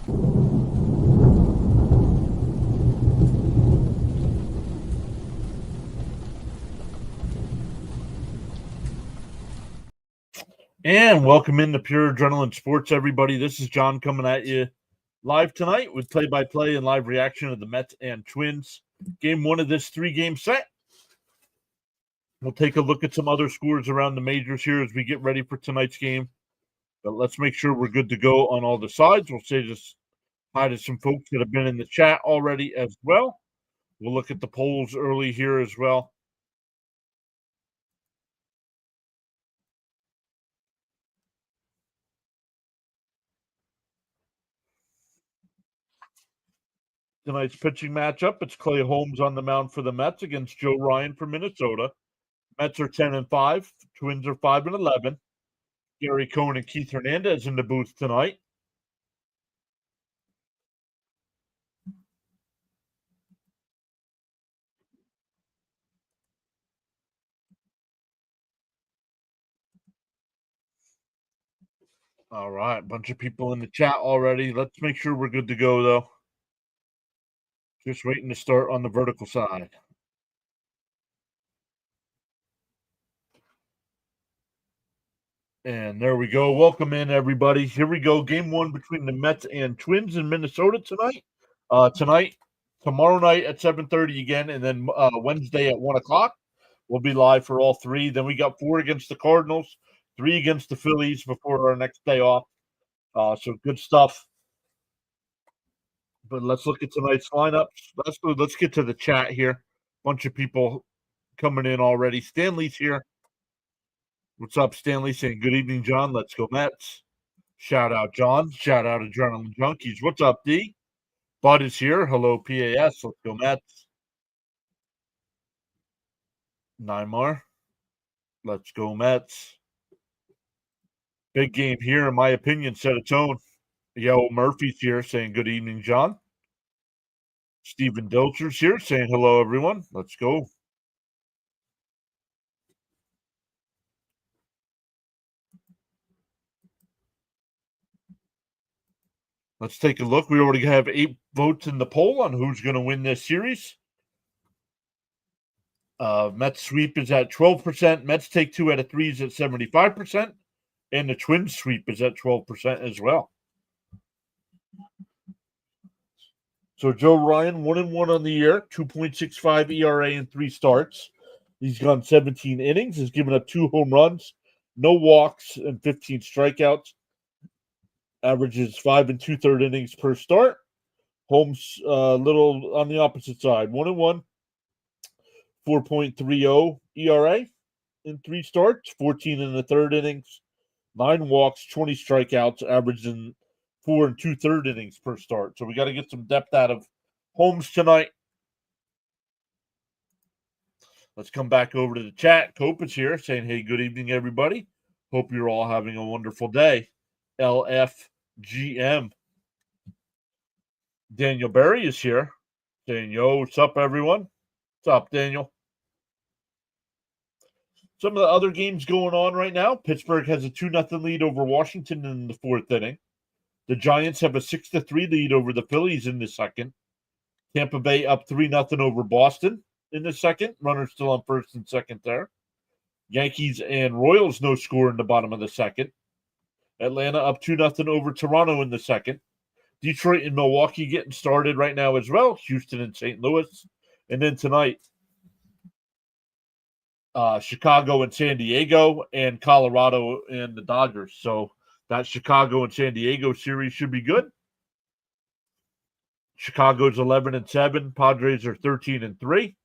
And welcome into Pure Adrenaline Sports, everybody. This is John coming at you live tonight with play-by-play and live reaction of the Mets and Twins. Game one of this three-game set. We'll take a look at some other scores around the majors here as we get ready for tonight's game. But let's make sure we're good to go on all the sides. We'll say just hi to some folks that have been in the chat already as well. We'll look at the polls early here as well. Tonight's pitching matchup, it's Clay Holmes on the mound for the Mets against Joe Ryan for Minnesota. Mets are 10-5. Twins are 5-11. Gary Cohen and Keith Hernandez in the booth tonight. All right, a bunch of people in the chat already. Let's make sure we're good to go, though. Just waiting to start on the vertical side. And there we go. Welcome in, everybody. Here we go. Game one between the Mets and Twins in Minnesota tonight. Tomorrow night at 7:30 again, and then Wednesday at 1 o'clock. We'll be live for all three. Then we got 4 against the Cardinals, 3 against the Phillies before our next day off. So good stuff. But let's look at tonight's lineups. Let's get to the chat here. Bunch of people coming in already. Stanley's here. What's up, Stanley? Saying good evening, John. Let's go Mets. Shout out, John. Shout out, Adrenaline Junkies. What's up, D? Bud is here. Hello, PAS. Let's go Mets. Neymar. Let's go Mets. Big game here, in my opinion, set a tone. Yo, Murphy's here saying good evening, John. Stephen Dilcher's here saying hello, everyone. Let's go. Let's take a look. We already have 8 votes in the poll on who's going to win this series. Mets sweep is at 12%. Mets take 2 out of 3 is at 75%. And the Twins sweep is at 12% as well. So Joe Ryan, 1-1 on the year, 2.65 ERA in 3 starts. He's gone 17 innings, has given up 2 home runs, no walks, and 15 strikeouts. Averages 5 2/3 innings per start. Holmes little on the opposite side, 1-1, 4.30 ERA in 3 starts, 14 1/3 innings, 9 walks, 20 strikeouts, averaging 4 2/3 innings per start. So we got to get some depth out of Holmes tonight. Let's come back over to the chat. Cope is here saying, hey, good evening, everybody. Hope you're all having a wonderful day. LFGM. Daniel Berry is here saying, yo, what's up, everyone? What's up, Daniel? Some of the other games going on right now. Pittsburgh has a 2-0 lead over Washington in the 4th inning. The Giants have a 6-3 lead over the Phillies in the 2nd. Tampa Bay up 3-0 over Boston in the 2nd. Runners still on 1st and 2nd there. Yankees and Royals no score in the bottom of the 2nd. Atlanta up 2-0 over Toronto in the 2nd. Detroit and Milwaukee getting started right now as well. Houston and St. Louis. And then tonight, Chicago and San Diego, and Colorado and the Dodgers. So that Chicago and San Diego series should be good. Chicago's 11-7. Padres are 13-3.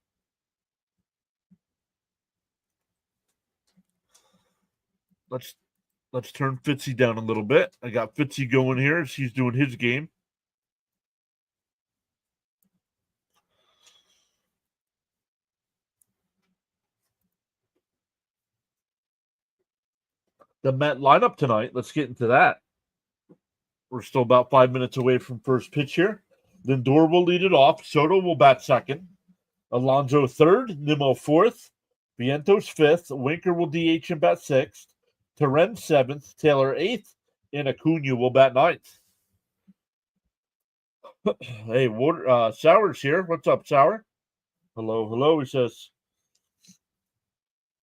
Let's turn Fitzy down a little bit. I got Fitzy going here as he's doing his game. The Met lineup tonight, let's get into that. We're still about 5 minutes away from first pitch here. Lindor will lead it off. Soto will bat 2nd. Alonso 3rd. Nimmo 4th. Vientos 5th. Winker will DH and bat 6th. Terren 7th. Taylor 8th. And Acuna will bat 9th. Hey, Water Sour's here. What's up, Sour? Hello, hello. He says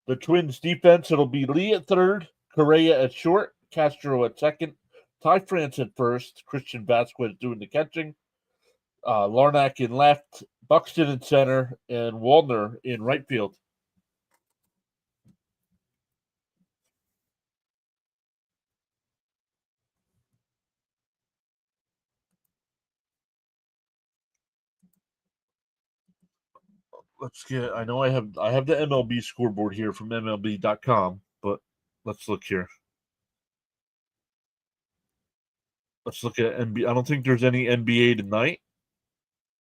the Twins defense, it'll be Lee at third, Correa at short, Castro at second, Ty France at first, Christian Vasquez doing the catching, Larnack in left, Buxton in center, and Waldner in right field. Let's get. I know I have the MLB scoreboard here from MLB.com, but let's look here. Let's look at NBA. I don't think there's any NBA tonight.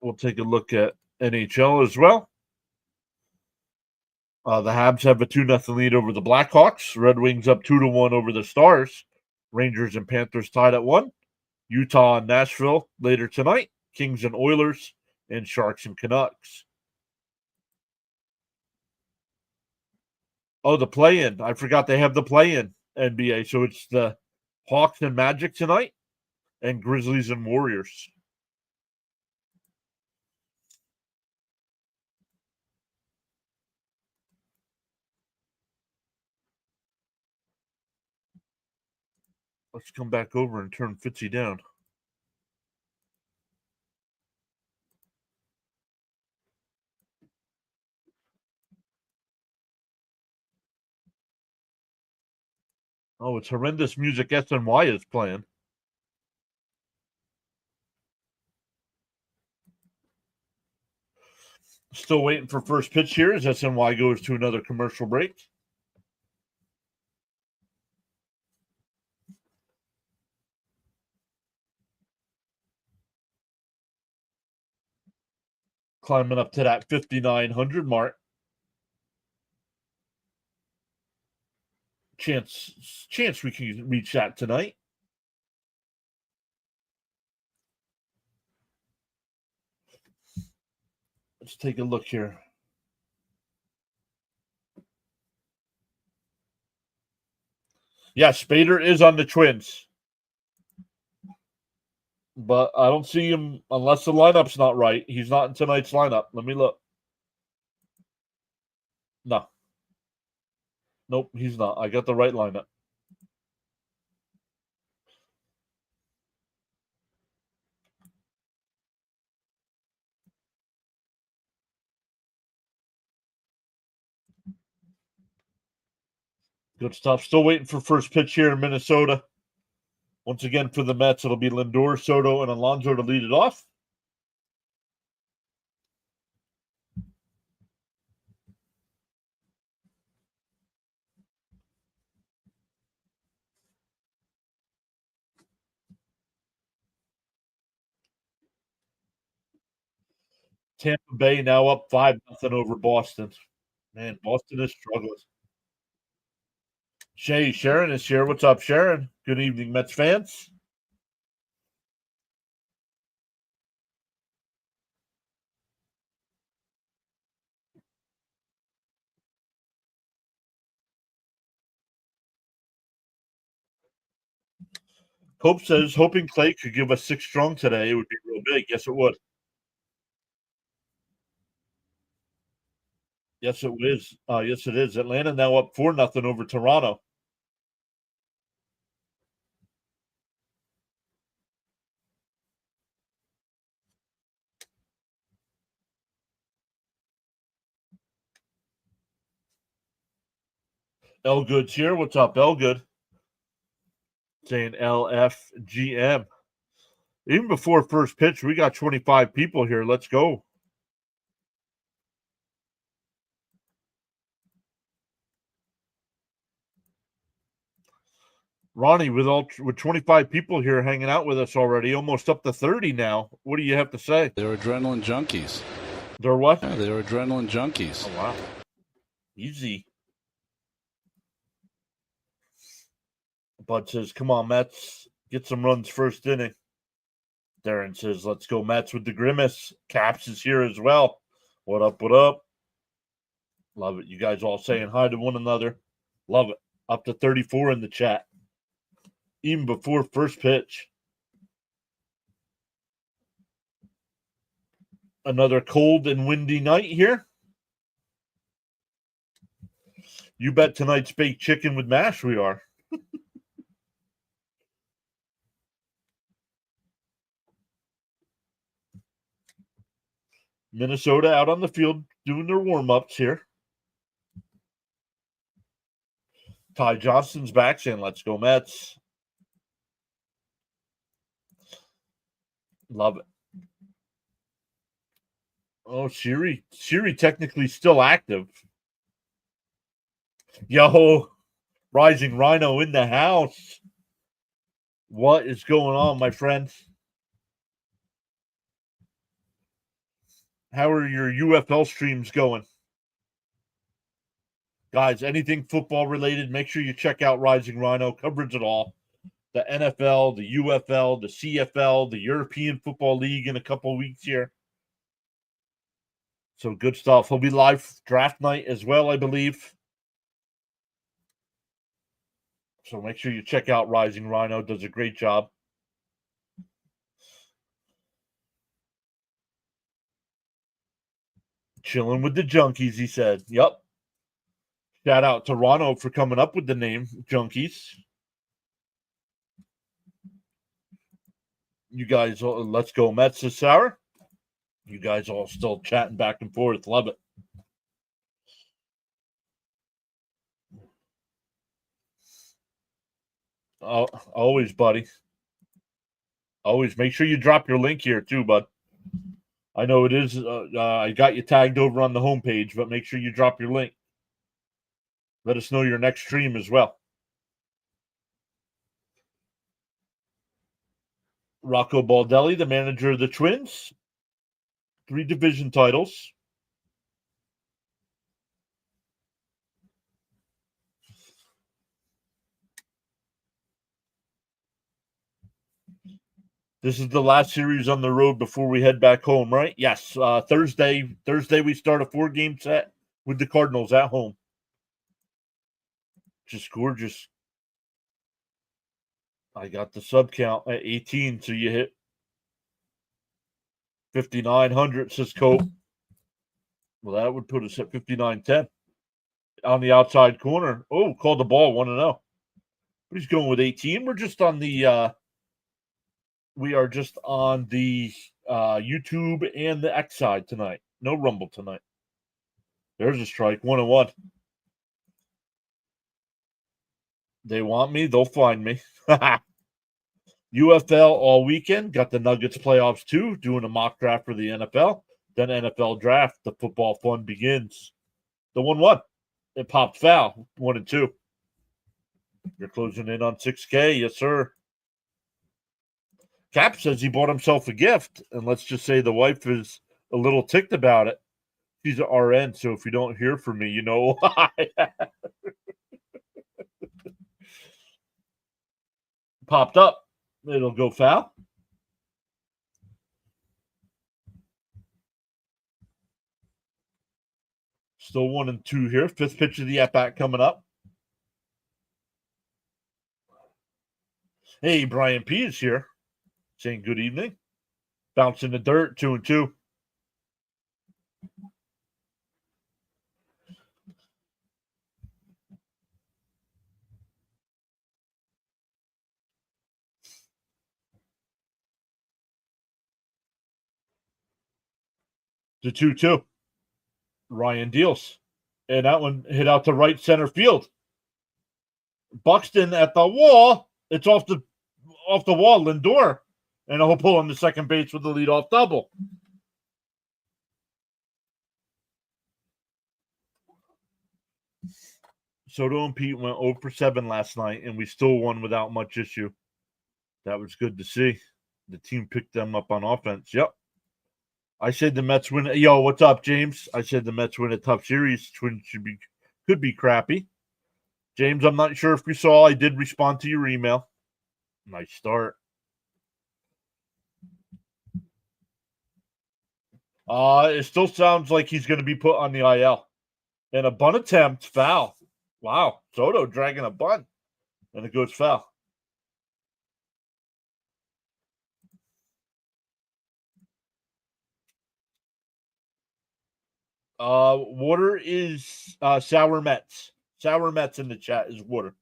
We'll take a look at NHL as well. The Habs have a 2-0 lead over the Blackhawks. Red Wings up 2-1 over the Stars. Rangers and Panthers tied at 1. Utah and Nashville later tonight. Kings and Oilers, and Sharks and Canucks. Oh, the play-in. I forgot they have the play-in NBA. So it's the Hawks and Magic tonight, and Grizzlies and Warriors. Let's come back over and turn Fitzy down. Oh, it's horrendous music SNY is playing. Still waiting for first pitch here as SNY goes to another commercial break. Climbing up to that 5,900 mark. Chance we can reach that tonight. Let's take a look here. Yeah, Spader is on the Twins. But I don't see him unless the lineup's not right. He's not in tonight's lineup. Let me look. No. Nope, he's not. I got the right lineup. Good stuff. Still waiting for first pitch here in Minnesota. Once again, for the Mets, it'll be Lindor, Soto, and Alonso to lead it off. Tampa Bay now up 5-0 over Boston. Man, Boston is struggling. Sharon is here. What's up, Sharon? Good evening, Mets fans. Hope says, hoping Clay could give us 6 strong today. It would be real big. Yes, it would. Yes, it is. Yes, it is. Atlanta now up 4-0 over Toronto. Elgood's here. What's up, Elgood? Saying LFGM. Even before first pitch, we got 25 people here. Let's go. Ronnie, with 25 people here hanging out with us already, almost up to 30 now. What do you have to say? They're adrenaline junkies. They're what? Yeah, they're adrenaline junkies. Oh, wow. Easy. Bud says, come on, Mets. Get some runs first inning. Darren says, let's go Mets with the grimace. Caps is here as well. What up, what up? Love it. You guys all saying hi to one another. Love it. Up to 34 in the chat. Even before first pitch. Another cold and windy night here. You bet tonight's baked chicken with mash we are. Minnesota out on the field doing their warm-ups here. Ty Johnson's back saying, let's go Mets. Love it. Oh, Siri technically still active. Yo, Rising Rhino in the house. What is going on, my friends? How are your UFL streams going? Guys, anything football related, make sure you check out Rising Rhino. Covers it all. The NFL, the UFL, the CFL, the European Football League in a couple of weeks here. So good stuff. He'll be live draft night as well, I believe. So make sure you check out Rising Rhino. Does a great job. Chilling with the Junkies, he said. Yep. Shout out to Rhino for coming up with the name Junkies. You guys, let's go Mets this hour. You guys all still chatting back and forth. Love it. Always, buddy. Always. Make sure you drop your link here too, bud. I know it is. I got you tagged over on the homepage, but make sure you drop your link. Let us know your next stream as well. Rocco Baldelli, the manager of the Twins. 3 division titles. This is the last series on the road before we head back home, right? Yes. Thursday we start a 4-game set with the Cardinals at home. Just gorgeous. I got the sub count at 18, so you hit 5,900, says Cope. Well, that would put us at 5,910 on the outside corner. Oh, called the ball 1-0. But he's going with 18. We're just on the we are just on the YouTube and the X side tonight. No Rumble tonight. There's a strike. 1-1. They want me, they'll find me. UFL all weekend. Got the Nuggets playoffs too. Doing a mock draft for the NFL. Then NFL draft. The football fun begins. The 1-1. It popped foul. 1-2. You're closing in on 6K. Yes, sir. Cap says he bought himself a gift. And let's just say the wife is a little ticked about it. She's an RN, so if you don't hear from me, you know why. Popped up. It'll go foul. Still 1-2 here. 5th pitch of the at-bat coming up. Hey, Brian P is here. Saying good evening. Bouncing the dirt. 2-2. The 2-2. Ryan deals. And that one hit out to right center field. Buxton at the wall. It's off the wall, Lindor. And he'll pull on the second base with the leadoff double. Soto and Pete went 0 for 7 last night, and we still won without much issue. That was good to see. The team picked them up on offense. Yep. I said the Mets win. Yo, what's up, James? I said the Mets win a tough series. Twins could be crappy. James, I'm not sure if you saw. I did respond to your email. Nice start. It still sounds like he's going to be put on the IL. And a bunt attempt, foul. Wow, Soto dragging a bunt, and it goes foul. Water is Sour Mets. Sour Mets in the chat is water.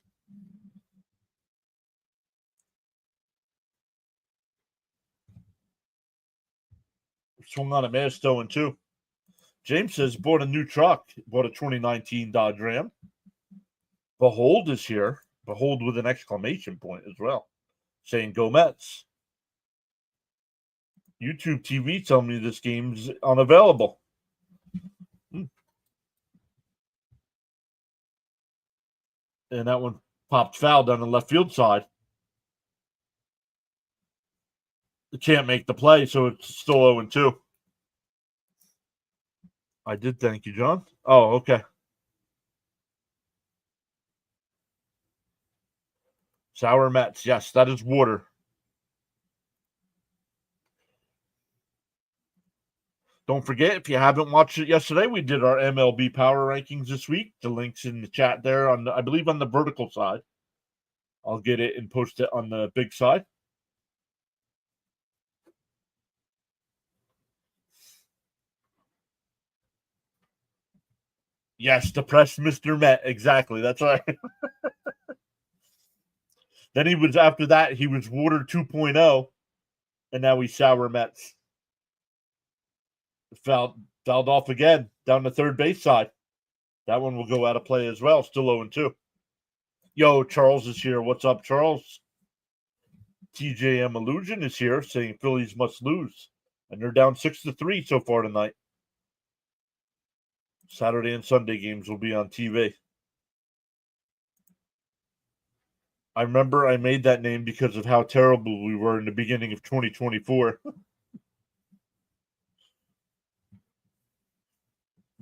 Swung on a miss, 0-2. James says bought a new truck. Bought a 2019 Dodge Ram. Behold is here. Behold with an exclamation point as well. Saying go Mets. YouTube TV telling me this game's unavailable. And that one popped foul down the left field side. It can't make the play, so it's still 0-2. I did thank you, John. Oh, okay. Sour Mets. Yes, that is water. Don't forget, if you haven't watched it yesterday, we did our MLB power rankings this week. The link's in the chat there, I believe on the vertical side. I'll get it and post it on the big side. Yes, depressed Mr. Met. Exactly. That's right. Then after that, he was Water 2.0, and now he's Sour Mets. Fouled off again down the third base side. That one will go out of play as well. Still 0-2. Yo, Charles is here. What's up, Charles? TJM Illusion is here saying Phillies must lose. And they're down 6-3 so far tonight. Saturday and Sunday games will be on TV. I remember I made that name because of how terrible we were in the beginning of 2024.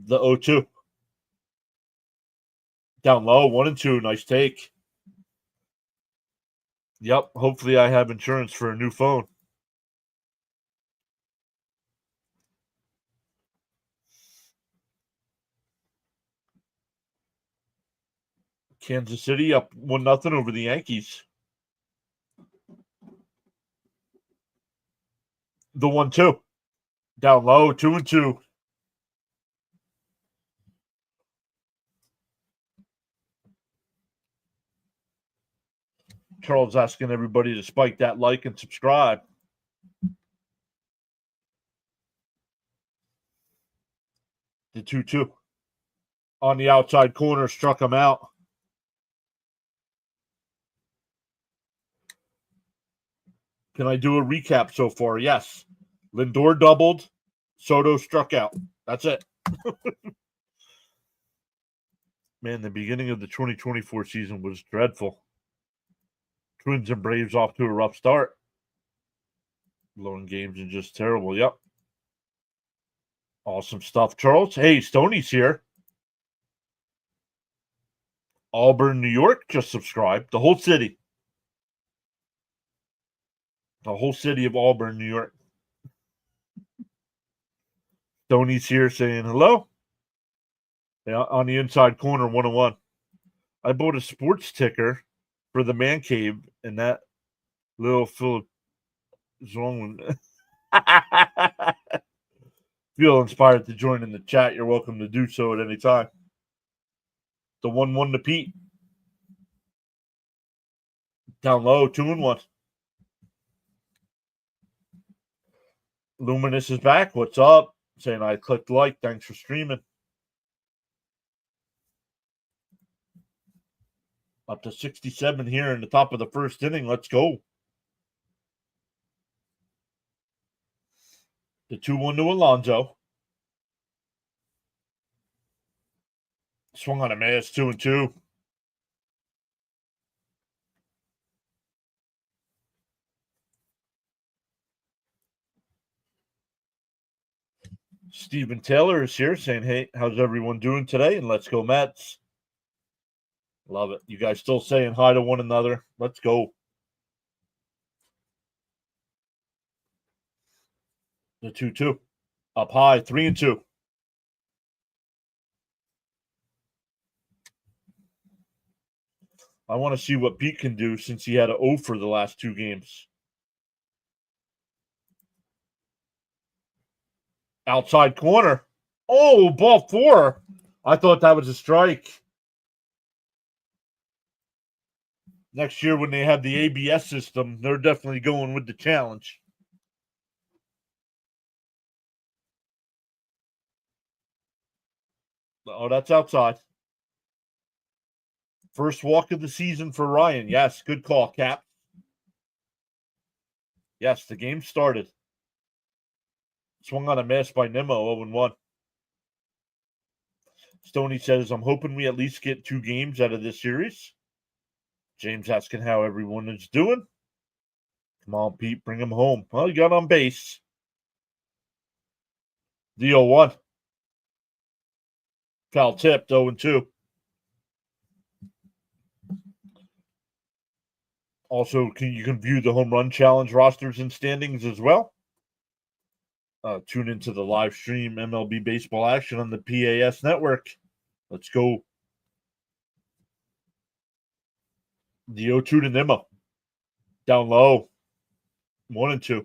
The 0-2. Down low, 1-2. Nice take. Yep. Hopefully I have insurance for a new phone. Kansas City up 1-0 over the Yankees. The 1-2. Down low, 2-2. Charles asking everybody to spike that like and subscribe. The 2-2. On the outside corner, struck him out. Can I do a recap so far? Yes. Lindor doubled. Soto struck out. That's it. Man, the beginning of the 2024 season was dreadful. Twins and Braves off to a rough start. Lone games are just terrible. Yep. Awesome stuff, Charles. Hey, Stoney's here. Auburn, New York, just subscribed. The whole city. The whole city of Auburn, New York. Stoney's here saying hello. Yeah, on the inside corner, 101. I bought a sports ticker for the man cave, and that little Philip is wrong with Feel inspired to join in the chat, you're welcome to do so at any time. The 1-1 to Pete. Down low, 2-1. Luminous is back. What's up? Saying I clicked like. Thanks for streaming. Up to 67 here in the top of the first inning. Let's go. The 2-1 to Alonso. Swung on a miss, 2-2. Stephen Taylor is here saying, hey, how's everyone doing today? And let's go Mets. Love it. You guys still saying hi to one another. Let's go. The 2-2. Up high, 3-2. I want to see what Pete can do since he had an 0 for the last two games. Outside corner. Oh, ball 4. I thought that was a strike. Next year when they have the ABS system, they're definitely going with the challenge. Oh, that's outside. First walk of the season for Ryan. Yes, good call, Cap. Yes, the game started. Swung on a miss by Nimmo, 0-1. Stoney says, I'm hoping we at least get 2 games out of this series. James asking how everyone is doing. Come on, Pete, bring him home. Well, you got on base. The 0-1. Foul tipped, 0-2. Also, you can view the home run challenge rosters and standings as well. Tune into the live stream MLB baseball action on the PAS network. Let's go. The 0-2 to Nimmo. Down low. 1-2.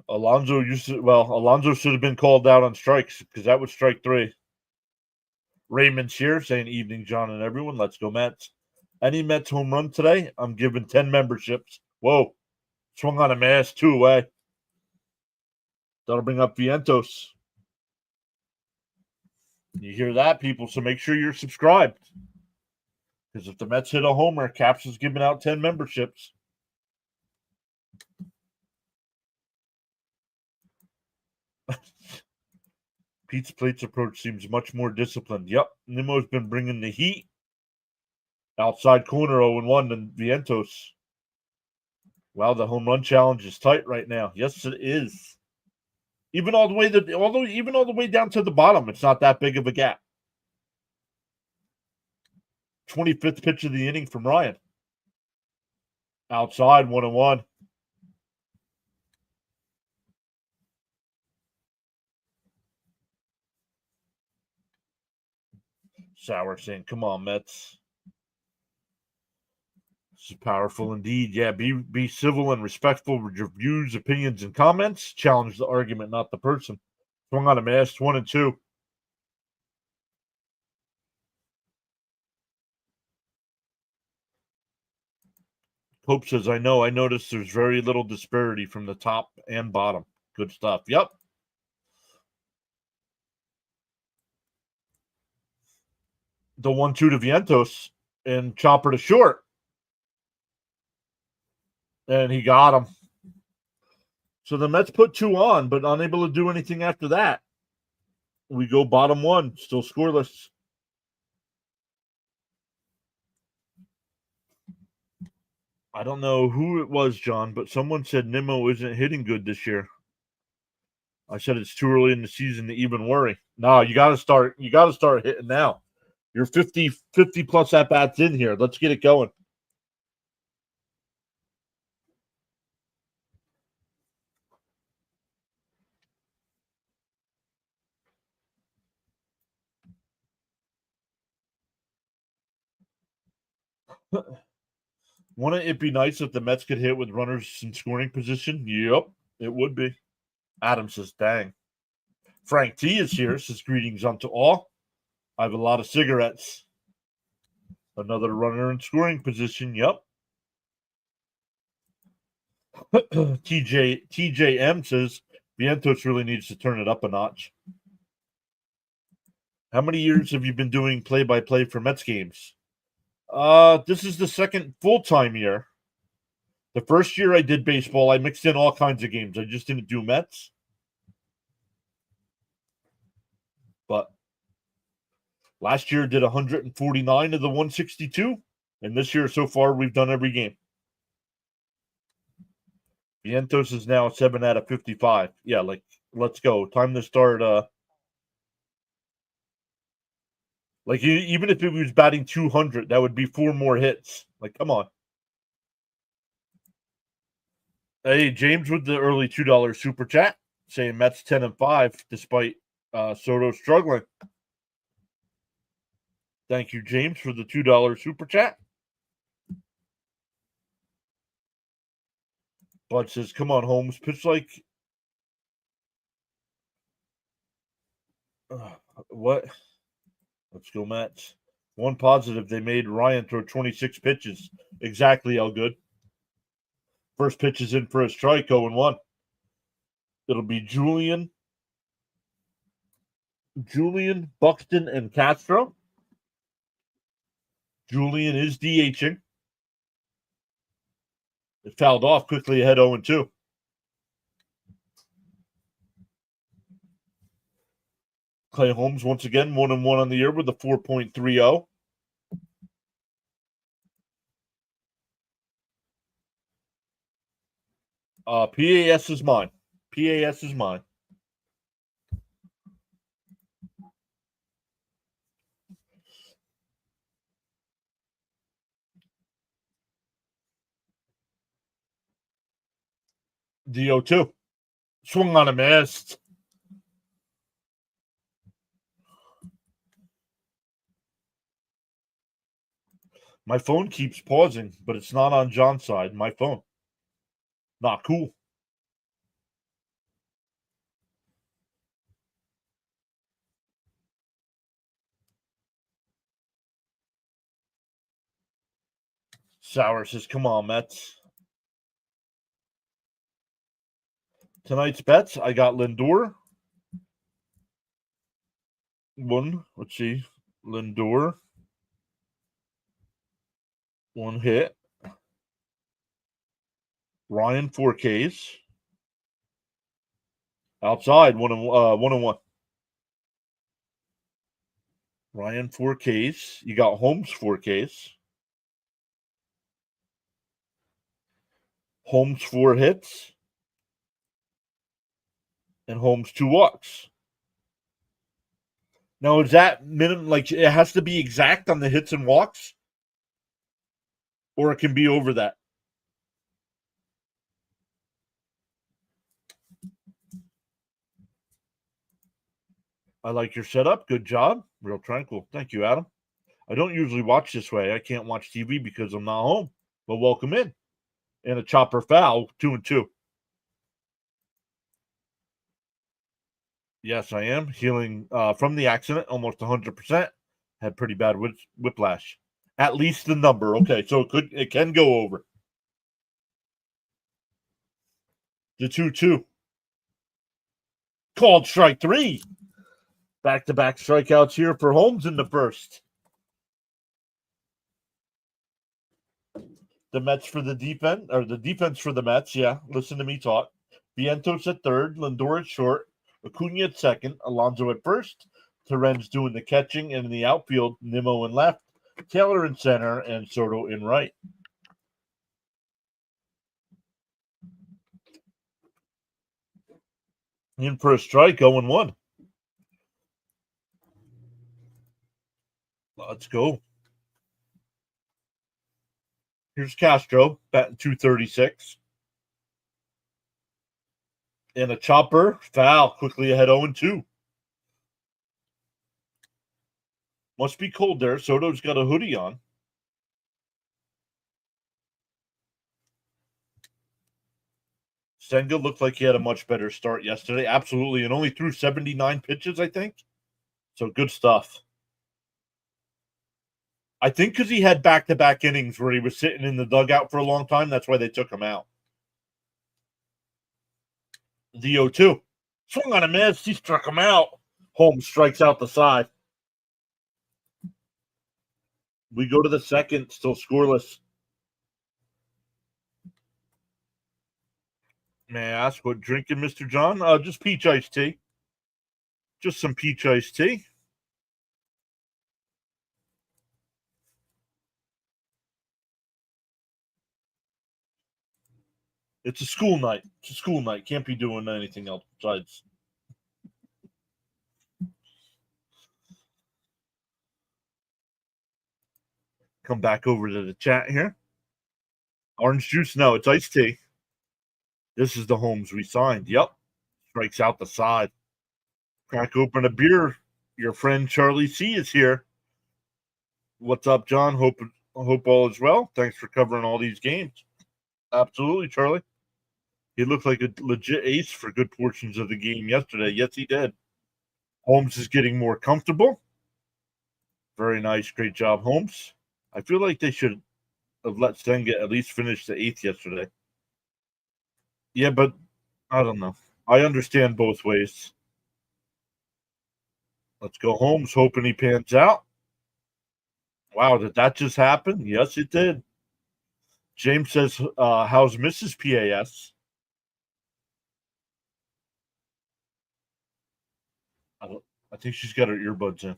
Alonso should have been called out on strikes because that was strike 3. Raymond's here saying, evening, John and everyone. Let's go, Mets. Any Mets home run today? I'm giving 10 memberships. Whoa. Swung on a miss, 2 away. That'll bring up Vientos. You hear that, people, so make sure you're subscribed. Because if the Mets hit a homer, Caps is giving out 10 memberships. Pete's Plate's approach seems much more disciplined. Yep, Nimmo's been bringing the heat. Outside corner 0-1 and Vientos. Wow, the home run challenge is tight right now. Yes, it is. Even all the way down to the bottom, it's not that big of a gap. 25th pitch of the inning from Ryan. Outside 1-1. Sauer saying, come on, Mets. This is powerful indeed. Yeah, be civil and respectful with your views, opinions, and comments. Challenge the argument, not the person. Swung on a miss, 1-2. Pope says, I know. I noticed there's very little disparity from the top and bottom. Good stuff. Yep. The 1-2 to Vientos and chopper to short. And he got him. So the Mets put 2 on, but unable to do anything after that. We go bottom 1, still scoreless. I don't know who it was, John, but someone said Nimmo isn't hitting good this year. I said it's too early in the season to even worry. No, you got to start hitting now. You're 50 plus at bats in here. Let's get it going. Wouldn't it be nice if the Mets could hit with runners in scoring position? Yep, it would be. Adam says, dang. Frank T is here, says greetings unto all. I have a lot of cigarettes. Another runner in scoring position. Yep. TJM says Vientos really needs to turn it up a notch. How many years have you been doing play-by-play for Mets games? This is the second full-time year. The first year I did baseball, I mixed in all kinds of games. I just didn't do Mets. But last year did 149 of the 162. And this year so far, we've done every game. Vientos is now 7 out of 55. Yeah, let's go. Time to start. Even if it was batting 200, that would be 4 more hits. Come on. Hey, James with the early $2 super chat saying Mets 10-5 despite Soto struggling. Thank you, James, for the $2 super chat. Bud says, come on, Holmes. Pitch like What? Let's go, Mets. One positive, they made Ryan throw 26 pitches. Exactly how good. First pitch is in for a strike, 0-1. It'll be Julian, Buxton, and Castro. Julian is DHing. It fouled off quickly ahead 0-2. Clay Holmes once again 1-1 on the year with a 4.30. PAS is mine. PAS is mine. DO2. Swung on a missed. My phone keeps pausing, but it's not on John's side. My phone. Not cool. Sauer says, come on, Mets. Tonight's bets, I got Lindor. One, let's see. Lindor. One hit. Ryan 4Ks. Outside, 1-1. Ryan 4Ks. You got Holmes 4Ks. Holmes 4 hits. And Holmes 2 walks. Now, is that minimum? Like, it has to be exact on the hits and walks? Or it can be over that? I like your setup. Good job. Real tranquil. Thank you, Adam. I don't usually watch this way. I can't watch TV because I'm not home. But welcome in. And a chopper foul, 2-2. Yes, I am. Healing from the accident, almost 100%. Had pretty bad whiplash. At least the number. Okay, so it can go over. The 2-2. Called strike 3. Back-to-back strikeouts here for Holmes in the first. The Mets for the defense, or the defense for the Mets. Yeah, listen to me talk. Vientos at third, Lindor at short, Acuna at second, Alonso at first, Terens doing the catching, and in the outfield, Nimmo in left, Taylor in center, and Soto in right. In for a strike, 0-1. Let's go. Here's Castro, batting 236. And a chopper, foul, quickly ahead 0-2. Must be cold there. Soto's got a hoodie on. Senga looked like he had a much better start yesterday. Absolutely. And only threw 79 pitches, I think. So good stuff. I think because he had back-to-back innings where he was sitting in the dugout for a long time. That's why they took him out. The 0-2. Swung on a miss. He struck him out. Holmes strikes out the side. We go to the second, still scoreless. May I ask what drinking, Mr. John? Just peach iced tea. Just some peach iced tea. It's a school night. It's a school night. Can't be doing anything else besides. Come back over to the chat here. Orange juice? No, it's iced tea. This is the Holmes we signed. Yep. Strikes out the side. Crack open a beer. Your friend Charlie C is here. What's up, John? Hope all is well. Thanks for covering all these games. Absolutely, Charlie. He looked like a legit ace for good portions of the game yesterday. Yes, he did. Holmes is getting more comfortable. Very nice. Great job, Holmes. I feel like they should have let Senga at least finish the 8th yesterday. Yeah, but I don't know. I understand both ways. Let's go Holmes, hoping he pans out. Wow, did that just happen? Yes, it did. James says, how's Mrs. PAS? I think she's got her earbuds in.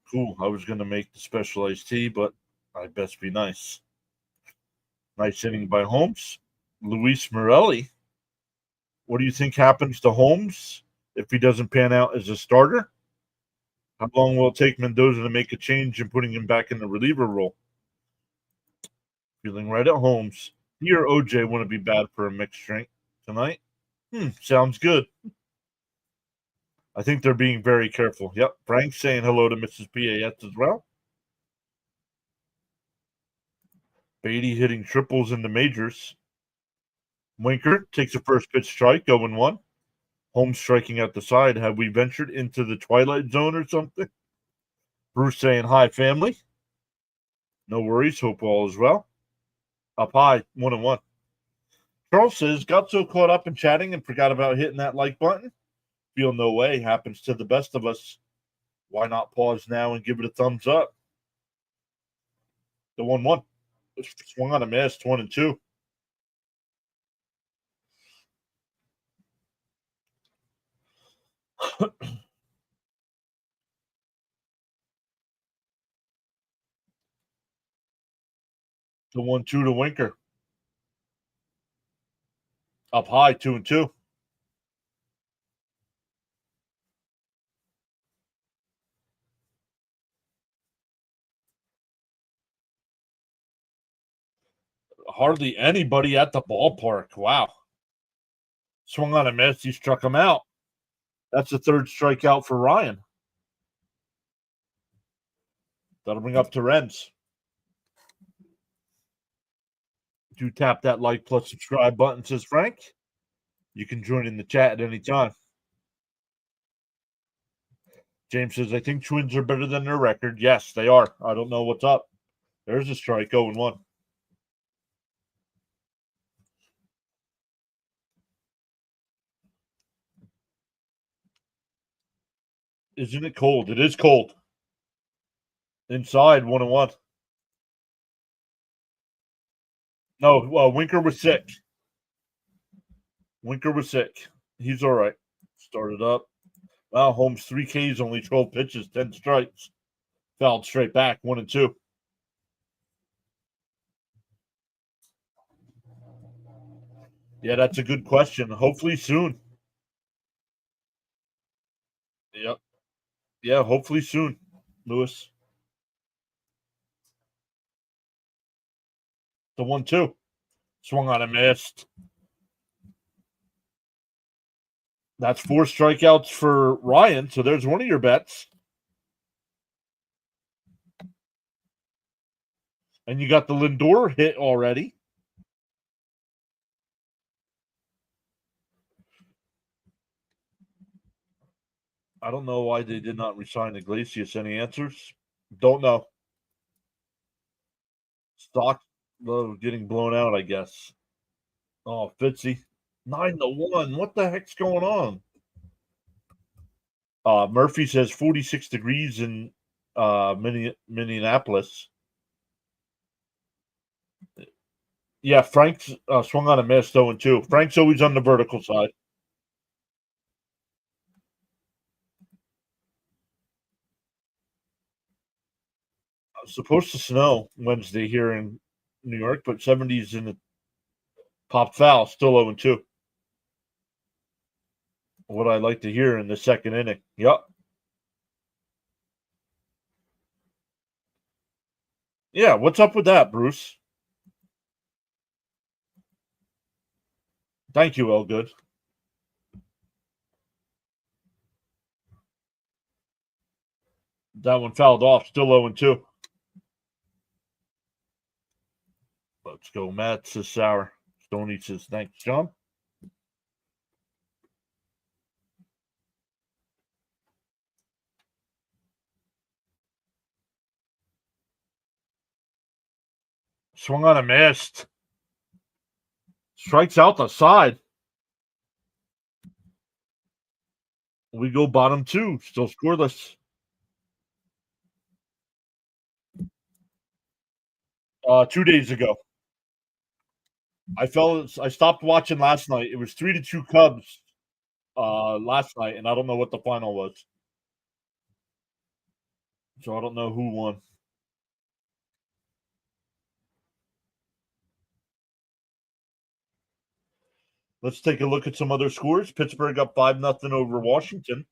Cool. I was going to make the specialized tea, but I best be nice. Nice inning by Holmes. Luis Morelli. What do you think happens to Holmes if he doesn't pan out as a starter? How long will it take Mendoza to make a change and putting him back in the reliever role? Feeling right at Holmes. He or OJ wouldn't be bad for a mixed drink tonight. Sounds good. I think they're being very careful. Yep. Frank's saying hello to Mrs. PAS as well. Beatty hitting triples in the majors. Winker takes a first pitch strike, 0-1. Holmes striking out the side. Have we ventured into the twilight zone or something? Bruce saying hi, family. No worries. Hope all is well. Up high, 1-1. Charles says, got so caught up in chatting and forgot about hitting that like button. Feel no way. Happens to the best of us. Why not pause now and give it a thumbs up? The 1-1. Swung on a miss, 1-2. The 1-2 to Winker. Up high, 2-2. Hardly anybody at the ballpark. Wow. Swung on a miss. He struck him out. That's the third strikeout for Ryan. That'll bring up Terrence. Do tap that like plus subscribe button, says Frank. You can join in the chat at any time. James says, I think Twins are better than their record. Yes, they are. I don't know what's up. There's a strike, 0-1. Isn't it cold? It is cold. Inside, 1-1. No, Winker was sick. He's all right. Started up. Wow, Holmes 3 Ks, only 12 pitches, 10 strikes. Fouled straight back, 1-2. Yeah, that's a good question. Hopefully soon. Yep. Yeah, hopefully soon, Lewis. The 1-2. Swung on a missed. That's 4 strikeouts for Ryan. So there's one of your bets. And you got the Lindor hit already. I don't know why they did not resign Iglesias. Any answers? Don't know. Stock getting blown out, I guess. Oh, Fitzy. 9-1. What the heck's going on? Murphy says 46 degrees in Minneapolis. Yeah, Frank's swung on a miss, 0-2. Frank's always on the vertical side. Supposed to snow Wednesday here in New York, but 70s in the pop foul, still 0-2. What I like to hear in the second inning. Yep. Yeah, what's up with that, Bruce? Thank you, Elgood. That one fouled off, still 0-2. Let's go, Matt, says Sour. Stoney says, thanks, John. Swung on a missed. Strikes out the side. We go bottom 2, still scoreless. 2 days ago. I stopped watching last night. It was 3-2 Cubs last night, and I don't know what the final was. So I don't know who won. Let's take a look at some other scores. Pittsburgh up 5-0 over Washington.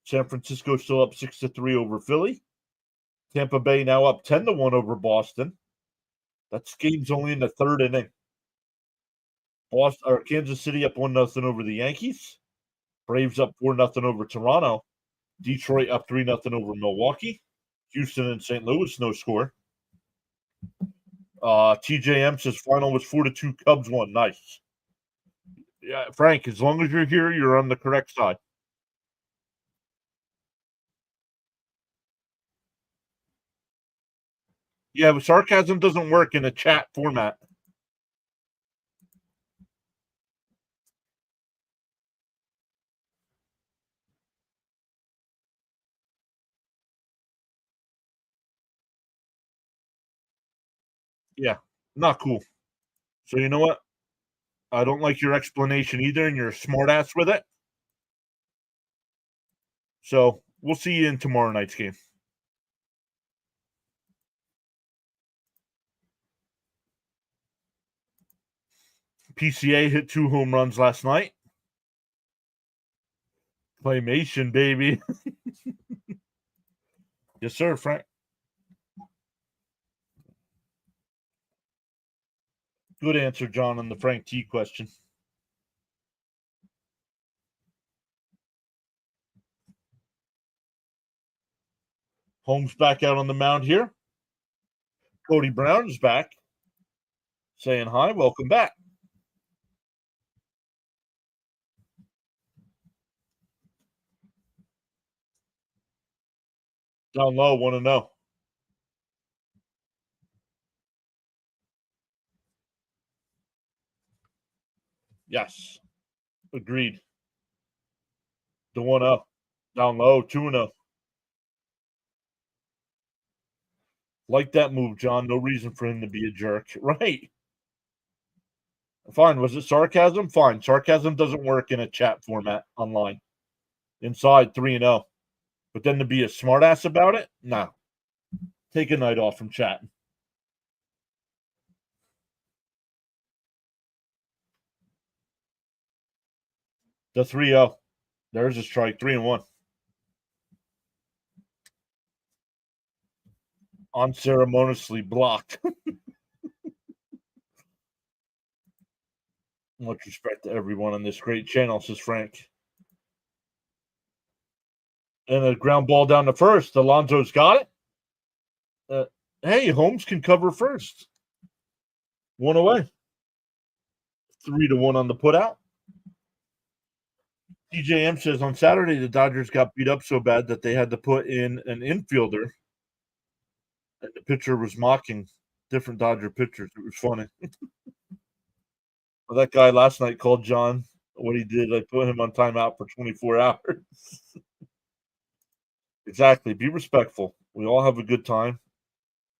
San Francisco still up 6-3 over Philly. Tampa Bay now up 10-1 over Boston. That game's only in the third inning. Kansas City up 1-0 over the Yankees. Braves up 4-0 over Toronto. Detroit up 3-0 over Milwaukee. Houston and St. Louis, no score. TJM says final was 4-2 Cubs won. Nice. Yeah, Frank, as long as you're here, you're on the correct side. Yeah, but sarcasm doesn't work in a chat format. Yeah, not cool. So you know what? I don't like your explanation either, and you're a smartass with it. So we'll see you in tomorrow night's game. PCA hit 2 home runs last night. Claymation, baby. Yes, sir, Frank. Good answer, John, on the Frank T question. Holmes back out on the mound here. Cody Brown is back. Saying hi, welcome back. Down low, 1-0. Yes. Agreed. The 1-0. Down low, 2-0. Like that move, John. No reason for him to be a jerk. Right. Fine. Was it sarcasm? Fine. Sarcasm doesn't work in a chat format online. Inside, 3-0. But then to be a smartass about it? No. Take a night off from chatting. The 3-0. There's a strike. 3-1. Unceremoniously blocked. Much respect to everyone on this great channel, says Frank. And a ground ball down to first. Alonso's got it. Hey, Holmes can cover first. 1 away. 3-1 on the putout. TJM says on Saturday the Dodgers got beat up so bad that they had to put in an infielder, and the pitcher was mocking different Dodger pitchers. It was funny. Well, that guy last night called John what he did. I put him on timeout for 24 hours. Exactly. Be respectful. We all have a good time,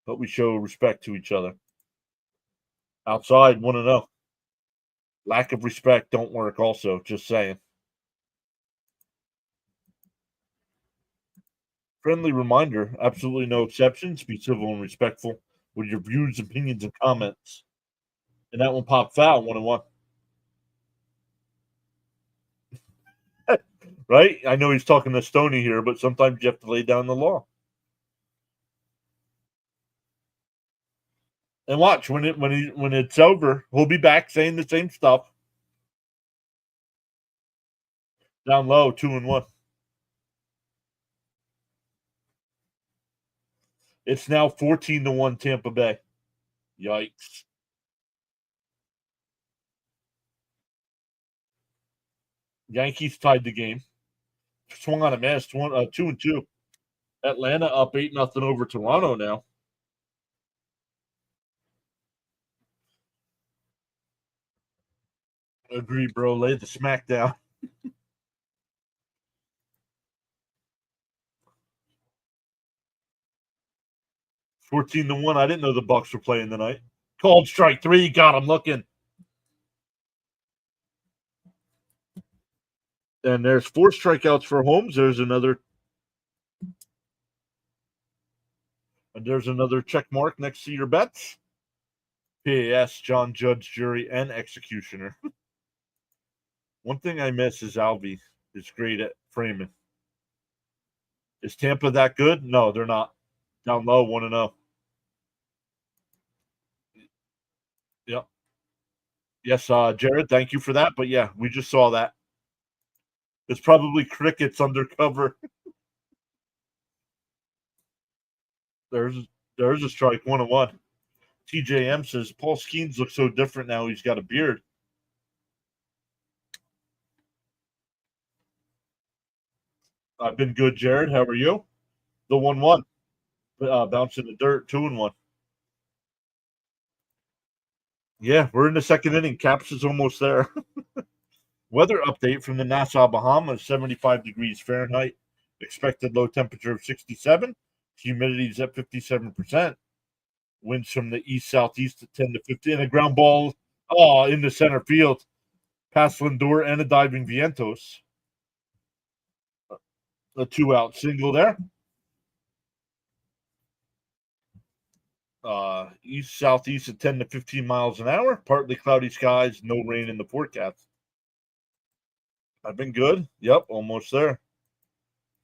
but we show respect to each other. Outside, 1-0. Lack of respect don't work also, just saying. Friendly reminder, absolutely no exceptions. Be civil and respectful with your views, opinions, and comments. And that one popped foul, 1-1. Right? I know he's talking to Stoney here, but sometimes you have to lay down the law. And watch when it's over, he'll be back saying the same stuff. Down low, 2-1. It's now 14-1 Tampa Bay. Yikes. Yankees tied the game. Swung on a miss, 2-2. Atlanta up 8-0 over Toronto now. Agree, bro. Lay the smack down. 14-1. I didn't know the Bucks were playing tonight. Called strike 3. Got him looking. And there's 4 strikeouts for Holmes. There's another check mark next to your bets. PAS, John, Judge, Jury, and Executioner. One thing I miss is Alvy is great at framing. Is Tampa that good? No, they're not. Down low, 1-0. Yep. Yes, Jared, thank you for that. But yeah, we just saw that. It's probably crickets undercover. There's a strike, 1-1. TJM says Paul Skeens looks so different now. He's got a beard. I've been good, Jared. How are you? The 1-1. Bouncing the dirt, 2-1. Yeah, we're in the second inning. Caps is almost there. Weather update from the Nassau, Bahamas, 75 degrees Fahrenheit. Expected low temperature of 67. Humidity is at 57%. Winds from the east-southeast at 10 to 15. A ground ball in the center field. Past Lindor and a diving Vientos. A 2-out single there. East-southeast at 10 to 15 miles an hour. Partly cloudy skies. No rain in the forecast. I've been good. Yep, almost there.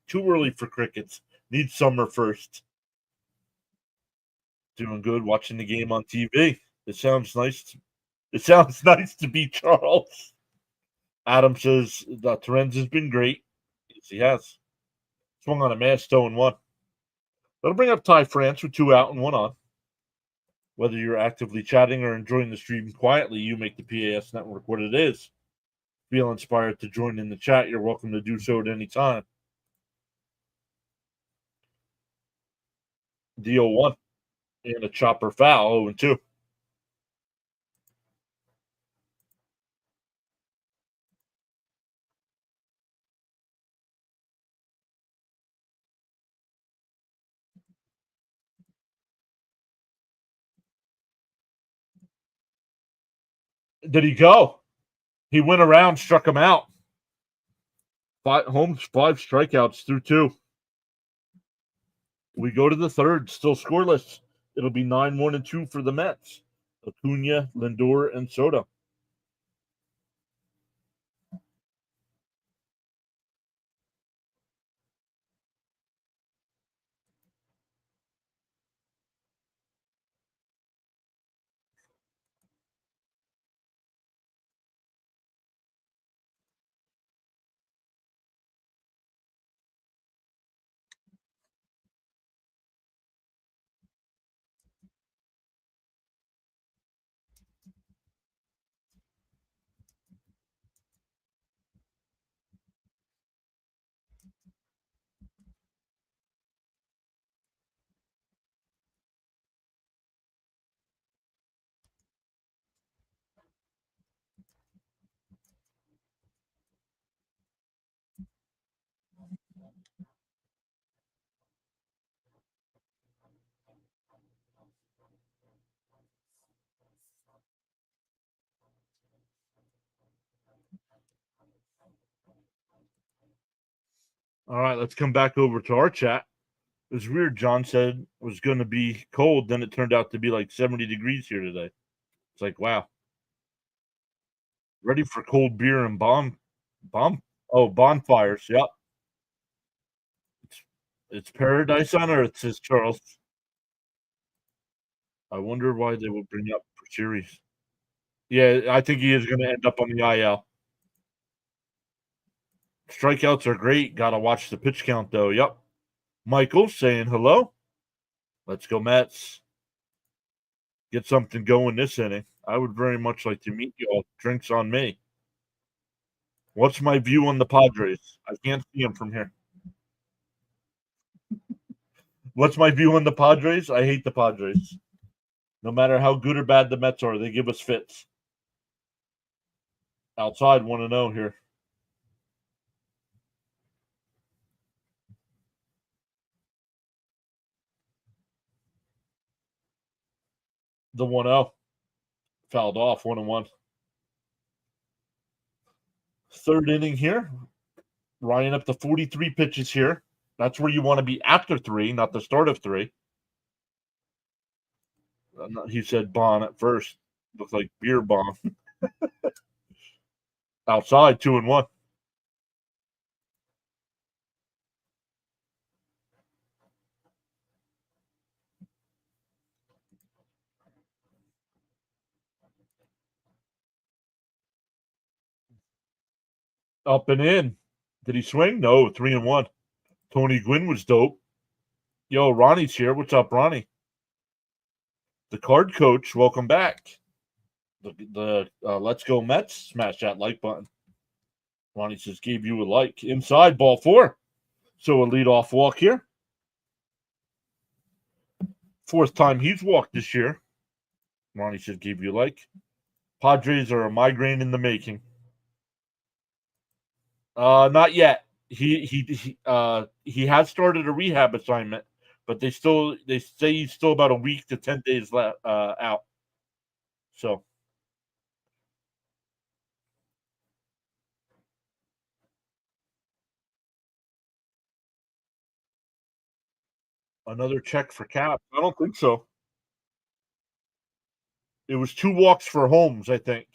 Too early for crickets. Need summer first. Doing good. Watching the game on TV. It sounds nice. It sounds nice to be Charles. Adam says that Terens has been great. Yes, he has. Swung on a mass, 0-1. That'll bring up Ty France with 2 out and 1 on. Whether you're actively chatting or enjoying the stream quietly, you make the PAS network what it is. Feel inspired to join in the chat, you're welcome to do so at any time. DO1 and a chopper foul, 0-2. Did he go? He went around, struck him out. Holmes, 5 strikeouts through 2. We go to the third, still scoreless. It'll be 9-1-2 for the Mets. Acuna, Lindor, and Soto. All right, let's come back over to our chat. It was weird. John said it was going to be cold. Then it turned out to be like 70 degrees here today. It's like, wow. Ready for cold beer and bonfires. Yep. It's paradise on earth, says Charles. I wonder why they would bring up for series. Yeah, I think he is going to end up on the IL. Strikeouts are great. Got to watch the pitch count, though. Yep. Michael saying hello. Let's go, Mets. Get something going this inning. I would very much like to meet you all. Drinks on me. What's my view on the Padres? I can't see them from here. What's my view on the Padres? I hate the Padres. No matter how good or bad the Mets are, they give us fits. Outside 1-0 here. The 1-0 fouled off 1-1. Third inning here. Ryan up to 43 pitches here. That's where you want to be after 3, not the start of 3. He said Bon at first. Looks like beer bomb. Outside 2-1. Up and in. Did he swing? No, 3-1. Tony Gwynn was dope. Yo, Ronnie's here. What's up, Ronnie? The card coach, welcome back. The Let's Go Mets. Smash that like button. Ronnie says, gave you a like. Inside, ball 4. So a leadoff walk here. 4th time he's walked this year. Ronnie says, gave you a like. Padres are a migraine in the making. Not yet. He has started a rehab assignment, but they say he's still about a week to 10 days out. So another check for Cap. I don't think so. It was 2 walks for Holmes, I think.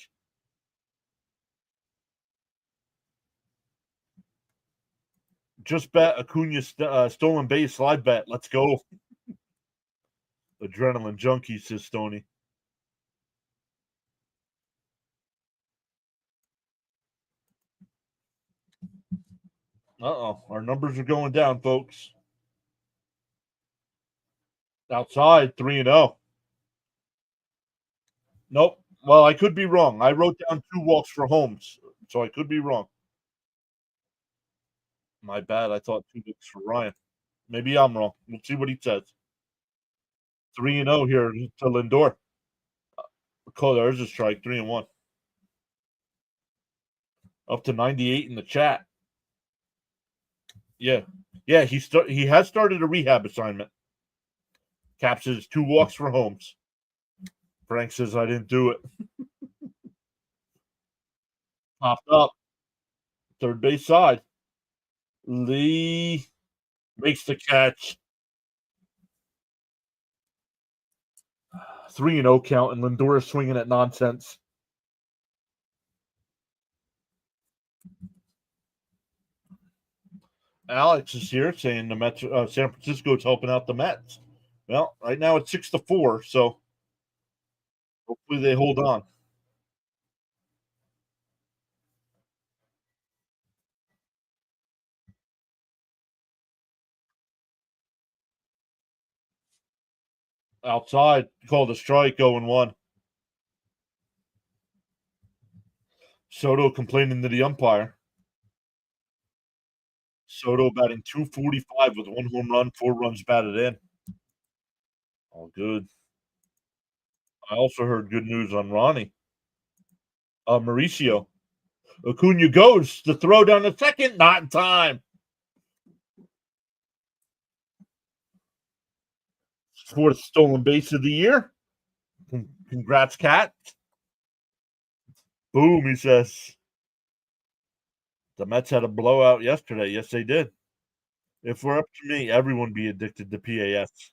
Just bet Acuna stolen base live bet. Let's go. Adrenaline junkie, says Stoney. Our numbers are going down, folks. Outside 3-0. Nope. Well, I could be wrong. I wrote down 2 walks for Holmes, so I could be wrong. My bad. I thought 2 walks for Ryan. Maybe I'm wrong. We'll see what he says. 3-0 here to Lindor. There's a strike. 3-1. Up to 98 in the chat. Yeah. He has started a rehab assignment. Cap says 2 walks for Holmes. Frank says I didn't do it. Popped up. Third base side. Lee makes the catch. 3-0 count, and Lindor is swinging at nonsense. Alex is here saying the Mets, San Francisco is helping out the Mets. Well, right now it's 6-4, so hopefully they hold on. Outside, called a strike, 0-1. Soto complaining to the umpire. Soto batting .245 with 1 home run, 4 runs batted in. All good. I also heard good news on Ronnie. Mauricio. Acuna goes. The throw down the second, not in time. 4th stolen base of the year. Congrats, Cat. Boom, he says. The Mets had a blowout yesterday. Yes, they did. If we're up to me, everyone be addicted to PAS.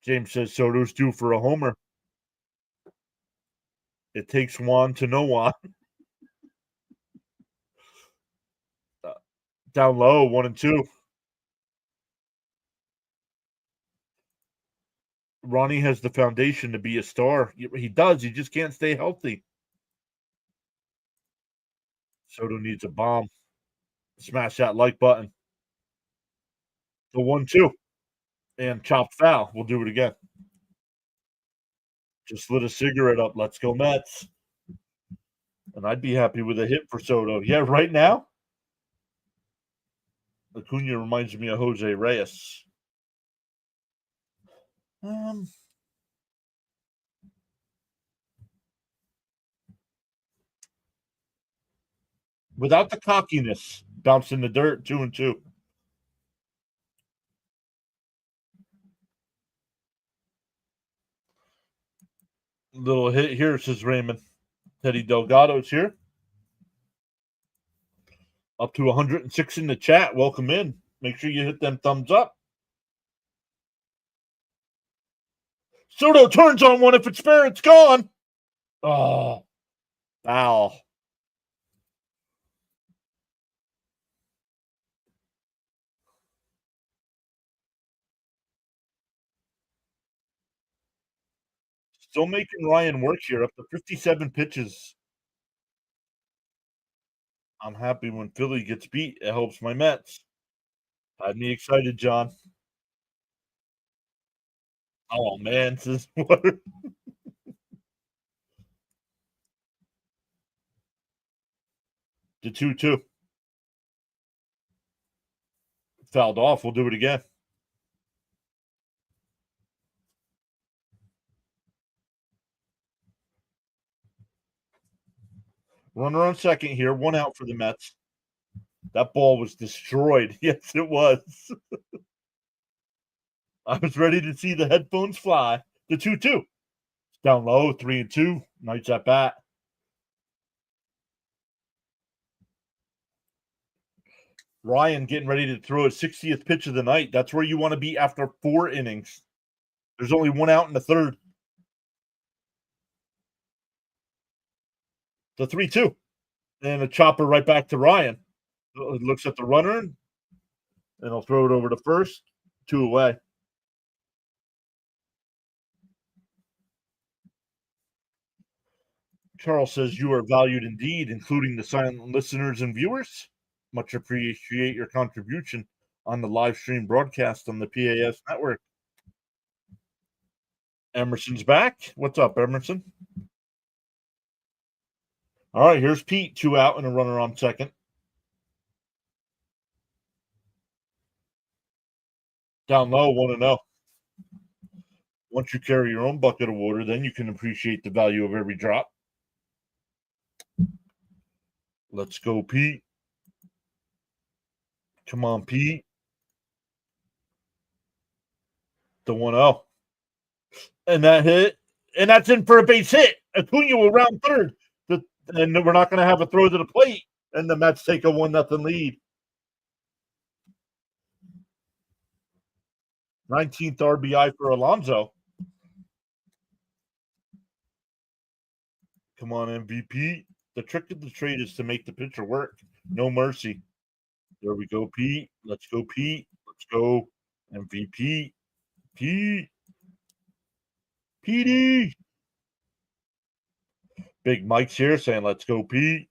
James says Soto's due for a homer. It takes one to know one. Down low, 1-2. Ronnie has the foundation to be a star. He does. He just can't stay healthy. Soto needs a bomb. Smash that like button. The 1-2. And chopped foul. We'll do it again. Just lit a cigarette up. Let's go Mets. And I'd be happy with a hit for Soto. Yeah, right now. Acuna reminds me of Jose Reyes. without the cockiness. Bounce in the dirt, 2-2. Little hit here, says Raymond. Teddy Delgado's here. Up to 106 in the chat. Welcome in. Make sure you hit them thumbs up. Soto turns on one. If it's fair, it's gone. Oh, foul. Still making Ryan work here. Up to 57 pitches. I'm happy when Philly gets beat. It helps my Mets. Had me excited, John. Oh, man. This is what? The 2-2. Fouled off. We'll do it again. Runner on second here. 1 out for the Mets. That ball was destroyed. Yes, it was. I was ready to see the headphones fly. The 2-2. Down low, 3-2. Nice at bat. Ryan getting ready to throw his 60th pitch of the night. That's where you want to be after 4 innings. There's only 1 out in the third. The 3-2. And a chopper right back to Ryan. Looks at the runner, and he'll throw it over to first. 2 away. Charles says, you are valued indeed, including the silent listeners and viewers. Much appreciate your contribution on the live stream broadcast on the PAS network. Emerson's back. What's up, Emerson? All right, here's Pete. 2 out and a runner on second. Down low, 1-0. Once you carry your own bucket of water, then you can appreciate the value of every drop. Let's go, Pete. Come on, Pete. The 1-0. And that hit. And that's in for a base hit. Acuna will round third. And we're not going to have a throw to the plate. And the Mets take a 1-0 lead. 19th RBI for Alonso. Come on, MVP. The trick of the trade is to make the pitcher work. No mercy. There we go, Pete. Let's go, Pete. Let's go, MVP. Pete. Petey. Big Mike's here saying, let's go, Pete.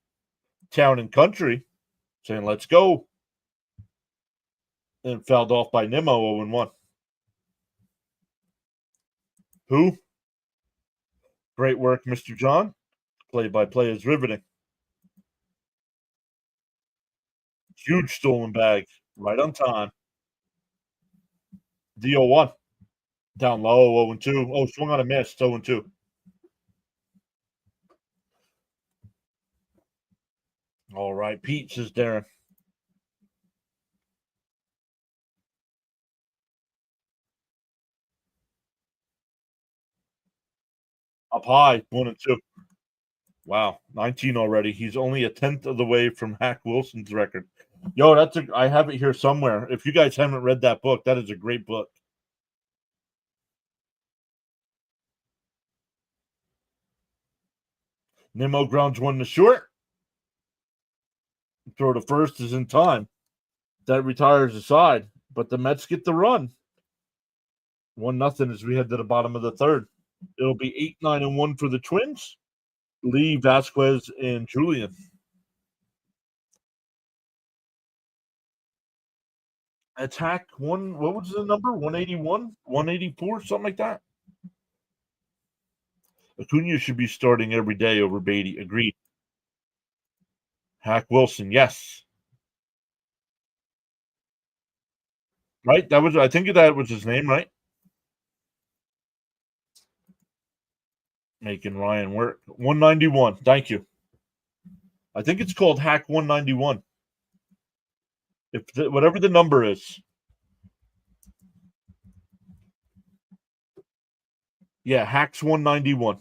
Town and Country saying, let's go. And fouled off by Nimmo, 0-1. Who? Great work, Mr. John. Play-by-play is riveting. Huge stolen bag. Right on time. D-0-1. Down low, 0-2. Oh, swung on a miss, 0-2. All right, Pete, says Darren. Up high, 1-2. Wow, 19 already. He's only a 10th of the way from Hack Wilson's record. Yo, I have it here somewhere. If you guys haven't read that book, that is a great book. Nimmo grounds 1 to short. Throw to first is in time. That retires the side, but the Mets get the run. 1-0 as we head to the bottom of the third. It'll be 8-9-1 for the Twins. Lee, Vasquez, and Julian. Attack 1, what was the number? 181? 184? Something like that? Acuna should be starting every day over Beatty. Agreed. Hack Wilson, yes. Right? I think that was his name, right? Making Ryan work. 191. Thank you. I think it's called Hack 191. Whatever the number is. Yeah, Hacks 191.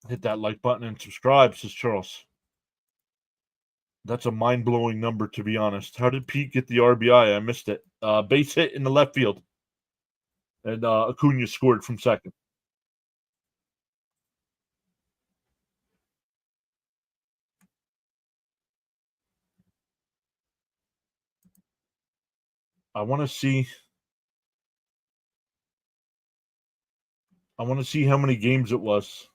Hit that like button and subscribe, says Charles. That's a mind-blowing number, to be honest. How did Pete get the RBI? I missed it. Base hit in the left field. And Acuna scored from second. I want to see how many games it was.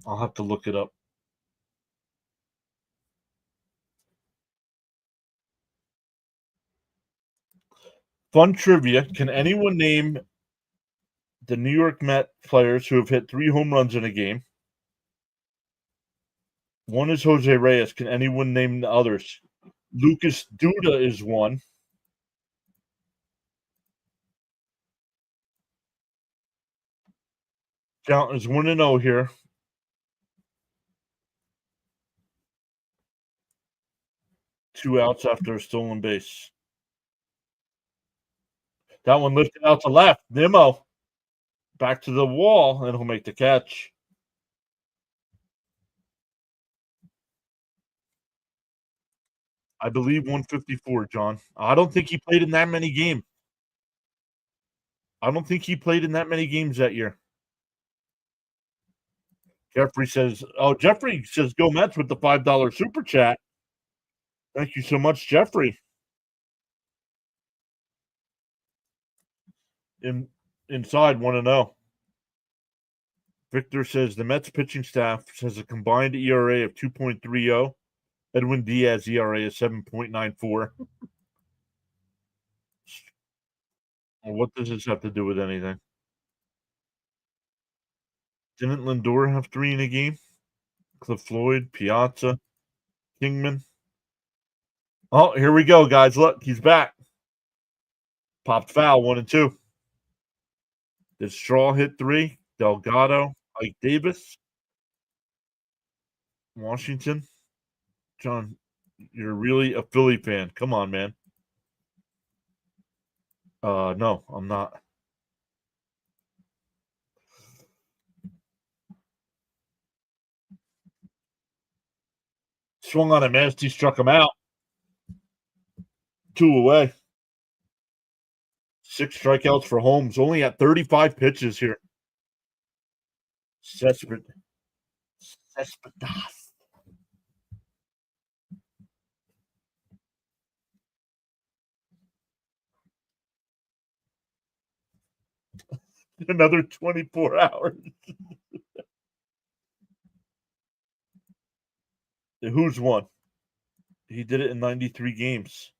I'll have to look it up. Fun trivia. Can anyone name the New York Met players who have hit 3 home runs in a game? One is Jose Reyes. Can anyone name the others? Lucas Duda is one. Count is 1-0 here. Two outs after a stolen base. That one lifted out to left. Nimmo back to the wall, and he'll make the catch. I believe 154, John. I don't think he played in that many games. I don't think he played in that many games that year. Jeffrey says, go Mets with the $5 super chat. Thank you so much, Jeffrey. Inside 1-0. Victor says the Mets pitching staff has a combined ERA of 2.30. Edwin Diaz ERA is 7.94. What does this have to do with anything? Didn't Lindor have 3 in a game? Cliff Floyd, Piazza, Kingman. Oh, here we go, guys. Look, he's back. Popped foul, 1-2. Did Straw hit 3? Delgado, Ike Davis, Washington. John, you're really a Philly fan. Come on, man. No, I'm not. Swung on a mist. He struck him out. 2 away. 6 strikeouts for Holmes. Only at 35 pitches here. Cespedes. Another 24 hours. Who's won? He did it in 93 games.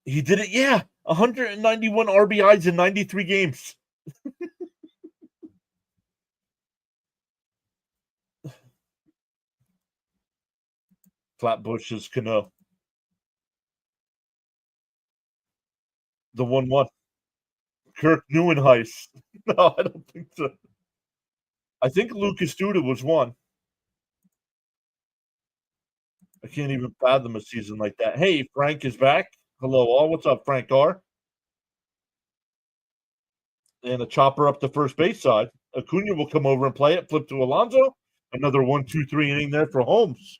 He did it, yeah. 191 RBIs in 93 games. Flatbush's Cano. The 1-1. Kirk Neuenhuis. No, I don't think so. I think Lucas Duda was 1. I can't even fathom a season like that. Hey, Frank is back. Hello, all. What's up, Frank R? And a chopper up the first base side. Acuna will come over and play it. Flip to Alonso. Another 1-2-3 inning there for Holmes.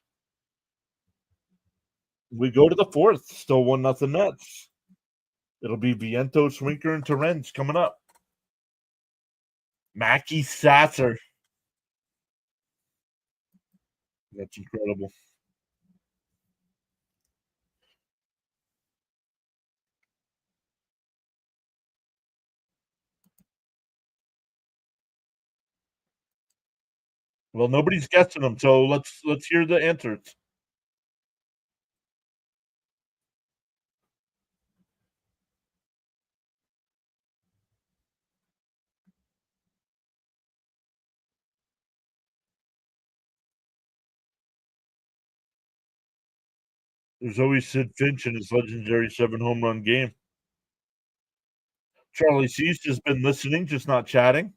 We go to the 4th. Still 1-0 Nets. It'll be Vientos, Winker, and Torrens coming up. Mackie Sasser. That's incredible. Well, nobody's guessing them, so let's hear the answers. There's always Sid Finch in his legendary 7 home run game. Charlie Cease has been listening, just not chatting.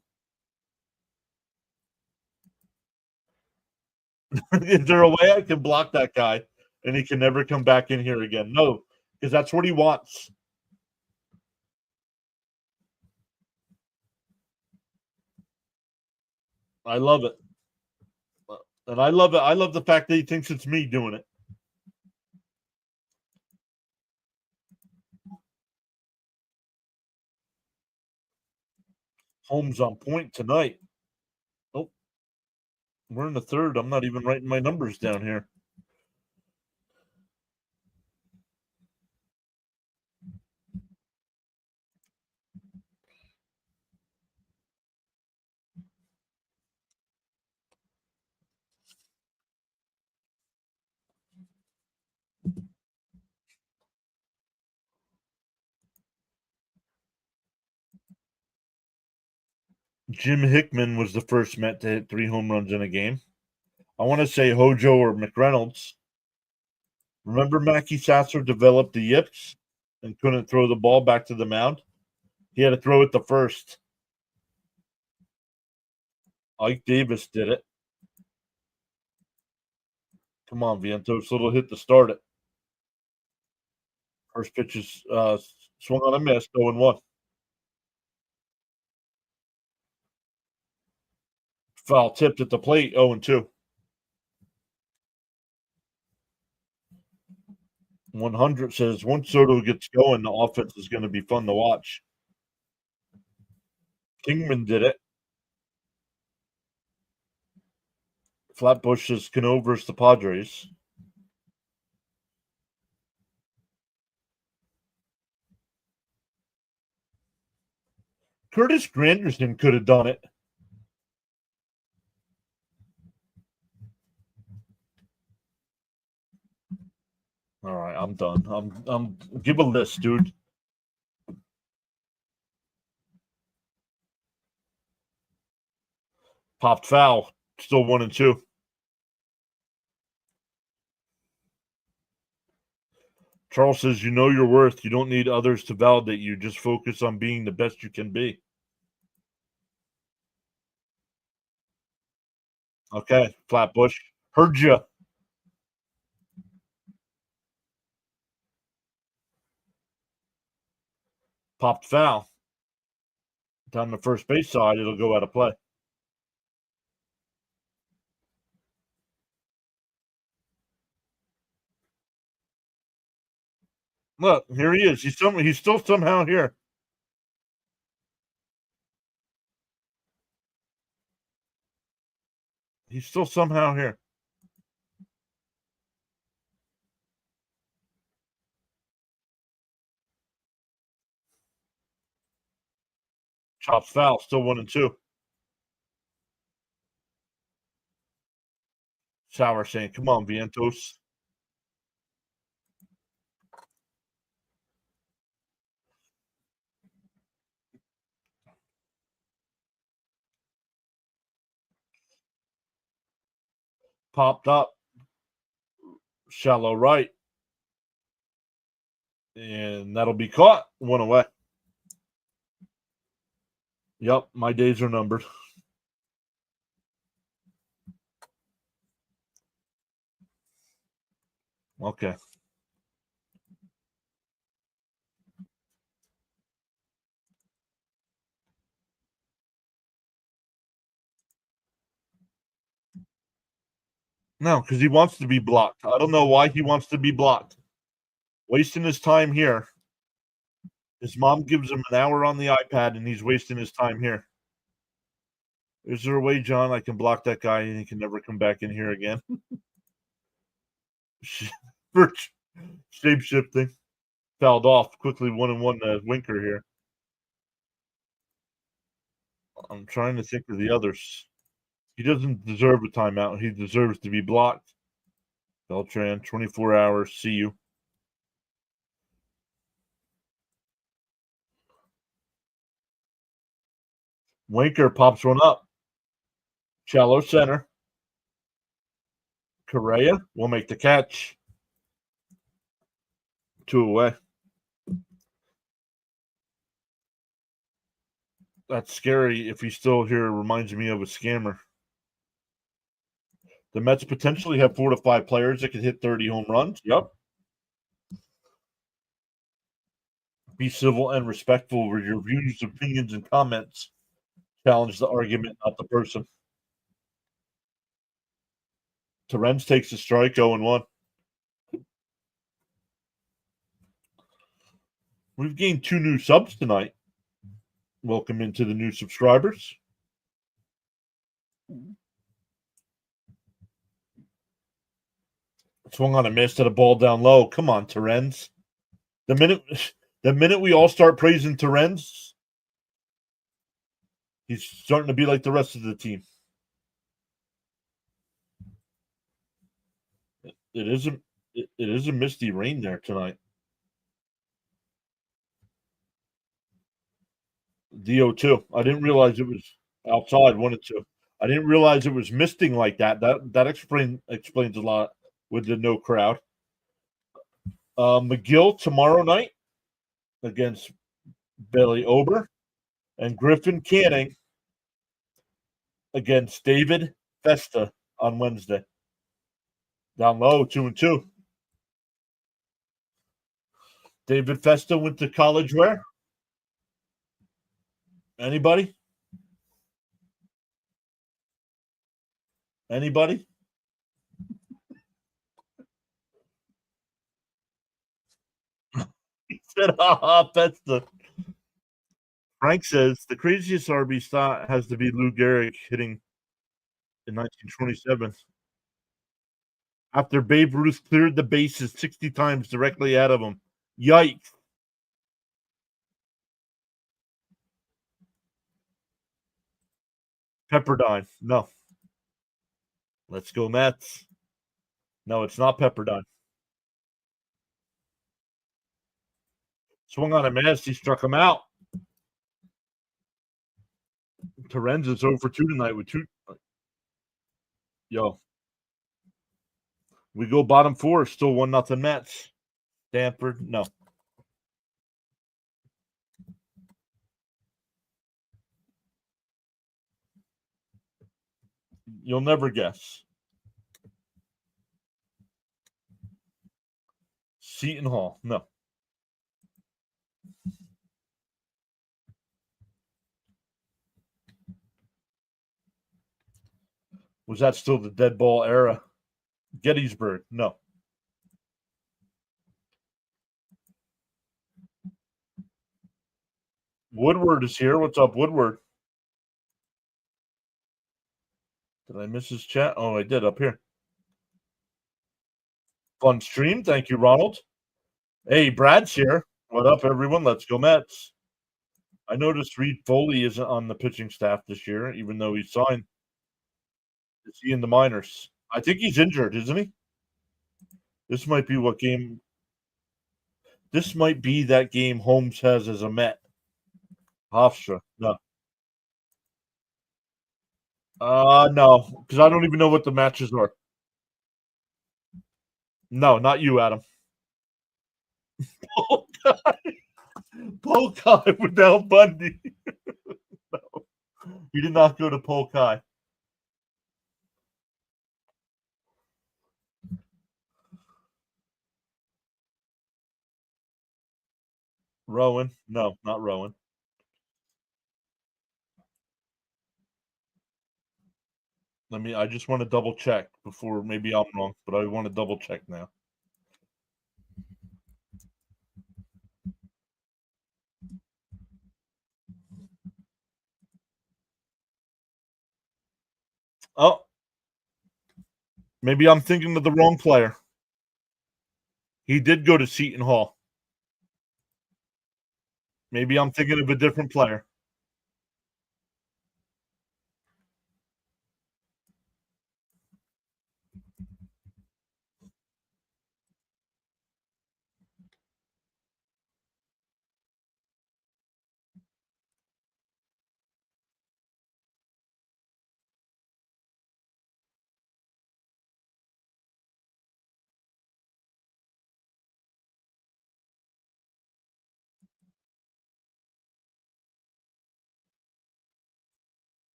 Is there a way I can block that guy and he can never come back in here again? No, because that's what he wants. I love it. And I love it. I love the fact that he thinks it's me doing it. Holmes on point tonight. Oh, we're in the third. I'm not even writing my numbers down here. Jim Hickman was the first Met to hit 3 home runs in a game. I want to say Hojo or McReynolds. Remember Mackie Sasser developed the yips and couldn't throw the ball back to the mound? He had to throw it to first. Ike Davis did it. Come on, Vientos. Little hit to start it. First pitch is swung on a miss, 0-1. Foul tipped at the plate, 0-2. 100 says once Soto gets going, the offense is going to be fun to watch. Kingman did it. Flatbush says Cano versus the Padres. Curtis Granderson could have done it. All right, I'm done. I'm give a list, dude. Popped foul. Still 1-2. Charles says, you know your worth. You don't need others to validate you. Just focus on being the best you can be. Okay, Flatbush. Heard you. Popped foul. Down the first base side, it'll go out of play. Look, here he is. He's still somehow here. He's still somehow here. Chops foul. Still 1-2. Sauer saying, come on, Vientos. Popped up. Shallow right. And that'll be caught. 1 away. Yep, my days are numbered. Okay. No, because he wants to be blocked. I don't know why he wants to be blocked. Wasting his time here. His mom gives him an hour on the iPad, and he's wasting his time here. Is there a way, John, I can block that guy and he can never come back in here again? Shape shifting. Fouled off quickly. 1-1 Winker here. I'm trying to think of the others. He doesn't deserve a timeout. He deserves to be blocked. Beltran, 24 hours. See you. Winker pops one up. Shallow center. Correa will make the catch. 2 away. That's scary. If he's still here, it reminds me of a scammer. The Mets potentially have 4 to 5 players that could hit 30 home runs. Yep. Be civil and respectful with your views, opinions, and comments. Challenge the argument, not the person. Terrence takes a strike, 0-1. We've gained 2 new subs tonight. Welcome into the new subscribers. Swung on a miss to the ball down low. Come on, Terrence. The minute we all start praising Terrence, he's starting to be like the rest of the team. It is a misty rain there tonight. DO2. I didn't realize it was outside. 1-2. I didn't realize it was misting like that. That explains a lot with the no crowd. McGill tomorrow night against Bailey Ober, and Griffin Canning against David Festa on Wednesday. Down low, 2-2. David Festa went to college where? Anybody? Anybody? He said, ha, Festa. Frank says the craziest RB stat has to be Lou Gehrig hitting in 1927. After Babe Ruth cleared the bases 60 times directly out of him. Yikes. Pepperdine. No. Let's go, Mets. No, it's not Pepperdine. Swung on a miss. He struck him out. Terrence is over 2 tonight with 2. Yo. We go bottom 4. Still 1-0 Mets. Stanford. No. You'll never guess. Seton Hall. No. Was that still the dead ball era? Gettysburg. No. Woodward is here. What's up, Woodward? Did I miss his chat? Oh, I did up here. Fun stream. Thank you, Ronald. Hey, Brad's here. What up, everyone? Let's go Mets. I noticed Reed Foley isn't on the pitching staff this year, even though he's signed. Is he in the minors? I think he's injured, isn't he? This might be what game. This might be that game Holmes has as a Met. Hofstra. No. No, because I don't even know what the matches are. No, not you, Adam. Polkai with Al Bundy. No. He did not go to Polkai. Rowan. No, not Rowan. I just want to double check before maybe I'm wrong, but I want to double check now. Oh, maybe I'm thinking of the wrong player. He did go to Seton Hall. Maybe I'm thinking of a different player.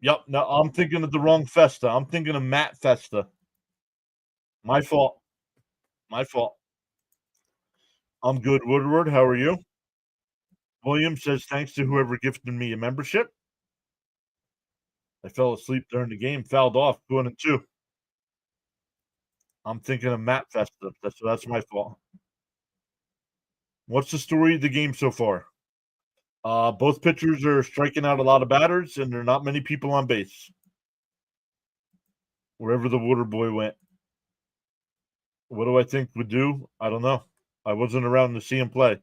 Yep. No, I'm thinking of the wrong Festa. I'm thinking of Matt Festa. My fault. My fault. I'm good, Woodward. How are you? William says, thanks to whoever gifted me a membership. I fell asleep during the game, fouled off, 2-2. I'm thinking of Matt Festa. That's my fault. What's the story of the game so far? Both pitchers are striking out a lot of batters, and there are not many people on base. Wherever the water boy went. What do I think would do? I don't know. I wasn't around to see him play.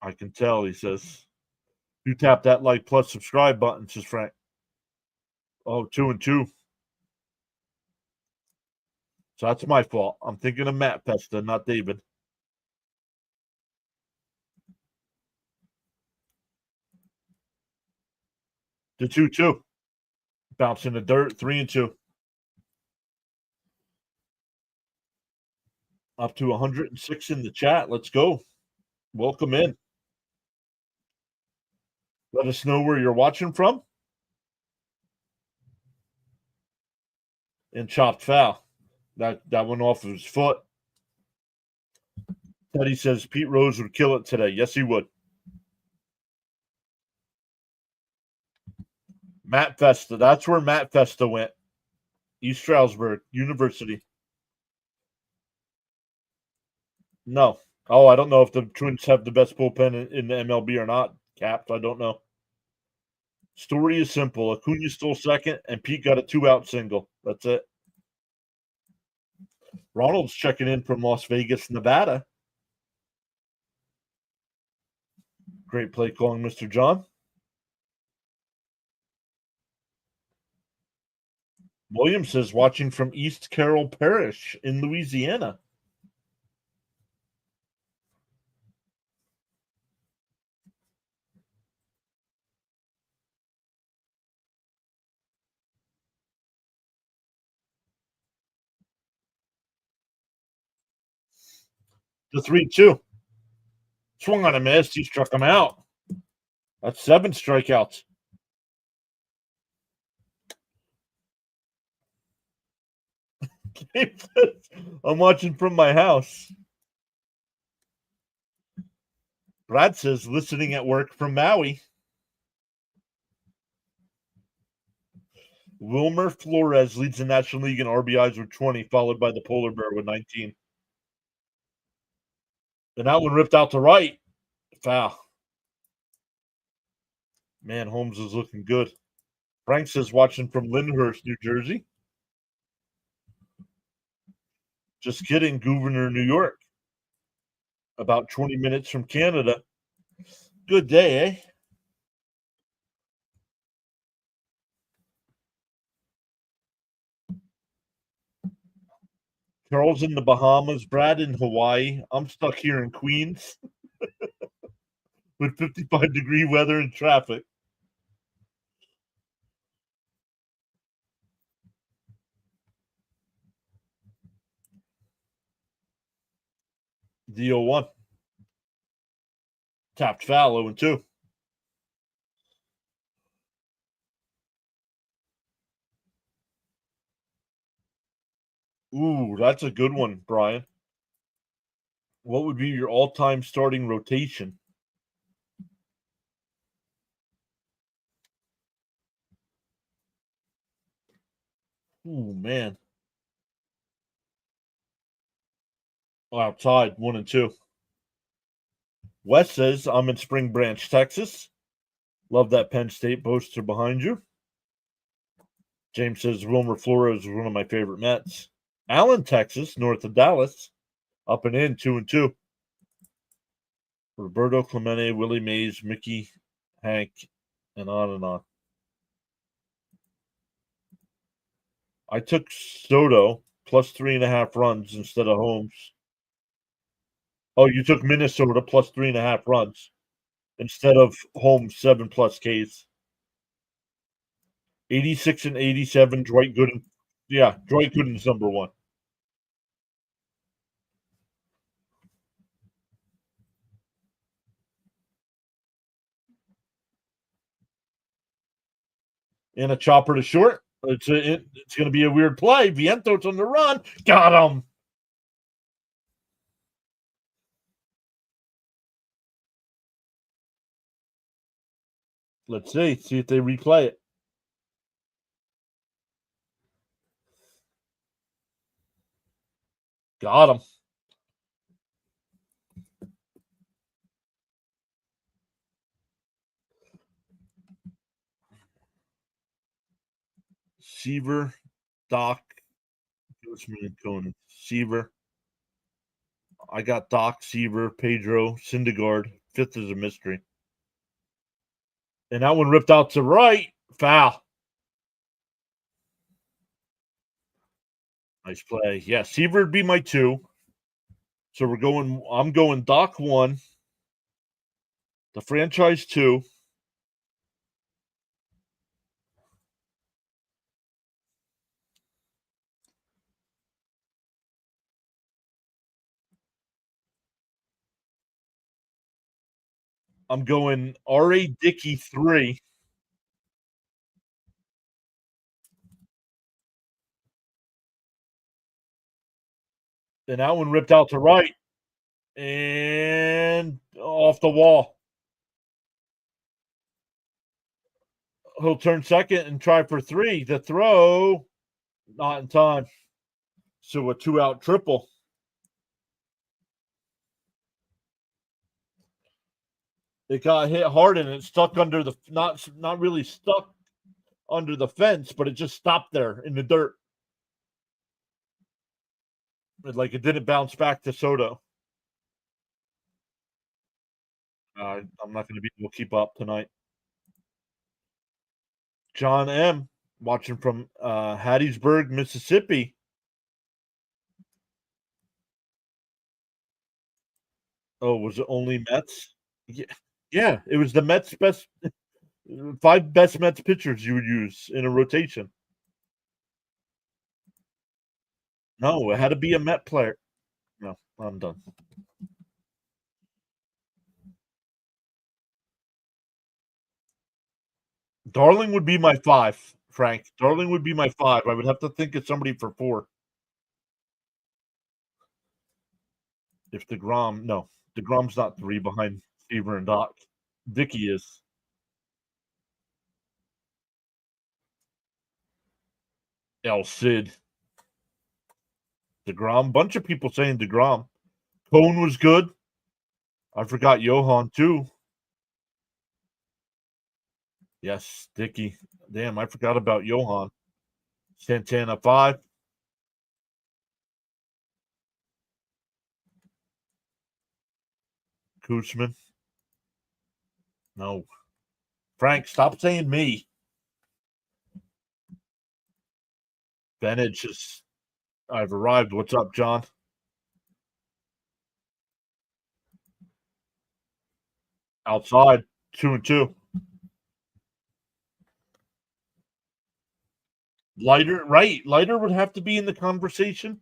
I can tell, he says. You tap that like plus subscribe button, says Frank. Oh, 2-2. So that's my fault. I'm thinking of Matt Pesta, not David. The 2-2. Bounce in the dirt, 3-2. Up to 106 in the chat. Let's go. Welcome in. Let us know where you're watching from. And chopped foul. That went off of his foot. Teddy says Pete Rose would kill it today. Yes, he would. Matt Festa. That's where Matt Festa went. East Stroudsburg University. No. Oh, I don't know if the Twins have the best bullpen in the MLB or not. Capped. I don't know. Story is simple. Acuna stole second, and Pete got a 2-out single. That's it. Ronald's checking in from Las Vegas, Nevada. Great play calling, Mr. John. Williams says watching from East Carroll Parish in Louisiana. The 3-2. Swung on a miss. He struck him out. That's 7 strikeouts. I'm watching from my house. Brad says listening at work from Maui. Wilmer Flores leads the National League in RBIs with 20, followed by the Polar Bear with 19. And that one ripped out to right. Foul. Man, Holmes is looking good. Frank says watching from Lyndhurst, New Jersey. Just kidding, Gouverneur, New York. About 20 minutes from Canada. Good day, eh? Carl's in the Bahamas, Brad in Hawaii. I'm stuck here in Queens with 55-degree weather and traffic. The 0-1. Tapped foul, 0-2. Ooh, that's a good one, Brian. What would be your all-time starting rotation? Ooh, man. Outside, 1-2. Wes says, I'm in Spring Branch, Texas. Love that Penn State poster behind you. James says, Wilmer Flores is one of my favorite Mets. Allen, Texas, north of Dallas. Up and in, 2-2. Roberto Clemente, Willie Mays, Mickey, Hank, and on and on. I took Soto plus 3.5 runs instead of Holmes. Oh, you took Minnesota plus 3.5 runs instead of Holmes 7+ Ks. 86 and 87, Dwight Gooden. Yeah, Dwight Gooden's number 1. And a chopper to short. It's going to be a weird play. Vientos on the run. Got him. Let's see if they replay it. Got him. Seaver, Doc, Grossman, and Conan. Seaver. I got Doc, Seaver, Pedro, Syndergaard. Fifth is a mystery. And that one ripped out to right. Foul. Nice play. Yeah, Seaver would be my 2. So I'm going Doc 1, the franchise 2. I'm going R.A. Dickey 3. And that one ripped out to right. And off the wall. He'll turn second and try for 3. The throw, not in time. So a 2-out triple. It got hit hard and it stuck under the not really stuck under the fence, but it just stopped there in the dirt. Like it didn't bounce back to Soto. I'm not going to be able to keep up tonight. John M. watching from Hattiesburg, Mississippi. Oh, was it only Mets? Yeah, it was the Mets' best 5 best Mets pitchers you would use in a rotation. No, it had to be a Met player. No, I'm done. Darling would be my 5, Frank. Darling would be my 5. I would have to think of somebody for 4. If DeGrom's not 3 behind Seaver and Doc. Dickey is. El Cid. DeGrom. Bunch of people saying DeGrom. Cone was good. I forgot Johan too. Yes, Dickey. Damn, I forgot about Johan. Santana 5. Koosman. No. Frank, stop saying me. Benich is. I've arrived. What's up, John? Outside. 2-2. Lighter, right? Lighter would have to be in the conversation.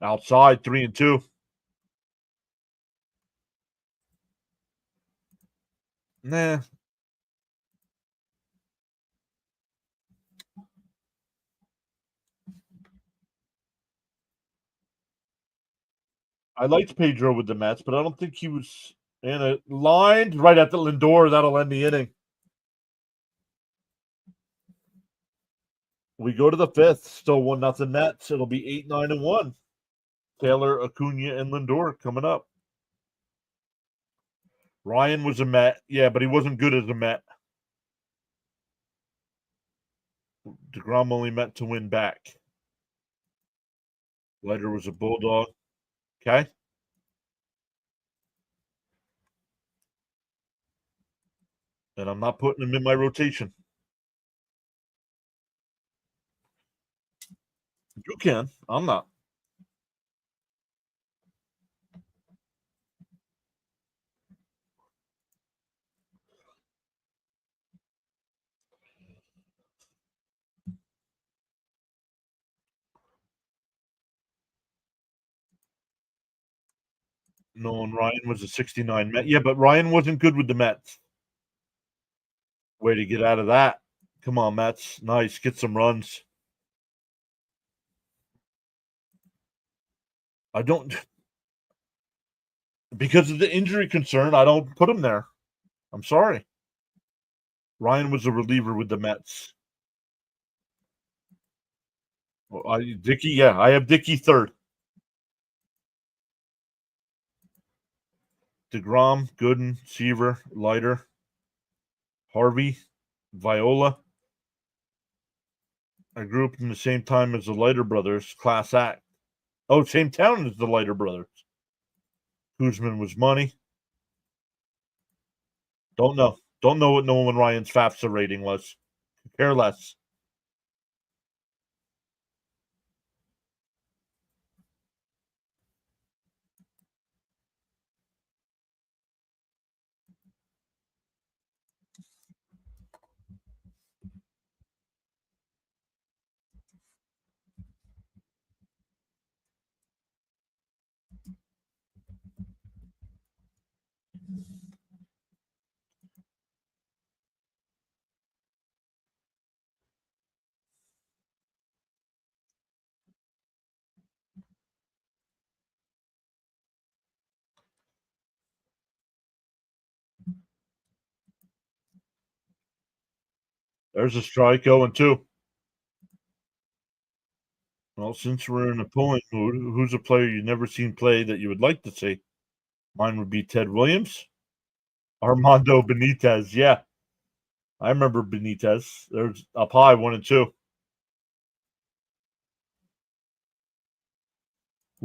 Outside, 3-2. Nah. I liked Pedro with the Mets, but I don't think he was in it. Lined right at the Lindor. That'll end the inning. We go to the 5th. Still 1-0 Mets. It'll be 8-9-1. Taylor, Acuna, and Lindor coming up. Ryan was a Met. Yeah, but he wasn't good as a Met. DeGrom only meant to win back. Leiter was a Bulldog. Okay. And I'm not putting him in my rotation. You can. I'm not. Nolan Ryan was a 69 Met. Yeah, but Ryan wasn't good with the Mets. Way to get out of that. Come on, Mets. Nice. Get some runs. I don't because of the injury concern, I don't put him there. I'm sorry. Ryan was a reliever with the Mets. Dickey, yeah, I have Dickey third. DeGrom, Gooden, Seaver, Leiter, Harvey, Viola. I grew up in the same time as the Leiter brothers, class act. Oh, same town as the Leiter brothers. Kuzman was money. Don't know. Don't know what Nolan Ryan's FAFSA rating was. Care less. There's a strike going two. Well, since we're in a pulling mood, who's a player you've never seen play that you would like to see? Mine would be Ted Williams. Armando Benitez. Yeah, I remember Benitez. There's up high 1 and 2.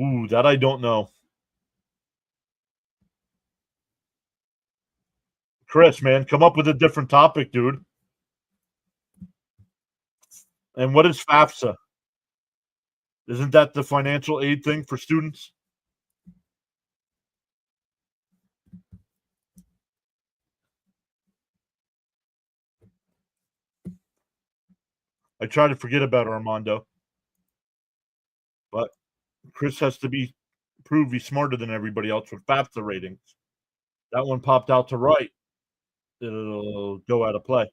Ooh, that I don't know. Chris, man, come up with a different topic, dude. And what is FAFSA? Isn't that the financial aid thing for students? I try to forget about Armando, but Chris has to prove he's smarter than everybody else with FAFSA ratings. That one popped out to right. It'll go out of play.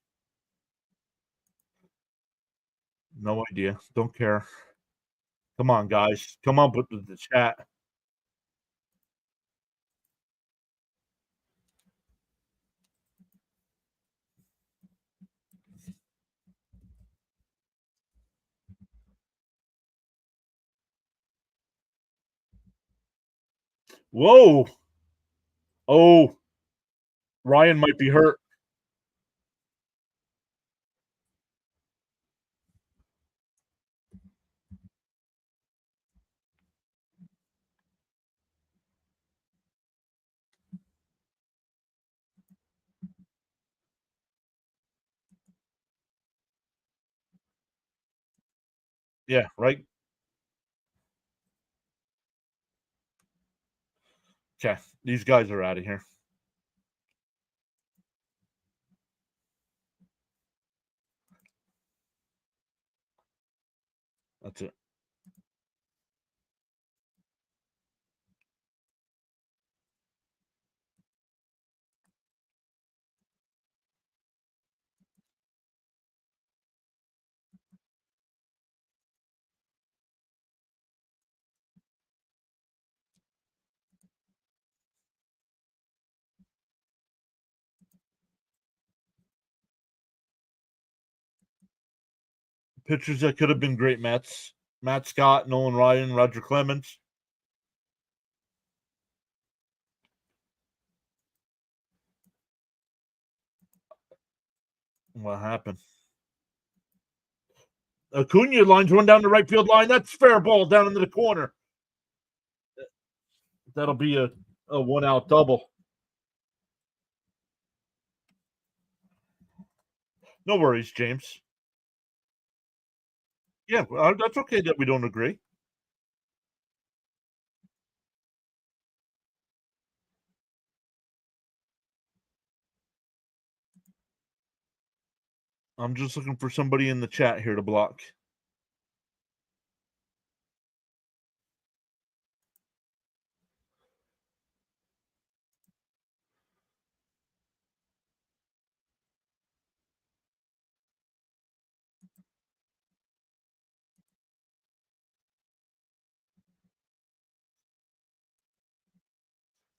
No idea. Don't care. Come on, guys. Come up with the chat. Whoa. Oh, Ryan might be hurt. Yeah, right. Okay, these guys are out of here. That's it. Pitchers that could have been great Mets. Matt Scott, Nolan Ryan, Roger Clemens. What happened? Acuna lines one down the right field line. That's fair ball down into the corner. That'll be a 1-out double. No worries, James. Yeah, that's okay that we don't agree. I'm just looking for somebody in the chat here to block.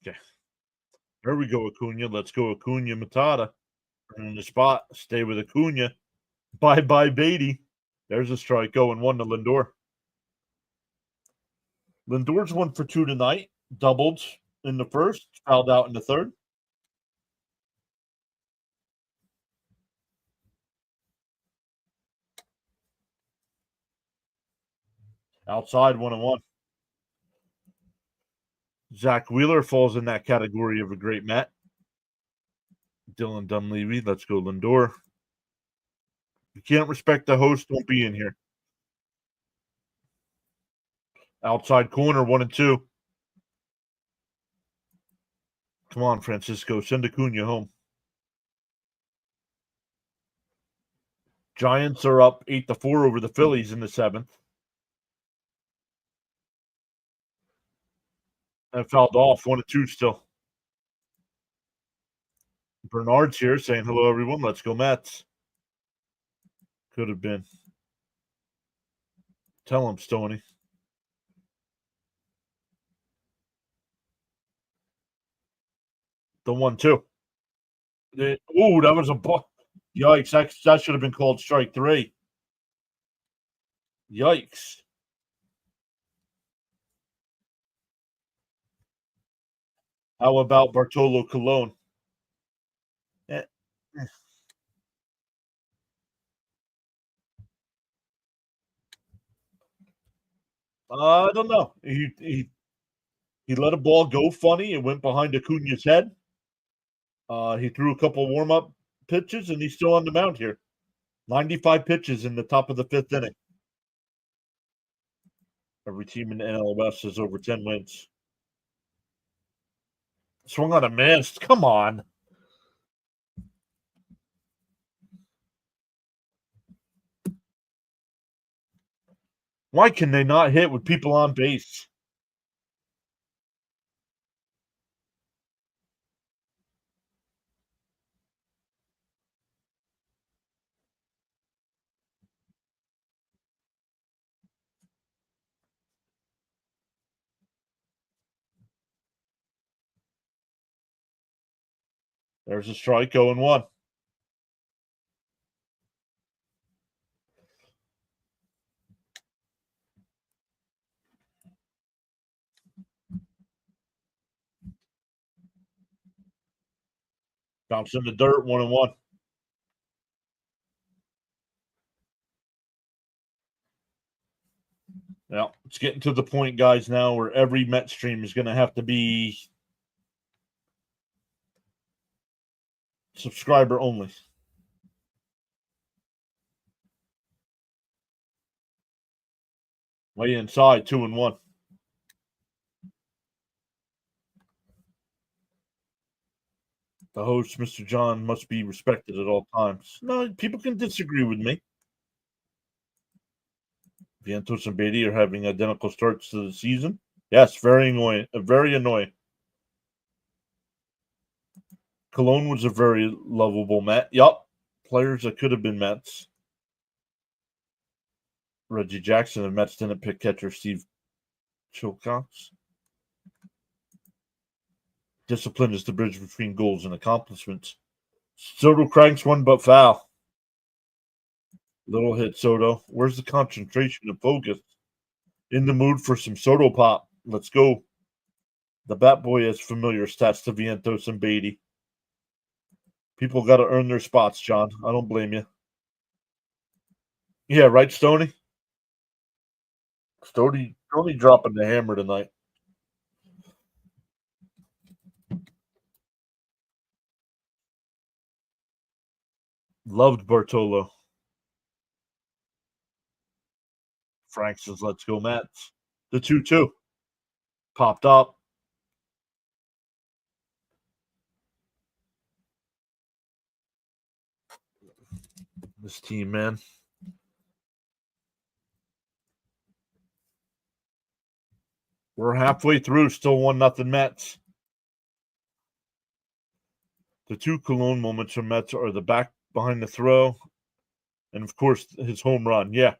Okay. There we go, Acuna. Let's go, Acuna Matata. In the spot. Stay with Acuna. Bye-bye, Beatty. There's a strike going 1 to Lindor. Lindor's 1 for 2 tonight. Doubled in the first. Fouled out in the third. Outside 1-1. Zach Wheeler falls in that category of a great Met. Dylan Dunleavy. Let's go, Lindor. You can't respect the host, won't be in here. Outside corner, 1-2. Come on, Francisco. Send Acuna home. Giants are up 8-4 over the Phillies in the seventh. And fouled off 1-2 still. Bernard's here saying hello, everyone. Let's go, Mets. Could have been. Tell him, Stoney. The 1-2. Oh, that was a ball. Yikes. That should have been called strike 3. Yikes. How about Bartolo Colon? I don't know. He let a ball go funny. It went behind Acuna's head. He threw a couple warm-up pitches, and he's still on the mound here. 95 pitches in the top of the fifth inning. Every team in the NL West has over 10 wins. Swung on a miss. Come on. Why can they not hit with people on base? There's a strike, 0-1. Bounce in the dirt, 1-1. Yeah, it's getting to the point, guys, now where every Met stream is going to have to be subscriber only. Way inside, 2-1. The host, Mr. John, must be respected at all times. No, people can disagree with me. Vientos and Beatty are having identical starts to the season. Yes, very annoying. Very annoying. Cologne was a very lovable Met. Yup. Players that could have been Mets. Reggie Jackson of Mets didn't pick catcher Steve Chilcox. Discipline is the bridge between goals and accomplishments. Soto cranks one but foul. Little hit, Soto. Where's the concentration and focus? In the mood for some Soto pop. Let's go. The Bat Boy has familiar stats to Vientos and Beatty. People got to earn their spots, John. I don't blame you. Yeah, right, Stoney? Stoney dropping the hammer tonight. Loved Bartolo. Frank says, let's go, Mets. The 2-2. Popped up. This team, man. We're halfway through, still 1-0 Mets. The two Cologne moments for Mets are the back behind the throw and, of course, his home run. Yeah.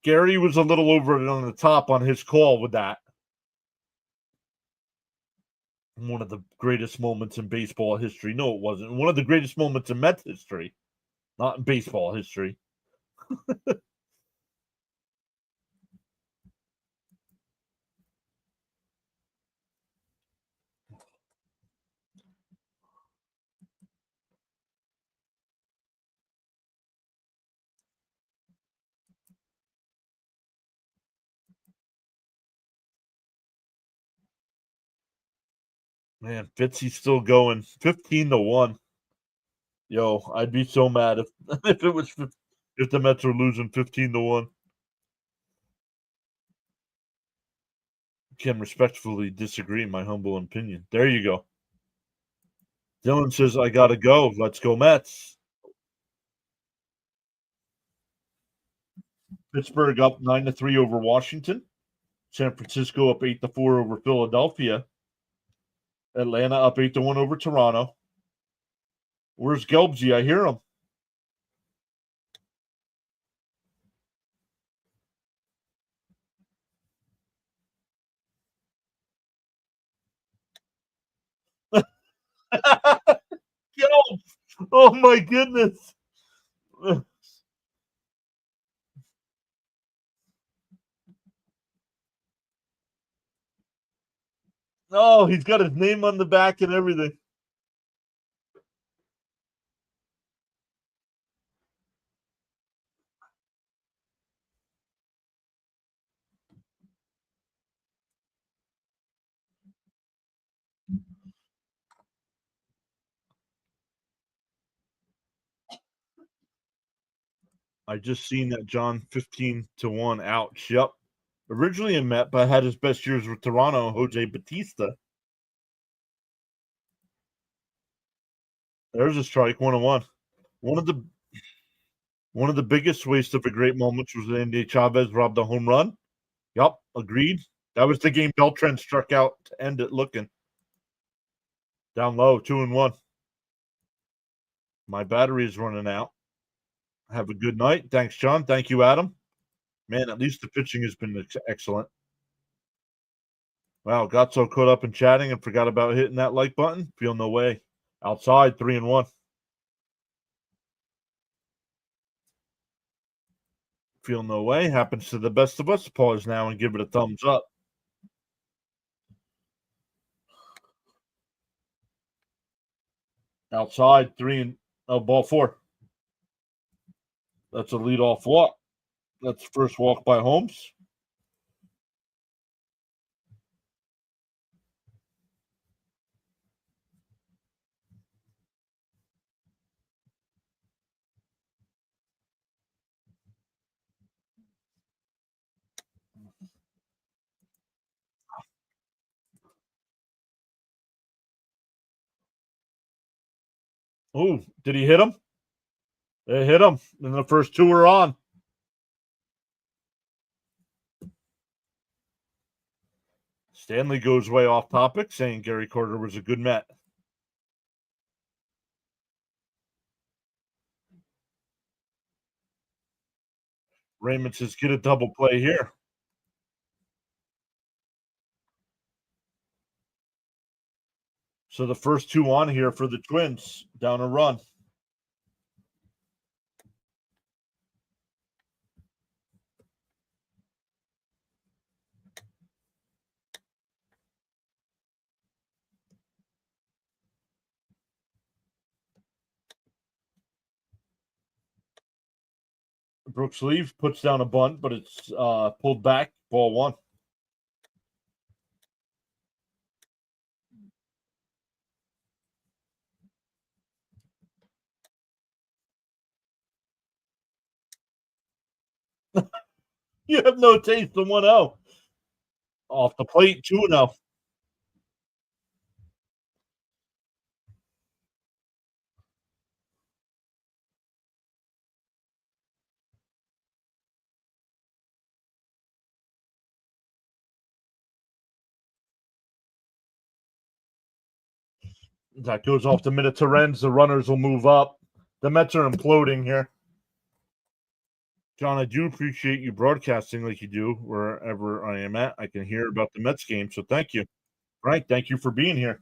Gary was a little over on the top on his call with that. One of the greatest moments in baseball history. No, it wasn't. One of the greatest moments in Mets history, not in baseball history. Man, Fitzy's still going 15-1. Yo, I'd be so mad if if the Mets were losing 15-1. Can respectfully disagree, in my humble opinion. There you go. Dylan says, I gotta go. Let's go, Mets. Pittsburgh up 9-3 over Washington. San Francisco up 8-4 over Philadelphia. Atlanta up 8-1 over Toronto. Where's Gelbsy? I hear him. Gelbs! Oh my goodness. Oh, he's got his name on the back and everything. I just seen that John 15-1. Ouch. Yep. Originally a Met, but had his best years with Toronto, Jose Batista. There's a strike, 1-1. One of the biggest waste of a great moments was Andy Chavez robbed a home run. Yep, agreed. That was the game Beltran struck out to end it looking. Down low, 2-1. My battery is running out. Have a good night. Thanks, John. Thank you, Adam. Man, at least the pitching has been excellent. Wow, got so caught up in chatting and forgot about hitting that like button. Feel no way. Outside, 3-1. Feel no way. Happens to the best of us. Pause now and give it a thumbs up. Outside, ball 4. That's a leadoff walk. That's the first walk by Holmes. Oh, did he hit him? It hit him. And the first 2 are on. Stanley goes way off topic, saying Gary Carter was a good Met. Raymond says, get a double play here. So the first 2 on here for the Twins, down a run. Brooks leaves, puts down a bunt, but it's pulled back. Ball 1. You have no taste in 1-0. Off the plate, 2-0. That goes off the minute to Renz. The runners will move up. The Mets are imploding here. John, I do appreciate you broadcasting like you do wherever I am at. I can hear about the Mets game, so thank you. Frank, thank you for being here.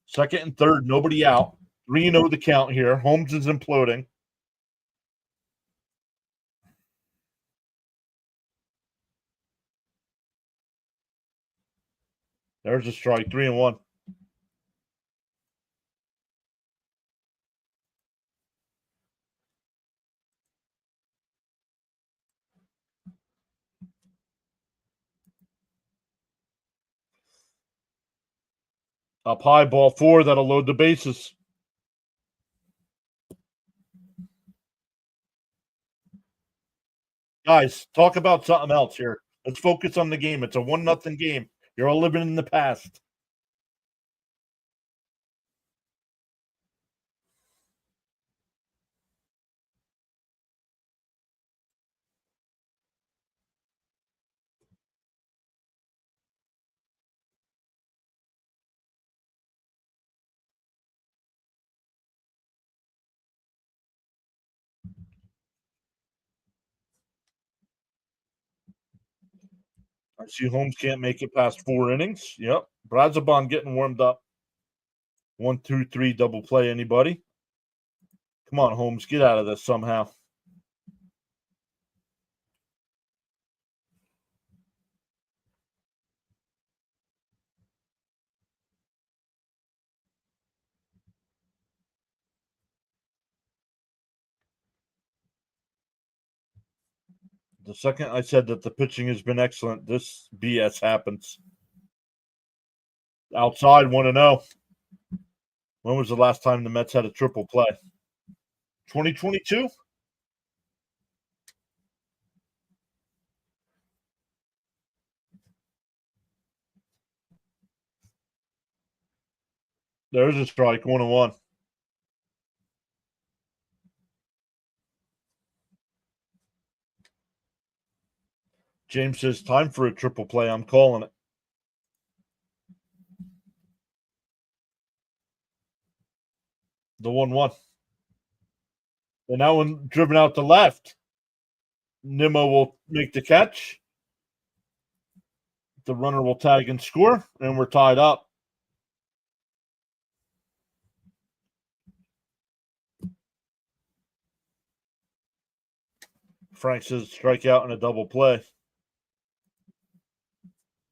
Second and third, nobody out. 3-0 the count here. Holmes is imploding. There's a strike. 3-1. Up high, ball 4. That'll load the bases. Guys, talk about something else here. Let's focus on the game. It's a 1-0 game. You're all living in the past. I see Holmes can't make it past 4 innings. Yep. Brazabon getting warmed up. 1, 2, 3, double play. Anybody? Come on, Holmes. Get out of this somehow. The second I said that the pitching has been excellent, this BS happens. Outside 1-0. When was the last time the Mets had a triple play? 2022? There's a strike. 1-1. James says, time for a triple play. I'm calling it. The 1-1. And now when driven out to left, Nimmo will make the catch. The runner will tag and score, and we're tied up. Frank says strikeout and a double play.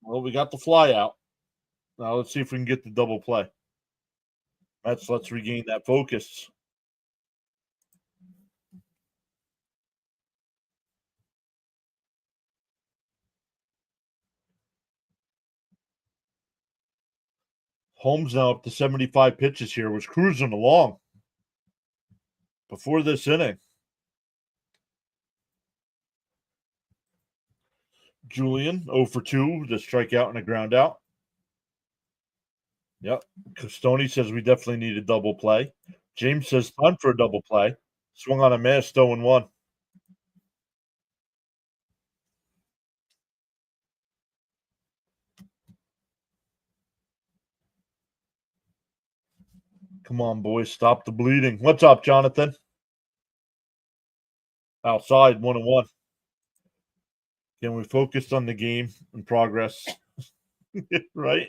Well, we got the fly out. Now let's see if we can get the double play. Let's regain that focus. Holmes now up to 75 pitches here, was cruising along before this inning. Julian 0 for 2, the strikeout and a ground out. Yep. Costoni says we definitely need a double play. James says time for a double play. Swung on a miss, 0-1. Come on, boys. Stop the bleeding. What's up, Jonathan? Outside, 1-1. Can we focus on the game and progress? Right?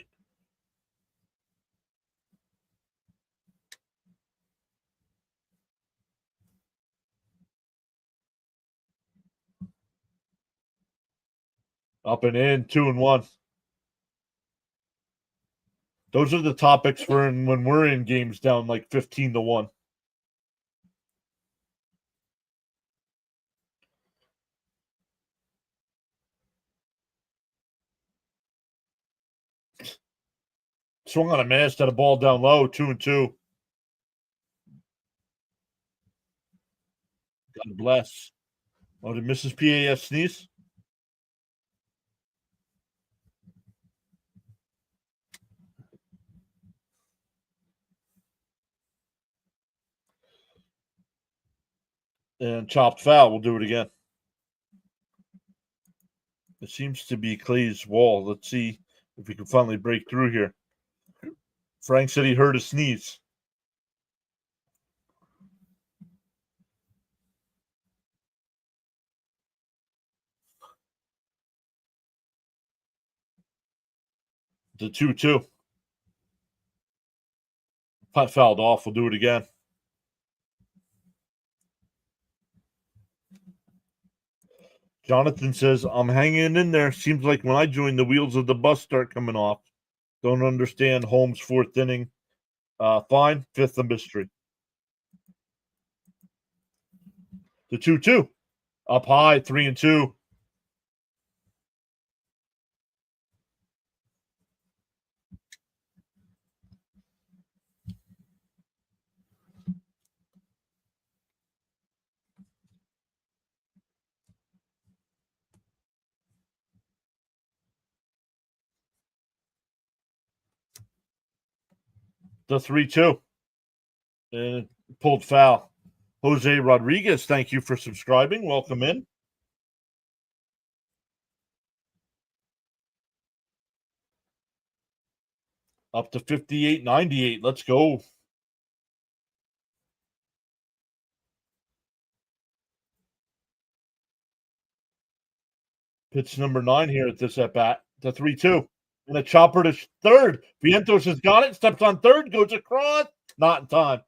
Up and in, 2-1. Those are the topics for when we're in games down like 15-1. Swung on a miss, had a ball down low, 2-2. God bless. Oh, did Mrs. PAS sneeze? And chopped foul. We'll do it again. It seems to be Clay's wall. Let's see if we can finally break through here. Frank said he heard a sneeze. The 2-2. Putt fouled off. We'll do it again. Jonathan says, I'm hanging in there. Seems like when I join, the wheels of the bus start coming off. Don't understand Holmes' fourth inning. Fine. Fifth, a mystery. The 2-2. Up high, 3-2. The 3-2. And pulled foul. Jose Rodriguez, thank you for subscribing. Welcome in. Up to 58-98. Let's go. Pitch number 9 here at this at-bat. The 3-2. And a chopper to third. Vientos has got it. Steps on third. Goes across. Not in time.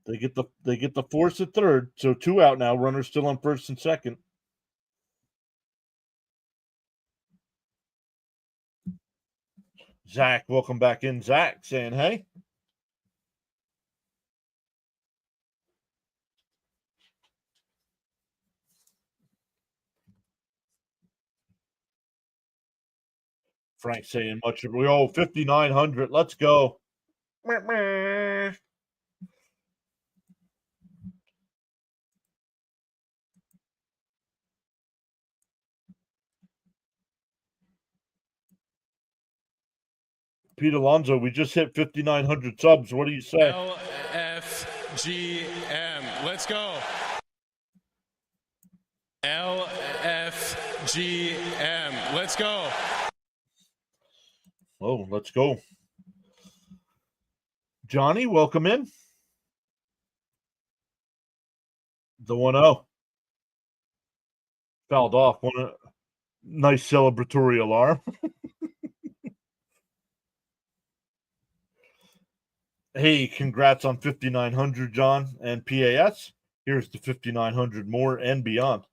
They get the force at third. So 2 out now. Runners still on first and second. Zach, welcome back in. Zach saying, hey. Frank saying much of 5,900. Let's go. Pete Alonso, we just hit 5,900 subs. What do you say? LFGM. Let's go. LFGM. Let's go. Oh, let's go. Johnny, welcome in. The 1-0. Fouled off. Nice celebratory alarm. Hey, congrats on 5,900, John and PAS. Here's the 5,900 more and beyond.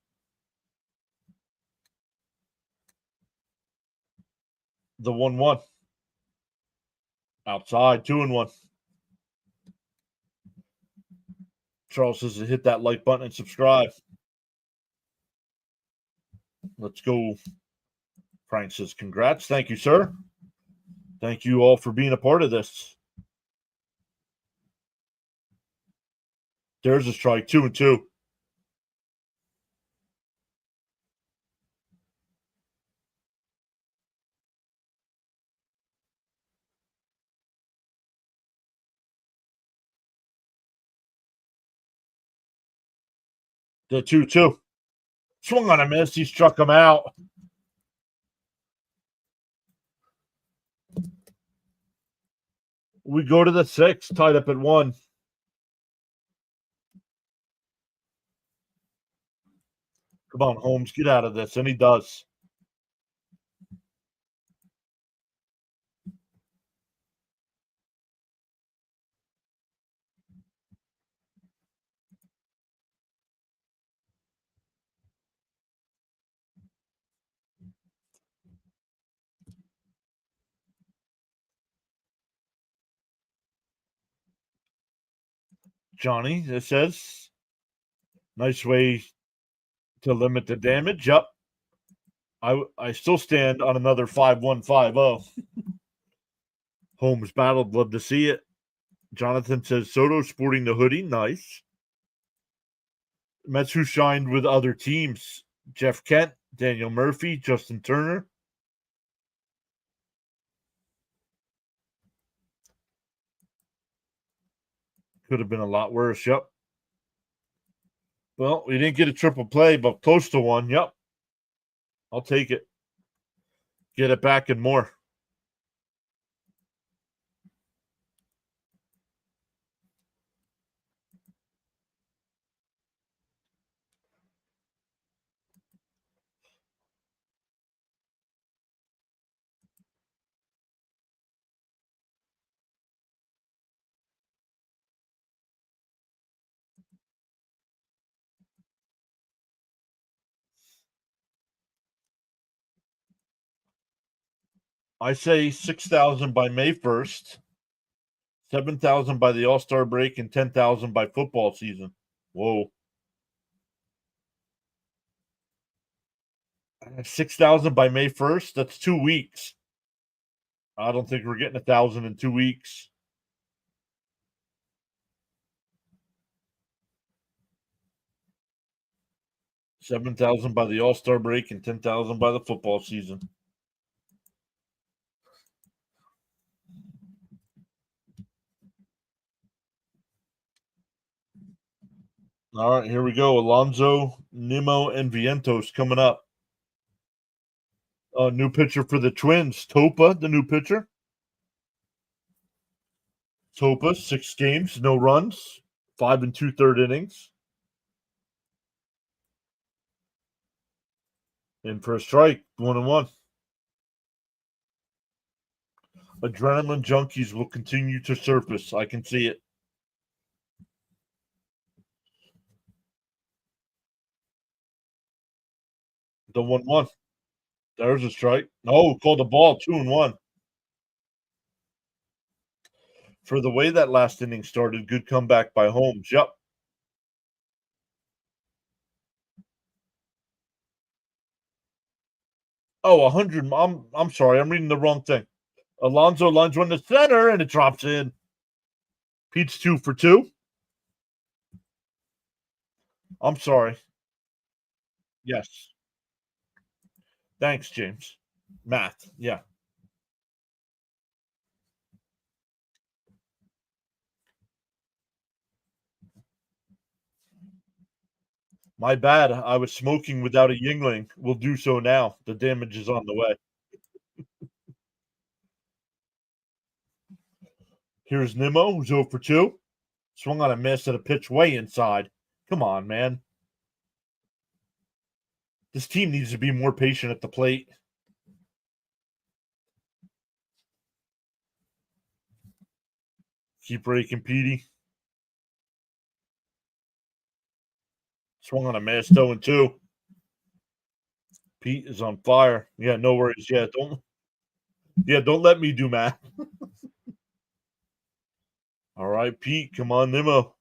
The 1-1. Outside, 2-1. Charles says to hit that like button and subscribe. Let's go. Frank says, congrats. Thank you, sir. Thank you all for being a part of this. There's a strike, 2-2. The 2-2. Swung on a miss. He struck him out. We go to the 6, tied up at 1. Come on, Holmes, get out of this. And he does. Johnny, it says, nice way to limit the damage. Yep. I still stand on another 5-1-5-0. Holmes battled. Love to see it. Jonathan says, Soto sporting the hoodie. Nice. Mets who shined with other teams. Jeff Kent, Daniel Murphy, Justin Turner. Could have been a lot worse. Yep. Well, we didn't get a triple play, but close to one. Yep. I'll take it. Get it back and more. I say 6,000 by May 1st, 7,000 by the All-Star break, and 10,000 by football season. Whoa. 6,000 by May 1st? That's 2 weeks. I don't think we're getting 1,000 in 2 weeks. $7,000 by the All-Star break and 10,000 by the football season. All right, here we go. Alonso, Nimmo, and Vientos coming up. New pitcher for the Twins. Topa, the new pitcher. Topa, 6 games, no runs, 5 2/3 innings. In for a strike, 1-1. Adrenaline junkies will continue to surface. I can see it. The 1-1. There's a strike. No, called the ball, 2-1. For the way that last inning started, good comeback by Holmes. Yep. Oh, 100. I'm sorry. I'm reading the wrong thing. Alonso lines one to center, and it drops in. Pete's 2 for 2. I'm sorry. Yes. Thanks, James. Math. Yeah. My bad. I was smoking without a Yingling. Will do so now. The damage is on the way. Here's Nimmo, who's 0 for 2. Swung on a miss at a pitch way inside. Come on, man. This team needs to be more patient at the plate. Keep raking, Petey. Swung on a miss, 0 2. Pete is on fire. Yeah, no worries. Don't let me do math. All right, Pete. Come on, Nimmo.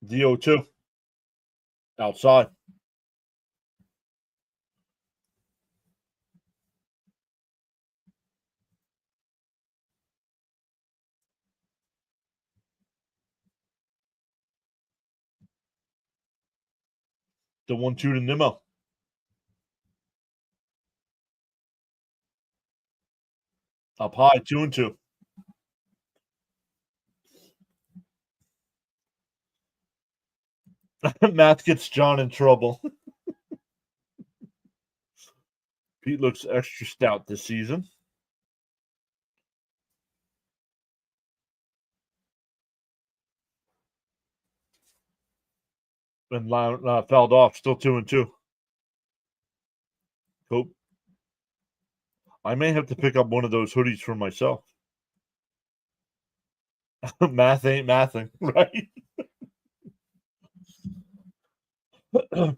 DO2. Outside. The 1-2 to Nimmo. Up high, 2-2. Math gets John in trouble. Pete looks extra stout this season. And fouled off, still 2-2. Cope. I may have to pick up one of those hoodies for myself. Math ain't mathing, right?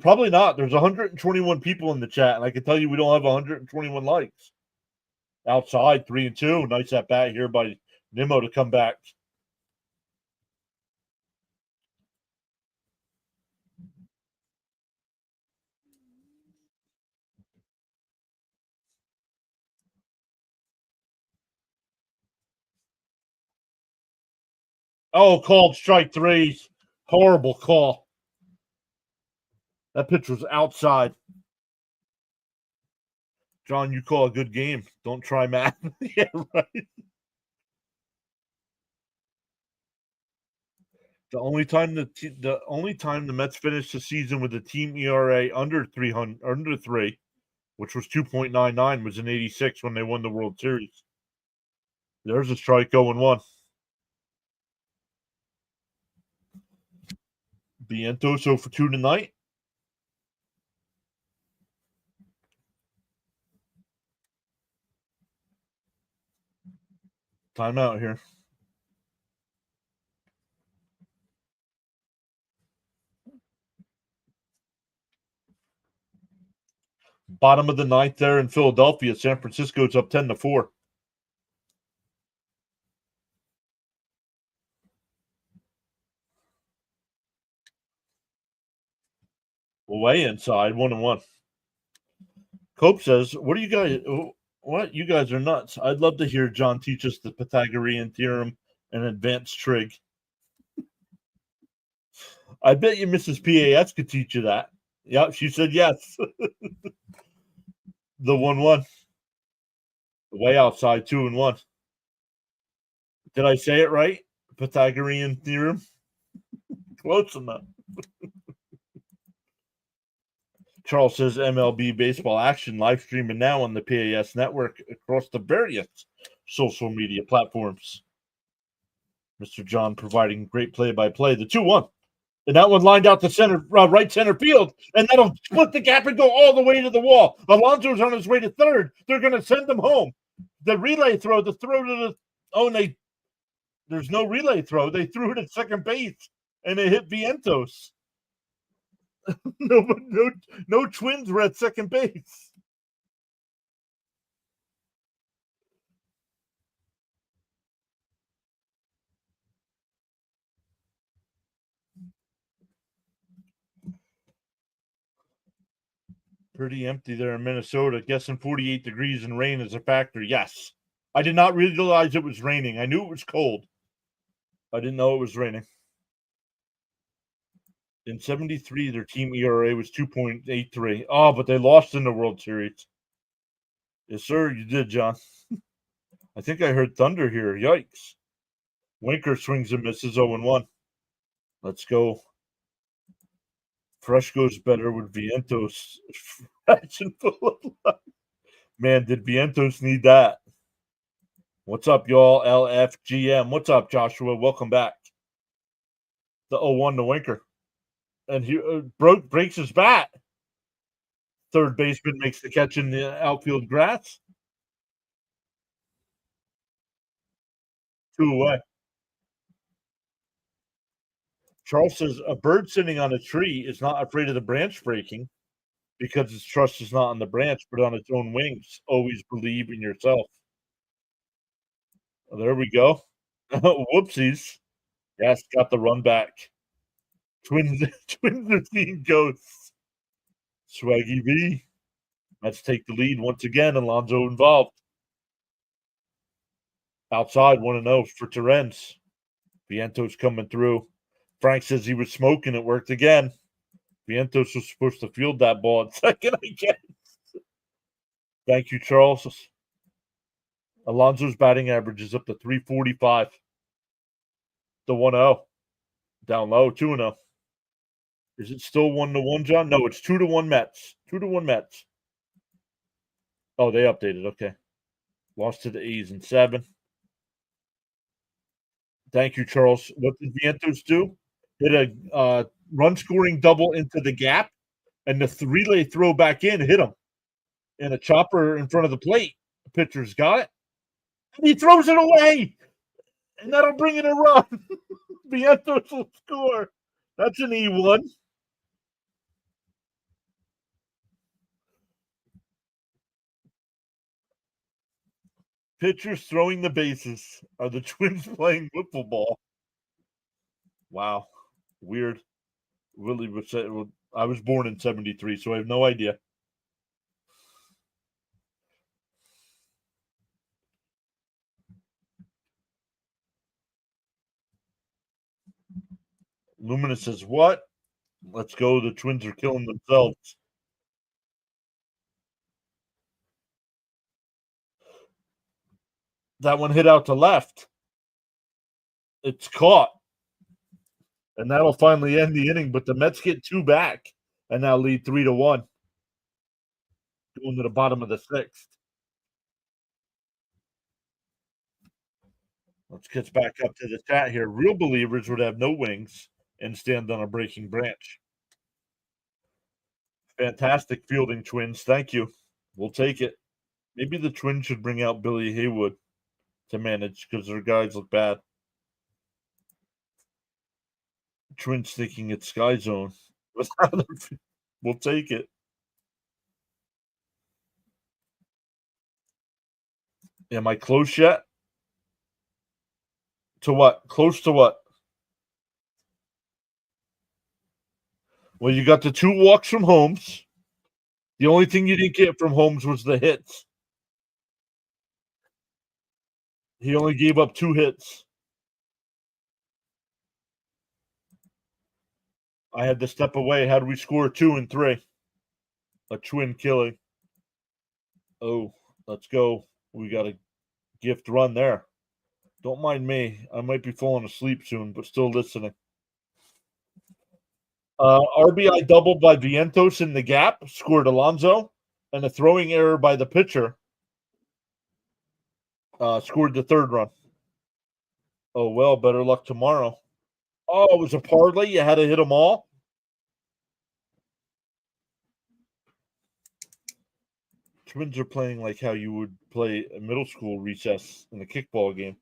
Probably not. There's 121 people in the chat, and I can tell you we don't have 121 likes. Outside, 3-2. Nice at bat here by Nimmo to come back. Oh, called strike 3. Horrible call. That pitch was outside. John, you call a good game. Don't try math. Yeah, right. The only time the Mets finished the season with a team ERA under 3, which was 2.99, was in '86 when they won the World Series. There's a strike, 0-1. Vientos 0 for 2 tonight. Timeout here. Bottom of the ninth there in Philadelphia. San Francisco's up 10-4. Way inside, 1-1. Cope says, "What do you guys? What you guys are nuts? I'd love to hear John teach us the Pythagorean theorem and advanced trig. I bet you Mrs. PAS could teach you that." Yep, she said yes. The 1-1. Way outside, 2-1. Did I say it right? Pythagorean theorem. Close enough. Charles says MLB baseball action live streaming now on the PAS network across the various social media platforms. Mr. John providing great play-by-play. The 2-1. And that one lined out to center, right center field, and that'll split the gap and go all the way to the wall. Alonso's on his way to third. They're going to send him home. The relay throw, the throw to the there's no relay throw. They threw it at second base, and it hit Vientos. No Twins were at second base. Pretty empty there in Minnesota. Guessing 48 degrees and rain is a factor. Yes. I did not realize it was raining. I knew it was cold. I didn't know it was raining. In 73, their team ERA was 2.83. Oh, but they lost in the World Series. Yes, sir, you did, John. I think I heard thunder here. Yikes. Winker swings and misses 0-1. Let's go. Fresh goes better with Vientos. Man, did Vientos need that? What's up, y'all? LFGM. What's up, Joshua? Welcome back. The 0-1 to Winker. And he breaks his bat. Third baseman makes the catch in the outfield grass. 2 away. Charles says a bird sitting on a tree is not afraid of the branch breaking because its trust is not on the branch but on its own wings. Always believe in yourself. Oh, there we go. Whoopsies. Yes, got the run back. Twins are seeing ghosts. Swaggy V. Let's take the lead once again. Alonso involved. Outside 1-0 for Terrence. Vientos coming through. Frank says he was smoking. It worked again. Vientos was supposed to field that ball at second, I guess. Thank you, Charles. Alonso's batting average is up to 345. The 1-0. Down low, 2-0. Is it still 1-1, John? No, it's 2-1 Mets. 2-1 Mets. Oh, they updated. Okay. Lost to the A's in 7. Thank you, Charles. What did Vientos do? Hit a run-scoring double into the gap, and the relay throw back in hit him. And a chopper in front of the plate. The pitcher's got it. And he throws it away. And that'll bring in a run. Vientos will score. That's an E1. Pitchers throwing the bases. Are the Twins playing wiffle ball? Wow. Weird. Willie was said, well, I was born in 73, so I have no idea. Luminous says, what? Let's go. The Twins are killing themselves. That one hit out to left. It's caught. And that'll finally end the inning, but the Mets get 2 back and now lead 3-1. Going to the bottom of the 6th. Let's get back up to the chat here. Real believers would have no wings and stand on a breaking branch. Fantastic fielding, Twins. Thank you. We'll take it. Maybe the Twins should bring out Billy Haywood to manage because their guys look bad. Twins thinking it's Sky Zone. We'll take it. Am I close yet? To what? Close to what? Well, you got the 2 walks from Holmes. The only thing you didn't get from Holmes was the hits. He only gave up 2 hits. I had to step away. How do we score 2 and 3? A twin killing. Oh, let's go. We got a gift run there. Don't mind me. I might be falling asleep soon, but still listening. RBI double by Vientos in the gap, scored Alonso, and a throwing error by the pitcher scored the 3rd run. Oh, well, better luck tomorrow. Oh, it was a parlay. You had to hit them all? Twins are playing like how you would play a middle school recess in a kickball game.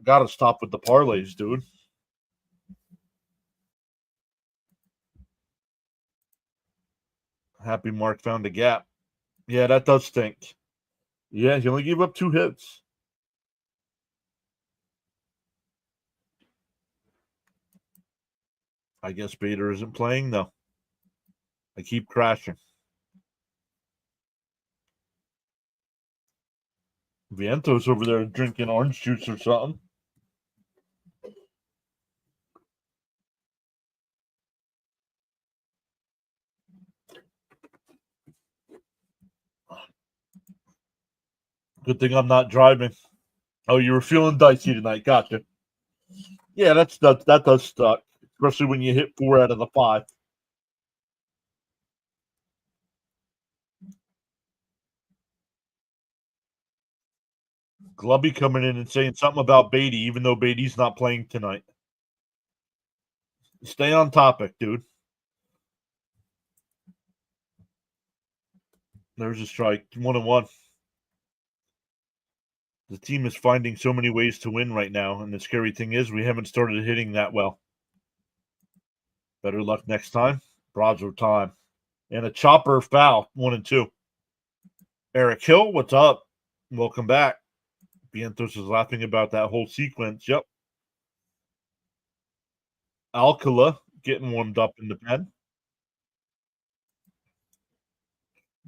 Got to stop with the parlays, dude. Happy Mark found a gap. Yeah, that does stink. Yeah, he only gave up 2 hits. I guess Bader isn't playing, though. I keep crashing. Vientos over there drinking orange juice or something. Good thing I'm not driving. Oh, you were feeling dicey tonight. Gotcha. Yeah, that does suck, especially when you hit 4 out of the 5. Glubby coming in and saying something about Beatty, even though Beatty's not playing tonight. Stay on topic, dude. There's a strike. 1-1. The team is finding so many ways to win right now, and the scary thing is we haven't started hitting that well. Better luck next time. Brazzo time. And a chopper foul, 1-2. Eric Hill, what's up? Welcome back. Vientos is laughing about that whole sequence. Yep. Alcala getting warmed up in the pen.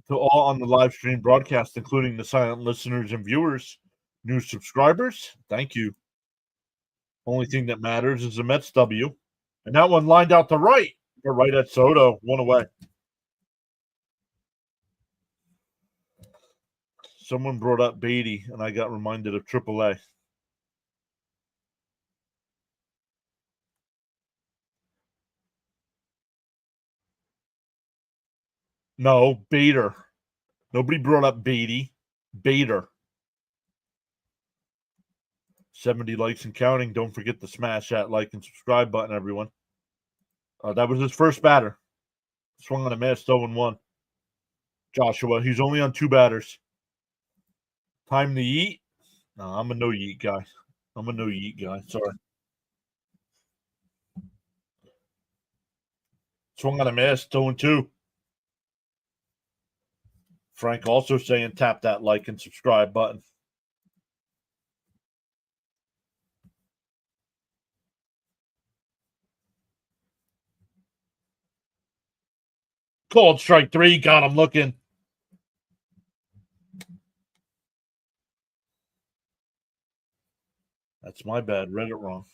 To all on the live stream broadcast, including the silent listeners and viewers, new subscribers, thank you. Only thing that matters is the Mets W. And that one lined out to right. They're right at Soto, 1 away. Someone brought up Beatty, and I got reminded of AAA. No, Bader. Nobody brought up Beatty. Bader. 70 likes and counting. Don't forget to smash that like and subscribe button, everyone. That was his first batter. Swung on a miss, 0-1. Joshua, he's only on 2 batters. Time to eat? No, I'm a no yeet guy. Sorry. Swung on a miss, 0-2. Frank also saying tap that like and subscribe button. Called strike 3. Got him looking. That's my bad. Read it wrong.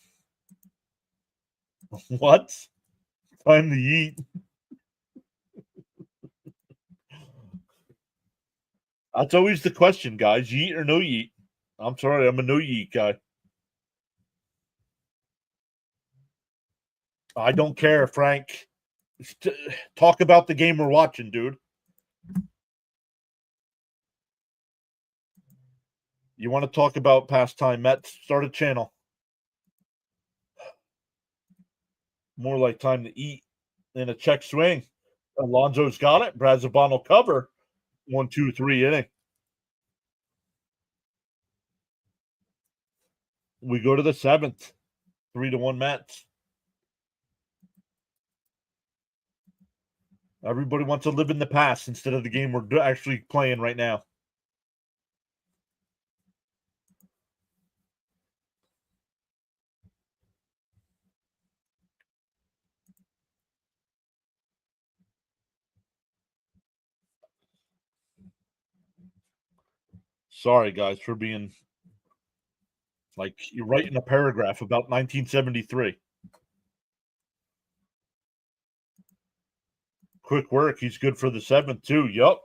What? Time to eat. That's always the question, guys. Yeet or no yeet? I'm sorry, I'm a no yeet guy. I don't care, Frank. Talk about the game we're watching, dude. You want to talk about pastime Mets? Start a channel. More like time to eat in a check swing. Alonso's got it. Brazabon will cover. 1-2-3 inning. We go to the 7th. 3-1 Mets. Everybody wants to live in the past instead of the game we're actually playing right now. Sorry, guys, for being like you're writing a paragraph about 1973. Quick work. He's good for the 7th, too. Yup.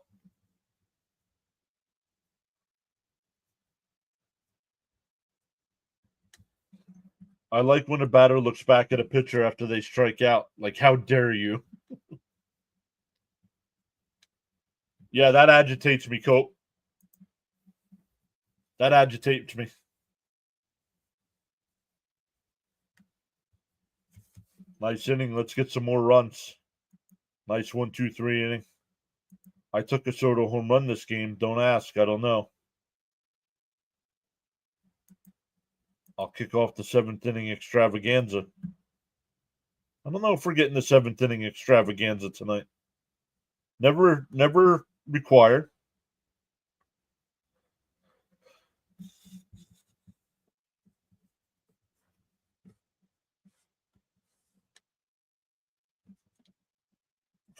I like when a batter looks back at a pitcher after they strike out. Like, how dare you? Yeah, that agitates me, Cope. That agitates me. Nice inning. Let's get some more runs. Nice 1-2-3 inning. I took a Soto home run this game. Don't ask. I don't know. I'll kick off the 7th inning extravaganza. I don't know if we're getting the 7th inning extravaganza tonight. Never required.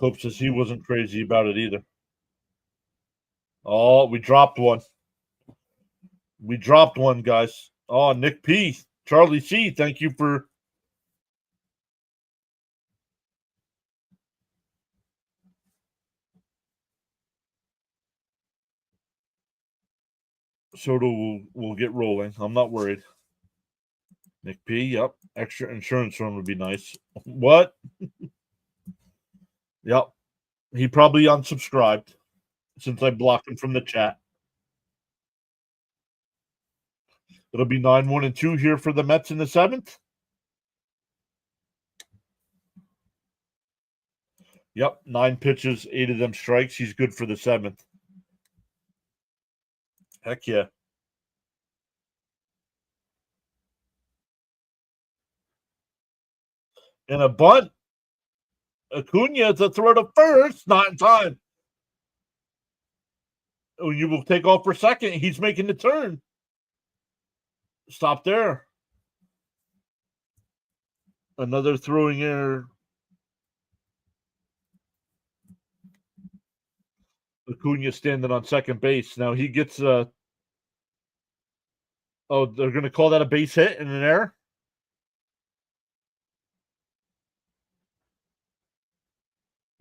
Cope says he wasn't crazy about it either. Oh, we dropped one. We dropped one, guys. Oh, Nick P. Charlie C. Thank you for. Soto will get rolling. I'm not worried. Nick P. Yep. Extra insurance run would be nice. What? Yep. He probably unsubscribed since I blocked him from the chat. It'll be 9-1-2 here for the Mets in the 7th. Yep. 9 pitches, 8 of them strikes. He's good for the 7th. Heck yeah. And a bunt. Acuna to throw to first, not in time. Oh, you will take off for second. He's making the turn. Stop there. Another throwing error. Acuna standing on second base. Now he gets they're going to call that a base hit and an error?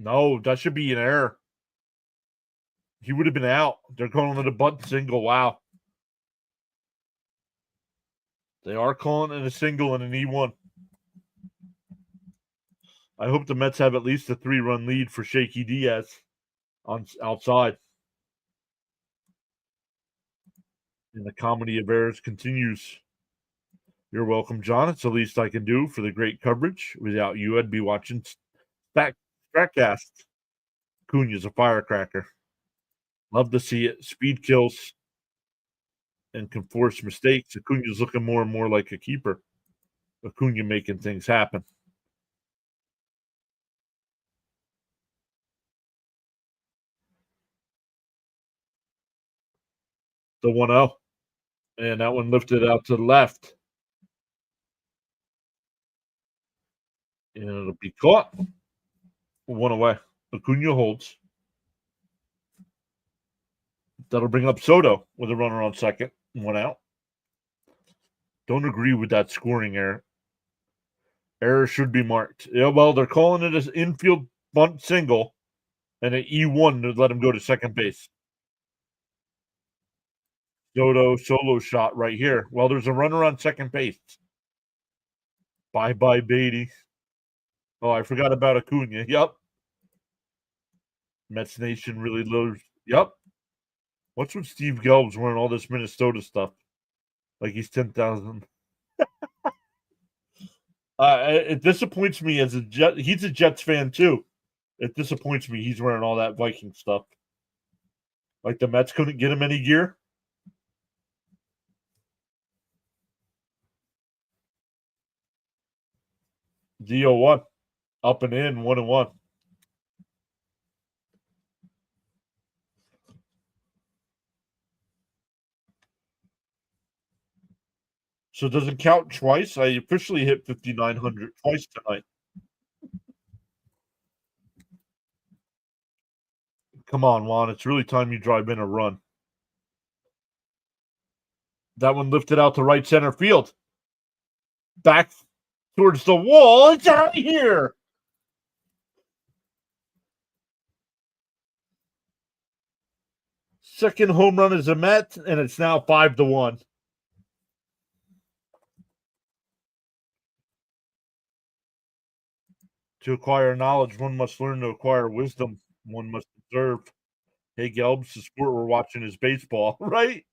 No, that should be an error. He would have been out. They're calling it a bunt single. Wow. They are calling it a single and an E1. I hope the Mets have at least a 3-run lead for Shaky Diaz on outside. And the comedy of errors continues. You're welcome, John. It's the least I can do for the great coverage. Without you, I'd be watching Statcast. Cunha's a firecracker. Love to see it. Speed kills and can force mistakes. Acuna's looking more and more like a keeper. Acuna making things happen. The 1-0. And that one lifted out to the left. And it'll be caught. 1 away. Acuna holds. That'll bring up Soto with a runner on second. 1 out. Don't agree with that scoring error. Error should be marked. Yeah, well, they're calling it an infield bunt single and an E1 to let him go to second base. Soto solo shot right here. Well, there's a runner on second base. Bye-bye, Beatty. Oh, I forgot about Acuna. Yep. Mets Nation really lows. Yep. What's with Steve Gelb's wearing all this Minnesota stuff? Like he's 10,000. It disappoints me as a Jet. He's a Jets fan too. It disappoints me he's wearing all that Viking stuff. Like the Mets couldn't get him any gear. DO1. Up and in, 1-1. So it doesn't count twice. I officially hit 5,900 twice tonight. Come on, Juan. It's really time you drive in a run. That one lifted out to right center field. Back towards the wall. It's out of here. Second home run is a Met, and it's now 5-1. To acquire knowledge, one must learn. To acquire wisdom, one must observe. Hey, Gelbs, the sport we're watching is baseball, right?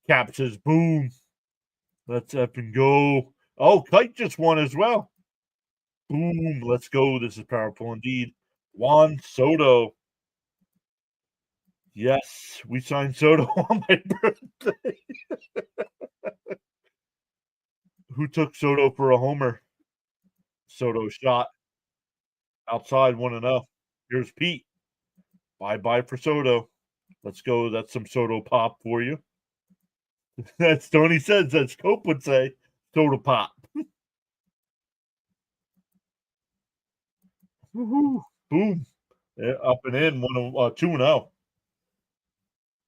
Cap says, boom. Let's effing go. Oh, Kite just won as well. Boom. Let's go. This is powerful indeed. Juan Soto. Yes, we signed Soto on my birthday. Who took Soto for a homer? Soto shot outside 1-0. Here's Pete. Bye-bye for Soto. Let's go. That's some Soto pop for you. That's Tony says, as Cope would say, Soto pop. Woohoo. Boom. Yeah, up and in, 2-0.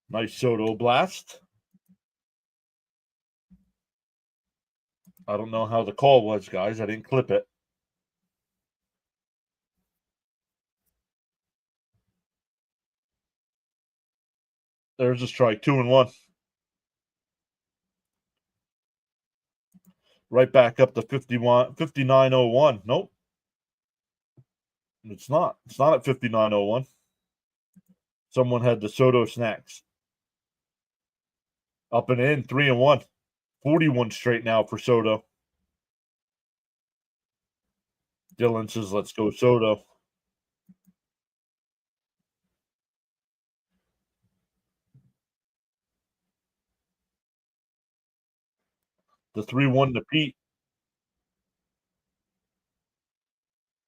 Nice Soto blast. I don't know how the call was, guys. I didn't clip it. There's a strike, 2-1. Right back up to 59-01. Nope. It's not. It's not at 59-01. Someone had the Soto snacks. Up and in, 3-1. 41 straight now for Soto. Dylan says, let's go Soto. The 3-1 to Pete.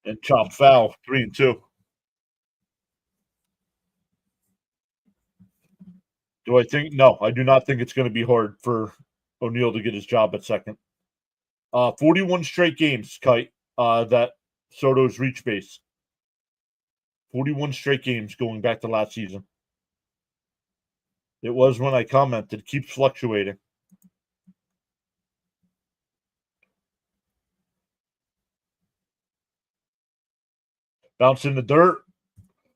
And chopped foul, 3-2. Do I think? No, I do not think it's going to be hard for O'Neill to get his job at second. 41 straight games, Kite, that Soto's reach base. 41 straight games going back to last season. It was when I commented, keeps fluctuating. Bounce in the dirt.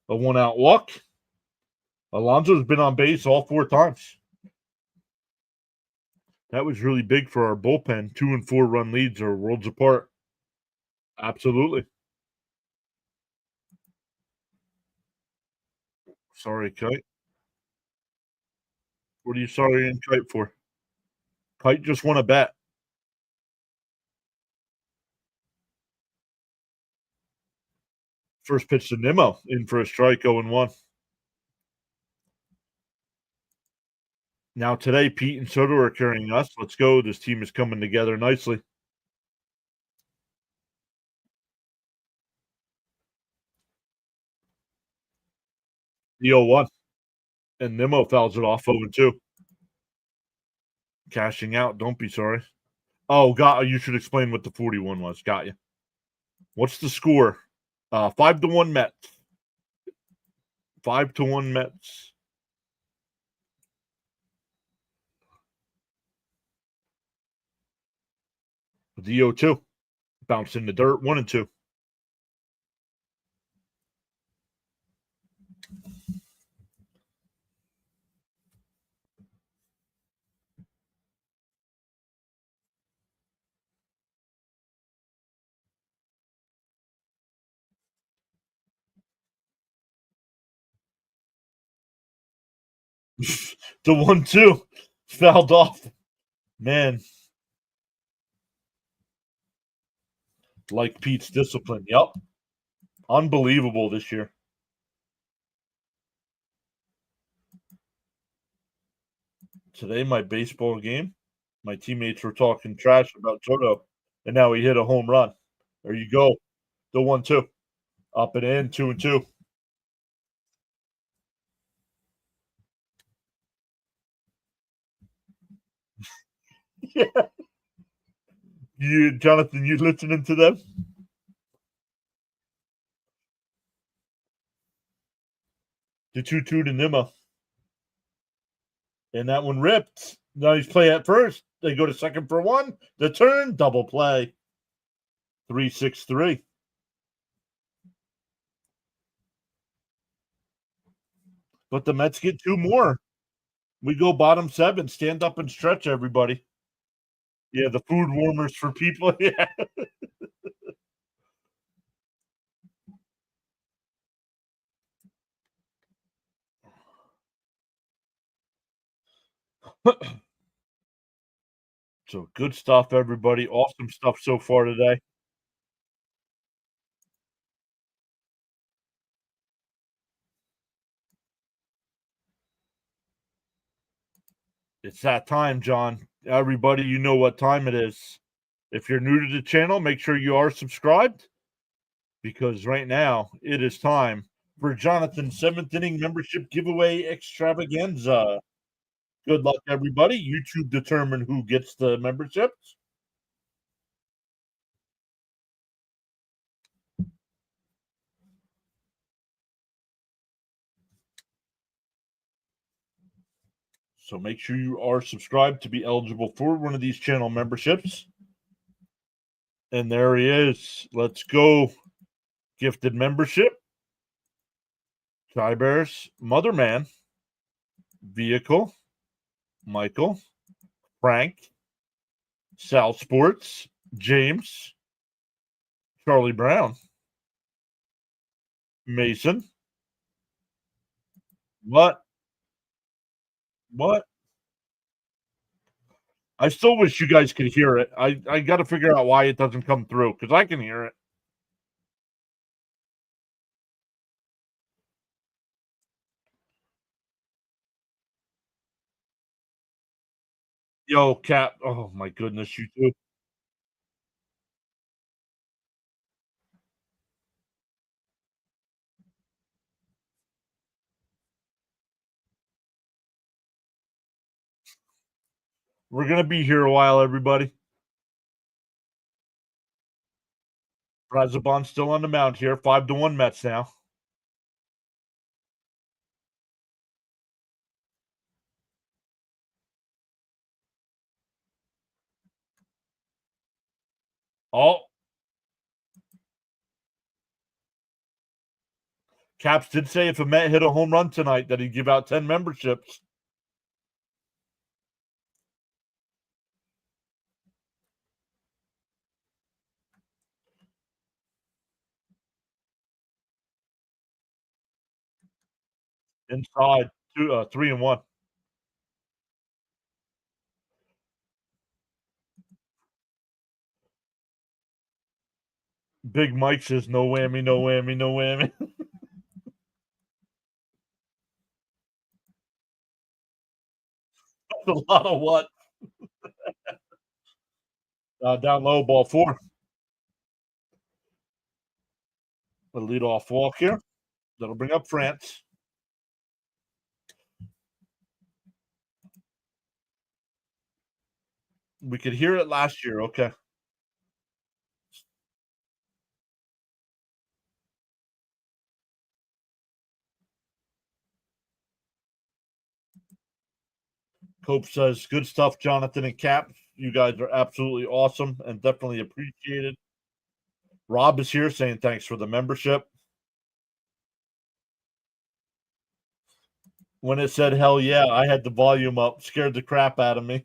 A 1-out walk. Alonso's been on base all 4 times. That was really big for our bullpen. 2 and 4 run leads are worlds apart. Absolutely. Sorry, Kite. What are you sorry and Kite for? Kite just won a bet. First pitch to Nimmo, in for a strike, 0-1. Now today, Pete and Soto are carrying us. Let's go. This team is coming together nicely. The 0-1. And Nimmo fouls it off 0-2. Cashing out. Don't be sorry. Oh, God, you should explain what the 41 was. Got you. What's the score? 5-1 Mets. 5-1 Mets. The 0-2. Bounced in the dirt. 1-2. The 1-2 fouled off. Man. Like Pete's discipline. Yep. Unbelievable this year. Today, my baseball game, my teammates were talking trash about Soto, and now he hit a home run. There you go. The 1-2. Up and in, 2-2. Yeah. Jonathan, you listening to them? The 2-2 to Nimmo. And that one ripped. Nice play at first. They go to second for one. The turn, double play. 3-6-3. But the Mets get two more. We go bottom 7. Stand up and stretch, everybody. Yeah, the food warmers for people. Yeah. So good stuff, everybody. Awesome stuff so far today. It's that time, John. Everybody, you know what time it is. If you're new to the channel, make sure you are subscribed because right now it is time for Jonathan's 7th inning membership giveaway extravaganza. Good luck, everybody. YouTube determine who gets the memberships. So make sure you are subscribed to be eligible for one of these channel memberships. And there he is. Let's go. Gifted membership. Chi Bears, Motherman, Vehicle, Michael, Frank, Sal Sports, James, Charlie Brown, Mason. What? I still wish you guys could hear it. I got to figure out why it doesn't come through because I can hear it. Yo, Cap. Oh, my goodness, you too. We're going to be here a while, everybody. Razabon's still on the mound here. 5-1 Mets now. Oh. Caps did say if a Met hit a home run tonight that he'd give out 10 memberships. Inside 3-1. Big Mike says no whammy, no whammy, no whammy. That's a lot of what? Down low, ball 4. A leadoff walk here. That'll bring up France. We could hear it last year. Okay. Cope says, good stuff, Jonathan and Cap. You guys are absolutely awesome and definitely appreciated. Rob is here saying thanks for the membership. When it said hell yeah, I had the volume up, scared the crap out of me.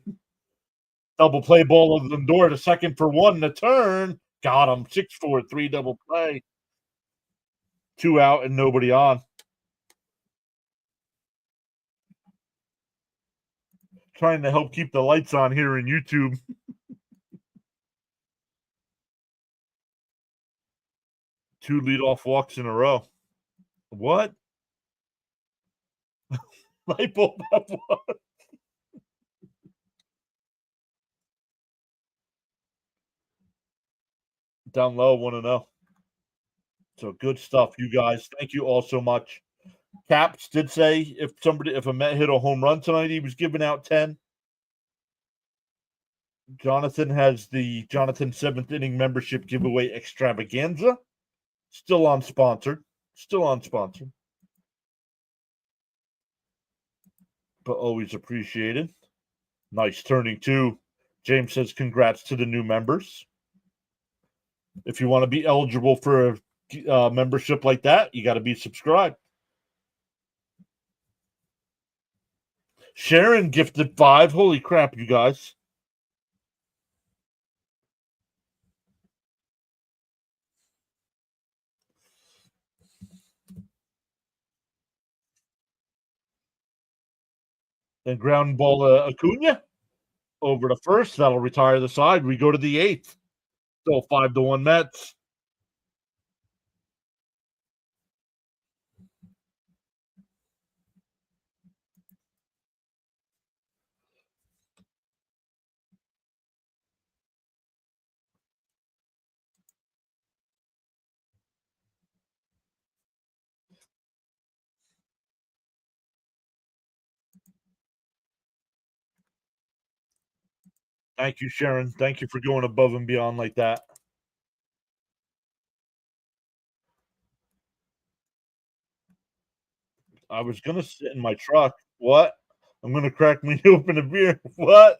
Double play ball of the door to second for 1. The turn. Got him. 6-4-3 double play. 2 out and nobody on. Trying to help keep the lights on here in YouTube. Two leadoff walks in a row. What? Light bulb up what? Down low, 1-0. So good stuff, you guys. Thank you all so much. Caps did say if a Met hit a home run tonight, he was giving out 10. Jonathan has the Jonathan 7th inning membership giveaway extravaganza. Still unsponsored. But always appreciated. Nice turning two. James says congrats to the new members. If you want to be eligible for a membership like that, you got to be subscribed. Sharon gifted 5. Holy crap, you guys. And ground ball Acuna over to first. That'll retire the side. We go to the 8th. Still 5-1 Mets. Thank you, Sharon. Thank you for going above and beyond like that. I was going to sit in my truck. What? I'm going to crack me open a beer. What?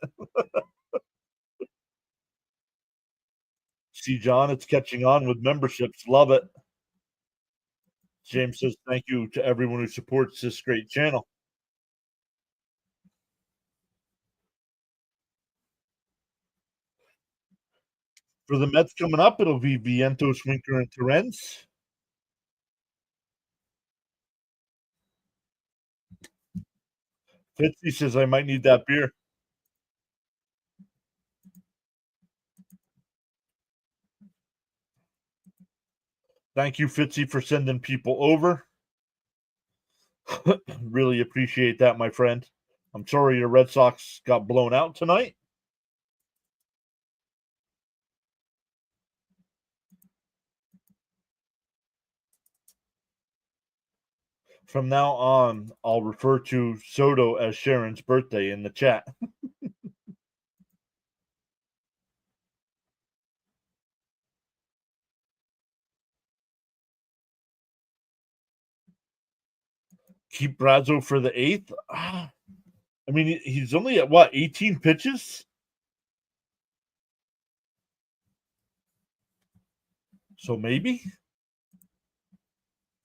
See, John, it's catching on with memberships. Love it. James says thank you to everyone who supports this great channel. For the Mets coming up, it'll be Vientos, Winker, and Torrens. Fitzy says I might need that beer. Thank you, Fitzy, for sending people over. Really appreciate that, my friend. I'm sorry your Red Sox got blown out tonight. From now on, I'll refer to Soto as Sharon's birthday in the chat. Keep Brazo for the 8th. I mean, he's only at what, 18 pitches? So maybe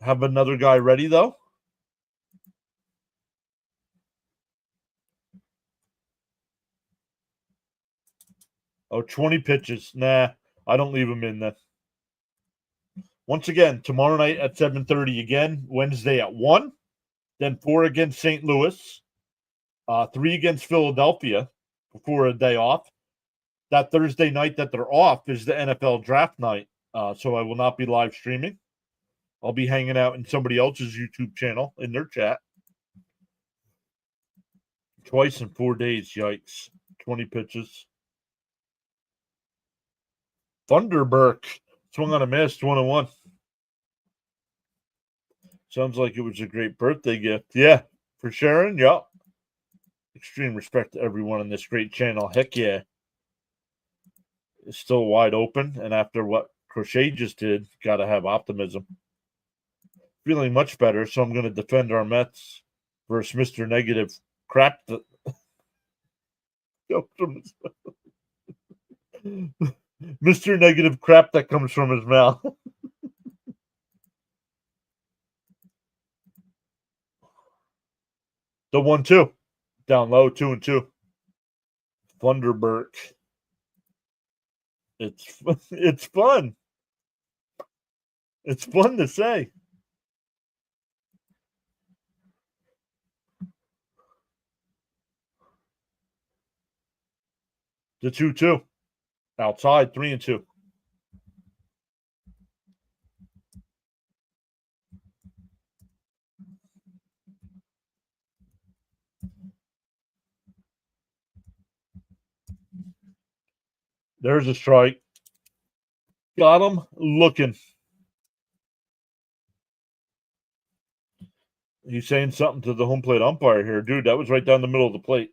have another guy ready though. Oh, 20 pitches. Nah, I don't leave him in then. Once again, tomorrow night at 7:30 again, Wednesday at 1, then 4 against St. Louis, 3 against Philadelphia before a day off. That Thursday night that they're off is the NFL draft night, so I will not be live streaming. I'll be hanging out in somebody else's YouTube channel in their chat. Twice in 4 days, yikes. 20 pitches. Thunderberg swung on a miss, 1-1. Sounds like it was a great birthday gift. Yeah, for Sharon, yeah. Extreme respect to everyone on this great channel. Heck yeah. It's still wide open, and after what Crochet just did, got to have optimism. Feeling much better, so I'm going to defend our Mets versus Mr. Negative crap that Mr. Negative crap that comes from his mouth. The 1-2. Down low, 2-2. Thunderberg. It's fun. It's fun to say. The 2-2. Outside, 3-2. There's a strike. Got him looking. He's saying something to the home plate umpire here. Dude, that was right down the middle of the plate.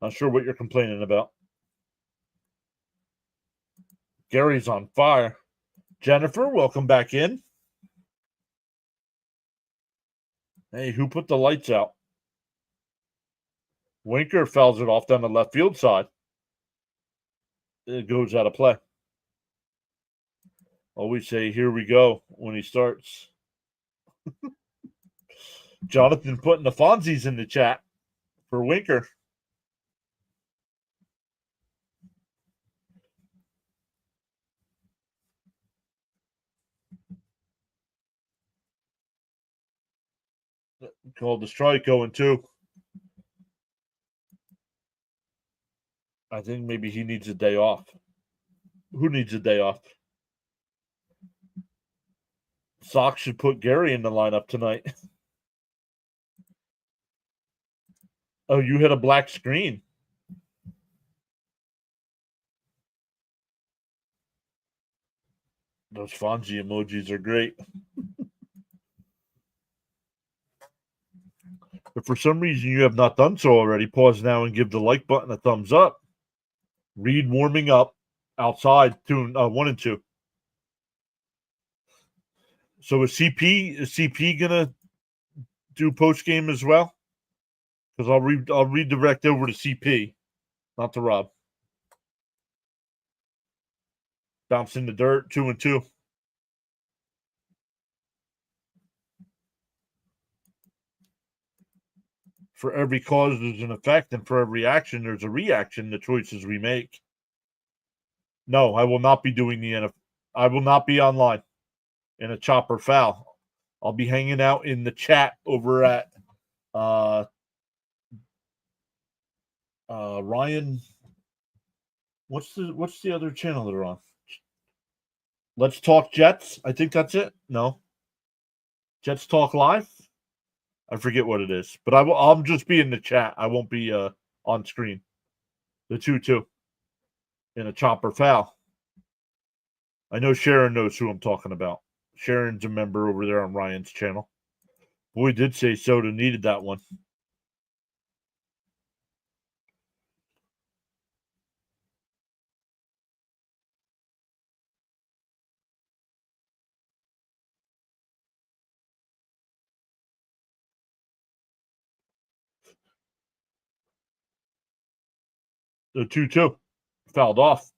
Not sure what you're complaining about. Gary's on fire. Jennifer, welcome back in. Hey, who put the lights out? Winker fouls it off down the left field side. It goes out of play. Always say, here we go, when he starts. Jonathan putting the Fonzies in the chat for Winker. Called the strike 0-2. I think maybe he needs a day off. Who needs a day off? Sox should put Gary in the lineup tonight. Oh, you hit a black screen. Those Fonzie emojis are great. If for some reason you have not done so already, pause now and give the like button a thumbs up. Reed warming up outside, 1 and 2. So is CP gonna do post game as well? Because I'll redirect over to CP, not to Rob. Bounce in the dirt, 2 and 2. For every cause, there's an effect, and for every action, there's a reaction. The choices we make. No, I will not be doing the NFL. I will not be online in a chopper foul. I'll be hanging out in the chat over at Ryan. What's the other channel they're on? Let's Talk Jets. I think that's it. No, Jets Talk Live. I forget what it is, but I'll just be in the chat. I won't be on screen. The 2-2 in a chopper foul. I know Sharon knows who I'm talking about. Sharon's a member over there on Ryan's channel. Boy, did say Soda needed that one. The 2-2 fouled off.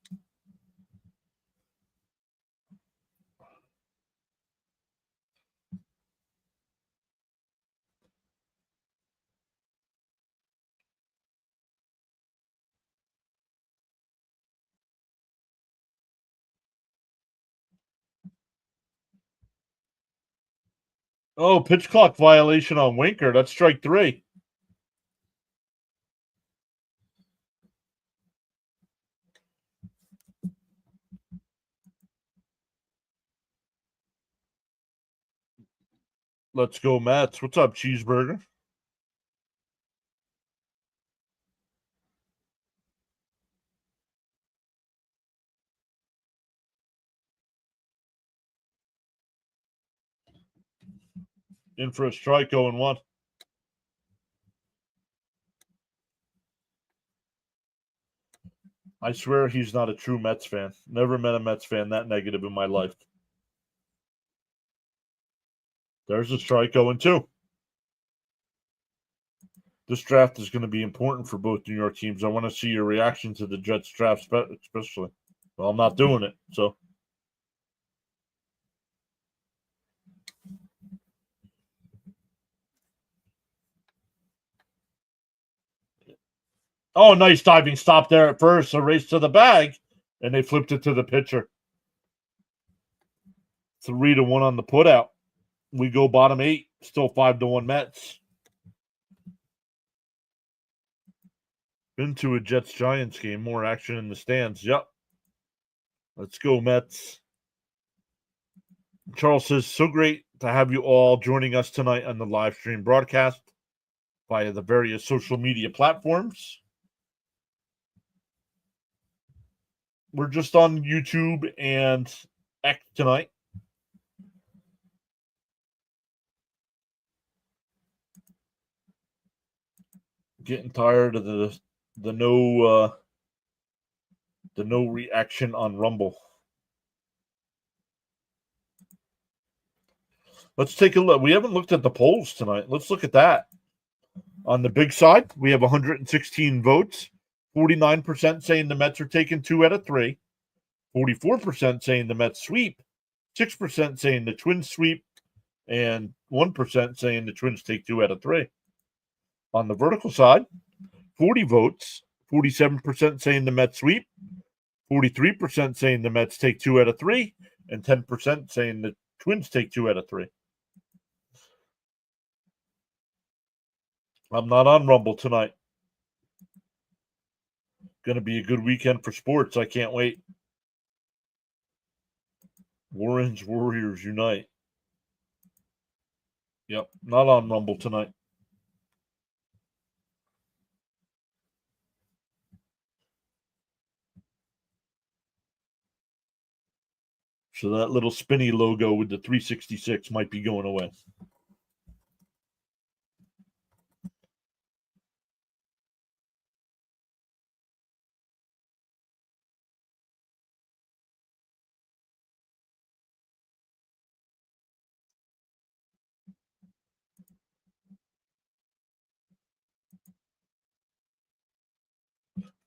Oh, pitch clock violation on Winker. That's strike 3. Let's go, Mets. What's up, Cheeseburger? In for a strike, 0-1. I swear he's not a true Mets fan. Never met a Mets fan that negative in my life. There's a strike, 0-2. This draft is going to be important for both New York teams. I want to see your reaction to the Jets draft, especially. Well, I'm not doing it, so. Oh, nice diving stop there at first. A race to the bag, and they flipped it to the pitcher. 3-1 on the putout. We go bottom 8. Still 5-1 Mets. Been to a Jets-Giants game. More action in the stands. Yep. Let's go, Mets. Charles says, so great to have you all joining us tonight on the live stream broadcast via the various social media platforms. We're just on YouTube and X tonight. Getting tired of the no reaction on Rumble. Let's take a look. We haven't looked at the polls tonight. Let's look at that. On the big side, we have 116 votes. 49% saying the Mets are taking 2 out of 3. 44% saying the Mets sweep. 6% saying the Twins sweep. And 1% saying the Twins take 2 out of 3. On the vertical side, 40 votes. 47% saying the Mets sweep. 43% saying the Mets take 2 out of 3. And 10% saying the Twins take 2 out of 3. I'm not on Rumble tonight. Going to be a good weekend for sports. I can't wait. Warrens Warriors unite. Yep, not on Rumble tonight. So that little spinny logo with the 366 might be going away.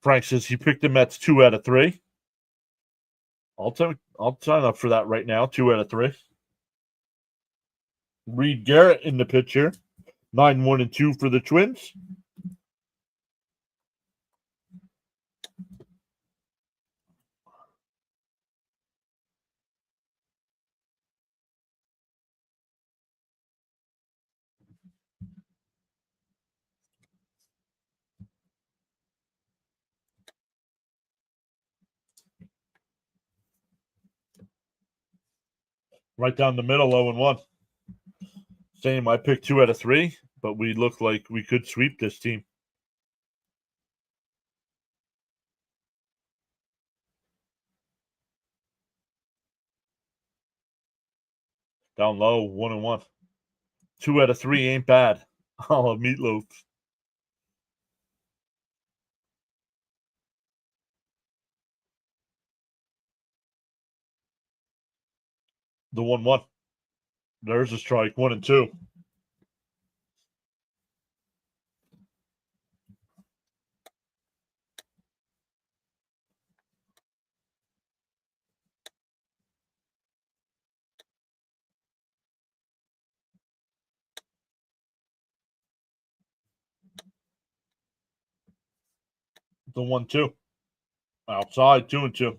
Frank says he picked the Mets 2 out of 3. I'll sign up for that right now. 2 out of 3. Reed Garrett in the picture. 9-1-2 for the Twins. Right down the middle, 0-1. Same, I picked 2 out of 3, but we look like we could sweep this team. Down low, 1-1. 2 out of 3 ain't bad. Oh, Meatloaf. The 1-1. There's a strike. 1-2. The 1-2. Outside, 2-2.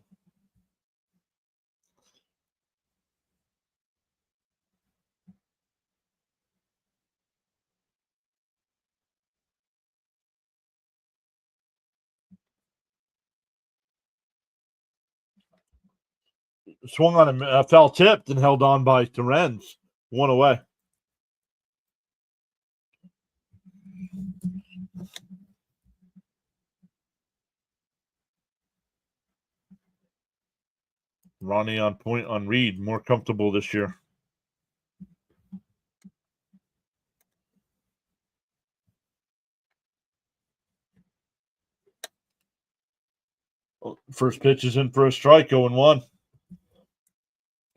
Swung on a foul tipped and held on by Terens. 1 away. Ronnie on point on Reed. More comfortable this year. First pitch is in for a strike, 0-1.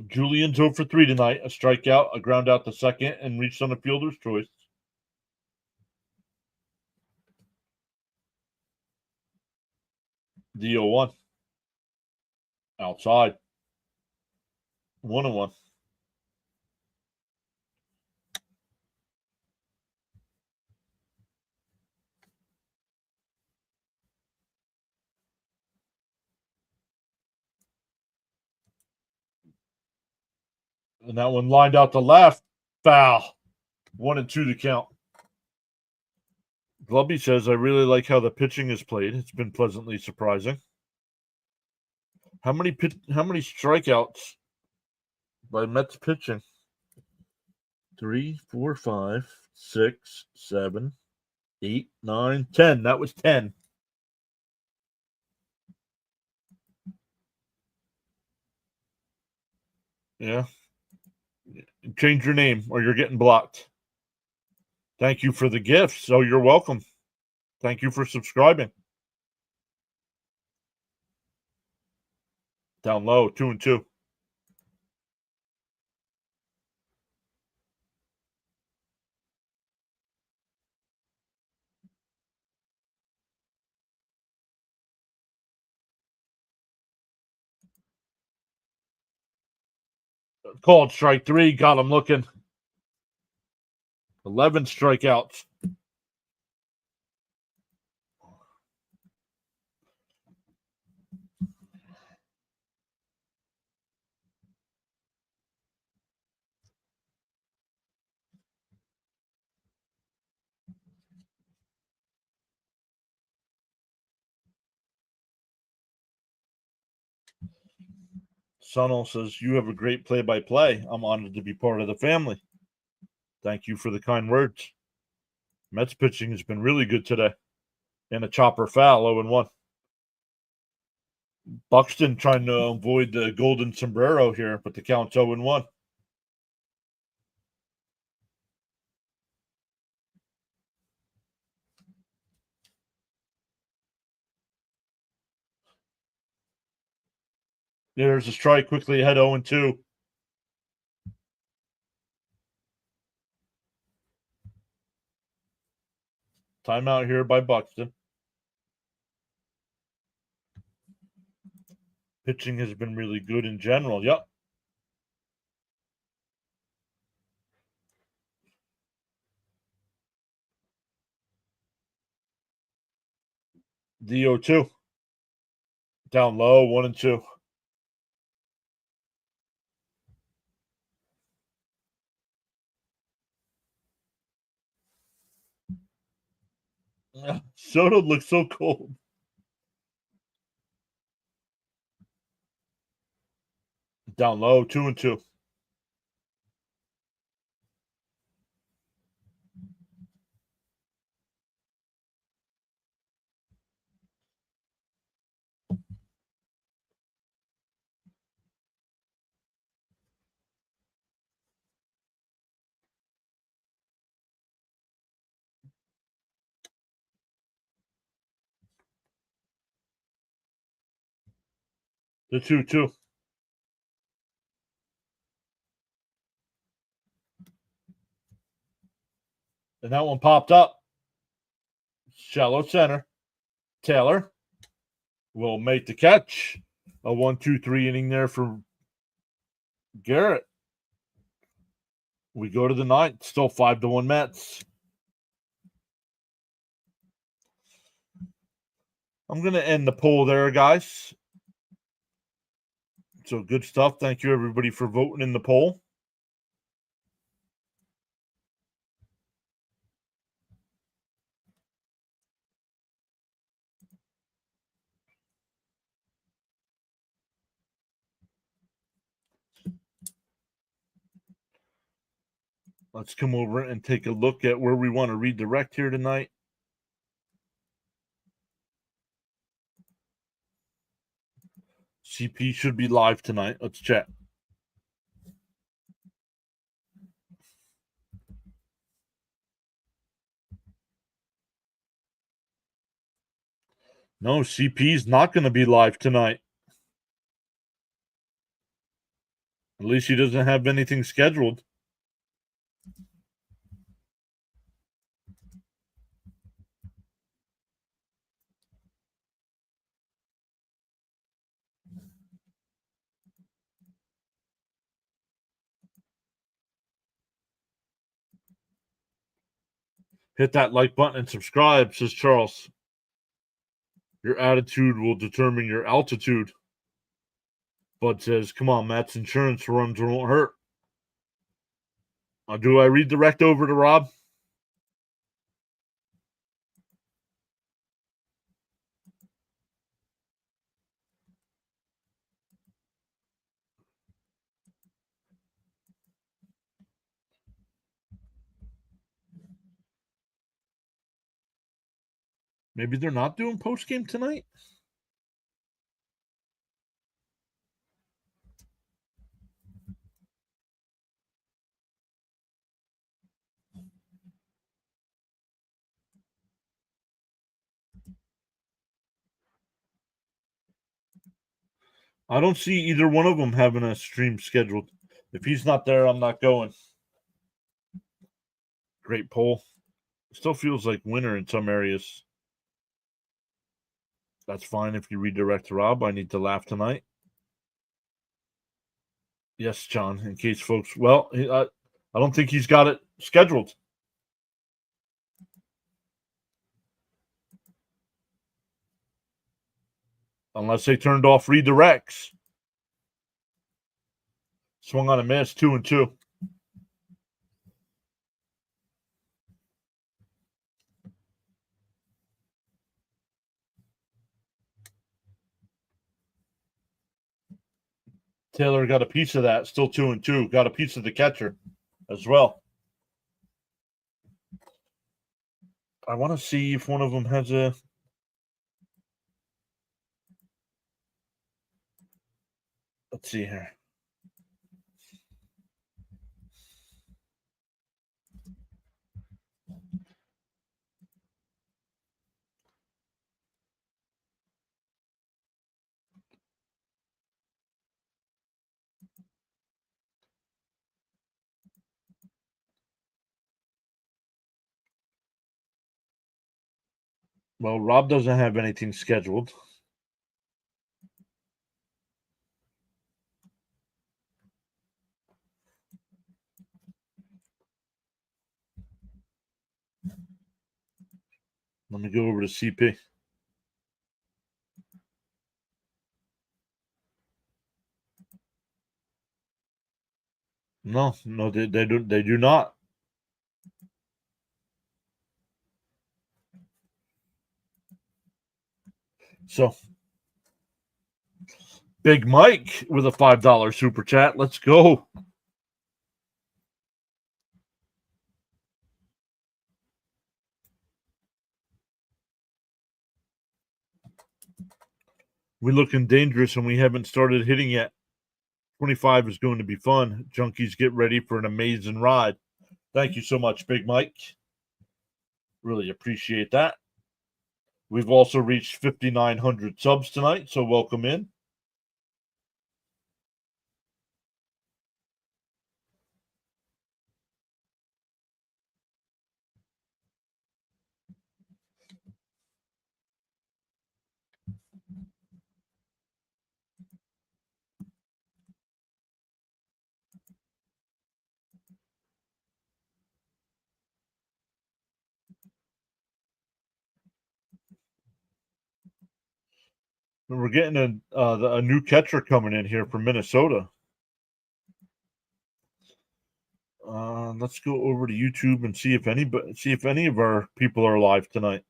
Julian's 0 for 3 tonight. A strikeout, a ground out to second, and reached on a fielder's choice. The 0-1. Outside. 1-1. And that one lined out to left. Foul. 1-2 to count. Glubby says, I really like how the pitching is played. It's been pleasantly surprising. How many strikeouts by Mets pitching? 3, 4, 5, 6, 7, 8, 9, 10. That was 10. Yeah. Change your name or you're getting blocked. Thank you for the gifts. So you're welcome. Thank you for subscribing. Down low, 2-2. Called strike 3. Got him looking. 11 strikeouts. Sunil says, you have a great play-by-play. I'm honored to be part of the family. Thank you for the kind words. Mets pitching has been really good today. And a chopper foul, 0-1. Buxton trying to avoid the golden sombrero here, but the count's 0-1. There's a strike quickly ahead, 0-2. Timeout here by Buxton. Pitching has been really good in general. Yep. The 0-2. Down low, 1-2. Soto looks so cold. Down low, 2-2. The 2-2. And that one popped up. Shallow center. Taylor will make the catch. A 1-2-3 inning there for Garrett. We go to the ninth. Still 5-1 Mets. I'm going to end the poll there, guys. So good stuff. Thank you, everybody, for voting in the poll. Let's come over and take a look at where we want to redirect here tonight. CP should be live tonight. Let's check. No, CP's not going to be live tonight. At least he doesn't have anything scheduled. Hit that like button and subscribe, says Charles. Your attitude will determine your altitude. Bud says, come on, Matt's insurance runs won't hurt. Do I redirect over to Rob? Maybe they're not doing postgame tonight? I don't see either one of them having a stream scheduled. If he's not there, I'm not going. Great poll. Still feels like winter in some areas. That's fine if you redirect to Rob. I need to laugh tonight. Yes, John, in case folks. Well, I don't think he's got it scheduled. Unless they turned off redirects. Swung on a miss, 2-2. Taylor got a piece of that, still 2-2. Got a piece of the catcher as well. I want to see if one of them has a. Let's see here. Well, Rob doesn't have anything scheduled. Let me go over to CP. No, they do not. So, Big Mike with a $5 super chat. Let's go. We're looking dangerous and we haven't started hitting yet. 25 is going to be fun. Junkies, get ready for an amazing ride. Thank you so much, Big Mike. Really appreciate that. We've also reached 5,900 subs tonight, so welcome in. We're getting a new catcher coming in here from Minnesota. Let's go over to YouTube and see if any of our people are live tonight.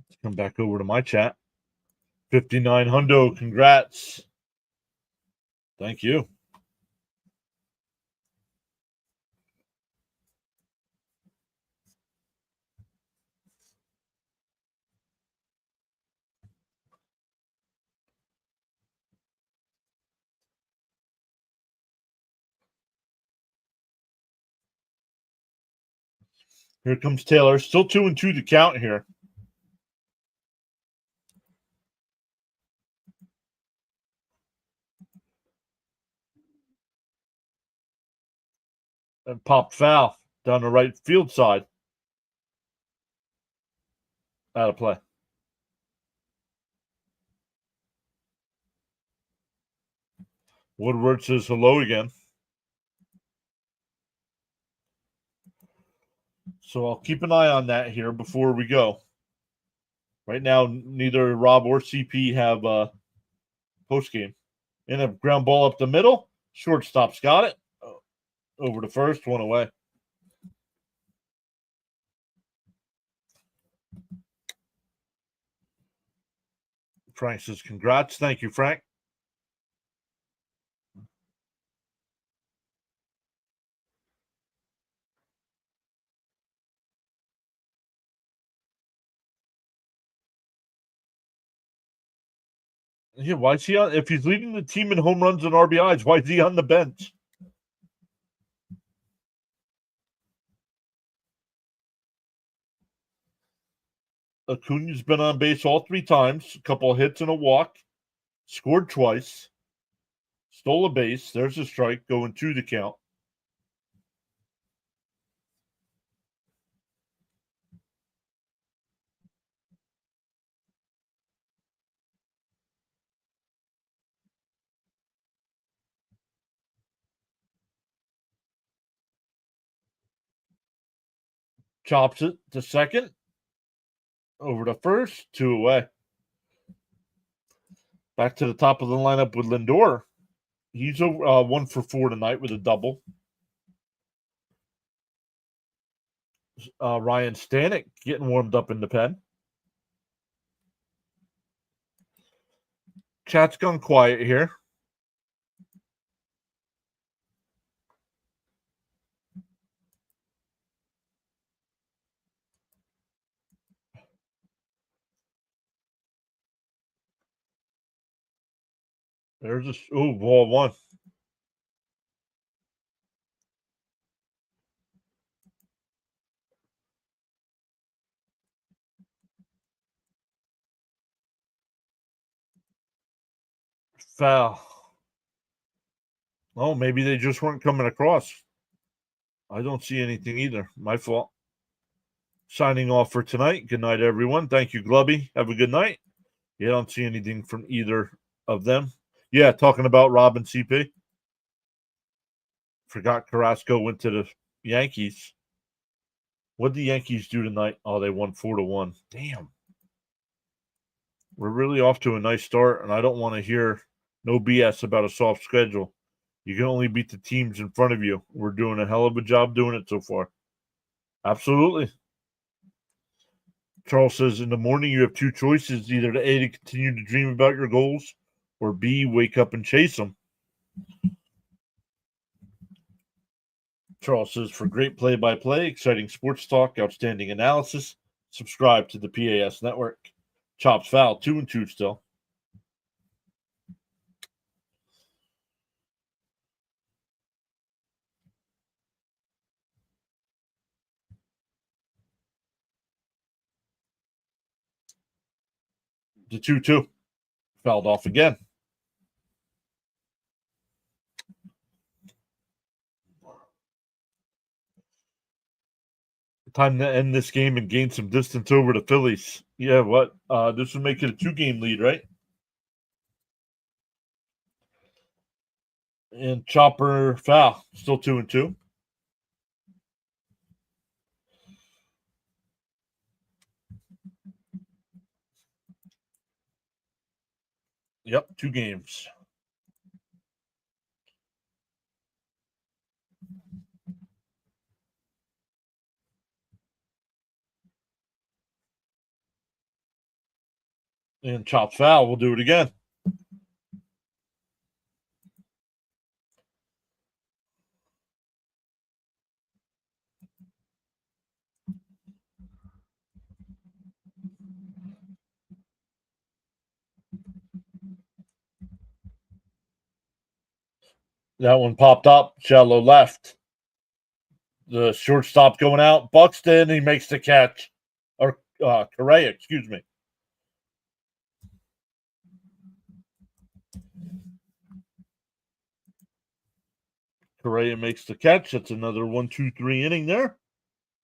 Let's come back over to my chat. 59 hundo, congrats. Thank you. Here comes Taylor. Still 2-2 to count here. And popped foul down the right field side. Out of play. Woodward says hello again. So I'll keep an eye on that here before we go. Right now, neither Rob or CP have post game. And a ground ball up the middle. Shortstop's got it. Over to first, one away. Frank says, congrats. Thank you, Frank. Yeah, why is he on? If he's leading the team in home runs and RBIs, why is he on the bench? Acuna's been on base all 3 times, a couple of hits and a walk, scored twice, stole a base. There's a strike, going 2 to count. Chops it to second, over to first, 2 away. Back to the top of the lineup with Lindor. He's 1 for 4 tonight with a double. Ryan Stanek getting warmed up in the pen. Chat's gone quiet here. There's a ball 1. Foul. Oh, maybe they just weren't coming across. I don't see anything either. My fault. Signing off for tonight. Good night, everyone. Thank you, Glubby. Have a good night. Yeah, I don't see anything from either of them. Yeah, talking about Rob and CP. Forgot Carrasco went to the Yankees. What did the Yankees do tonight? Oh, they won 4-1. Damn. We're really off to a nice start, and I don't want to hear no BS about a soft schedule. You can only beat the teams in front of you. We're doing a hell of a job doing it so far. Absolutely. Charles says, in the morning you have 2 choices, either to A, to continue to dream about your goals, or B, wake up and chase them. Charles says, for great play-by-play, exciting sports talk, outstanding analysis, subscribe to the PAS network. Chops foul, 2-2 still. The 2-2. Fouled off again. Time to end this game and gain some distance over the Phillies. Yeah, what? This would make it a 2-game lead, right? And Chopper foul, still 2-2. Yep, 2 games. And Chops foul, we'll do it again. That one popped up, shallow left. The shortstop going out. Buxton, he makes the catch. Or Correa, excuse me. Correa makes the catch. That's another 1-2-3 inning there.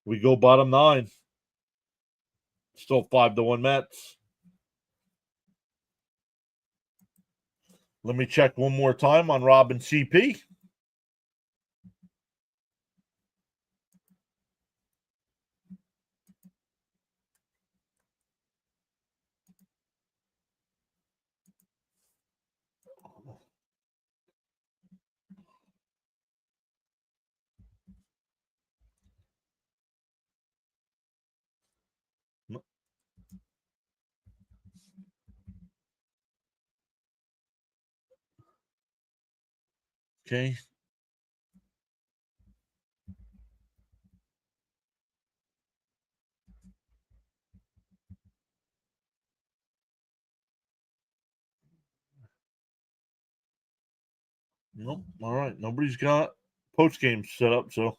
We go bottom 9. Still 5-1 Mets. Let me check one more time on Rob and CP. Okay. Nope. All right. Nobody's got post game set up, so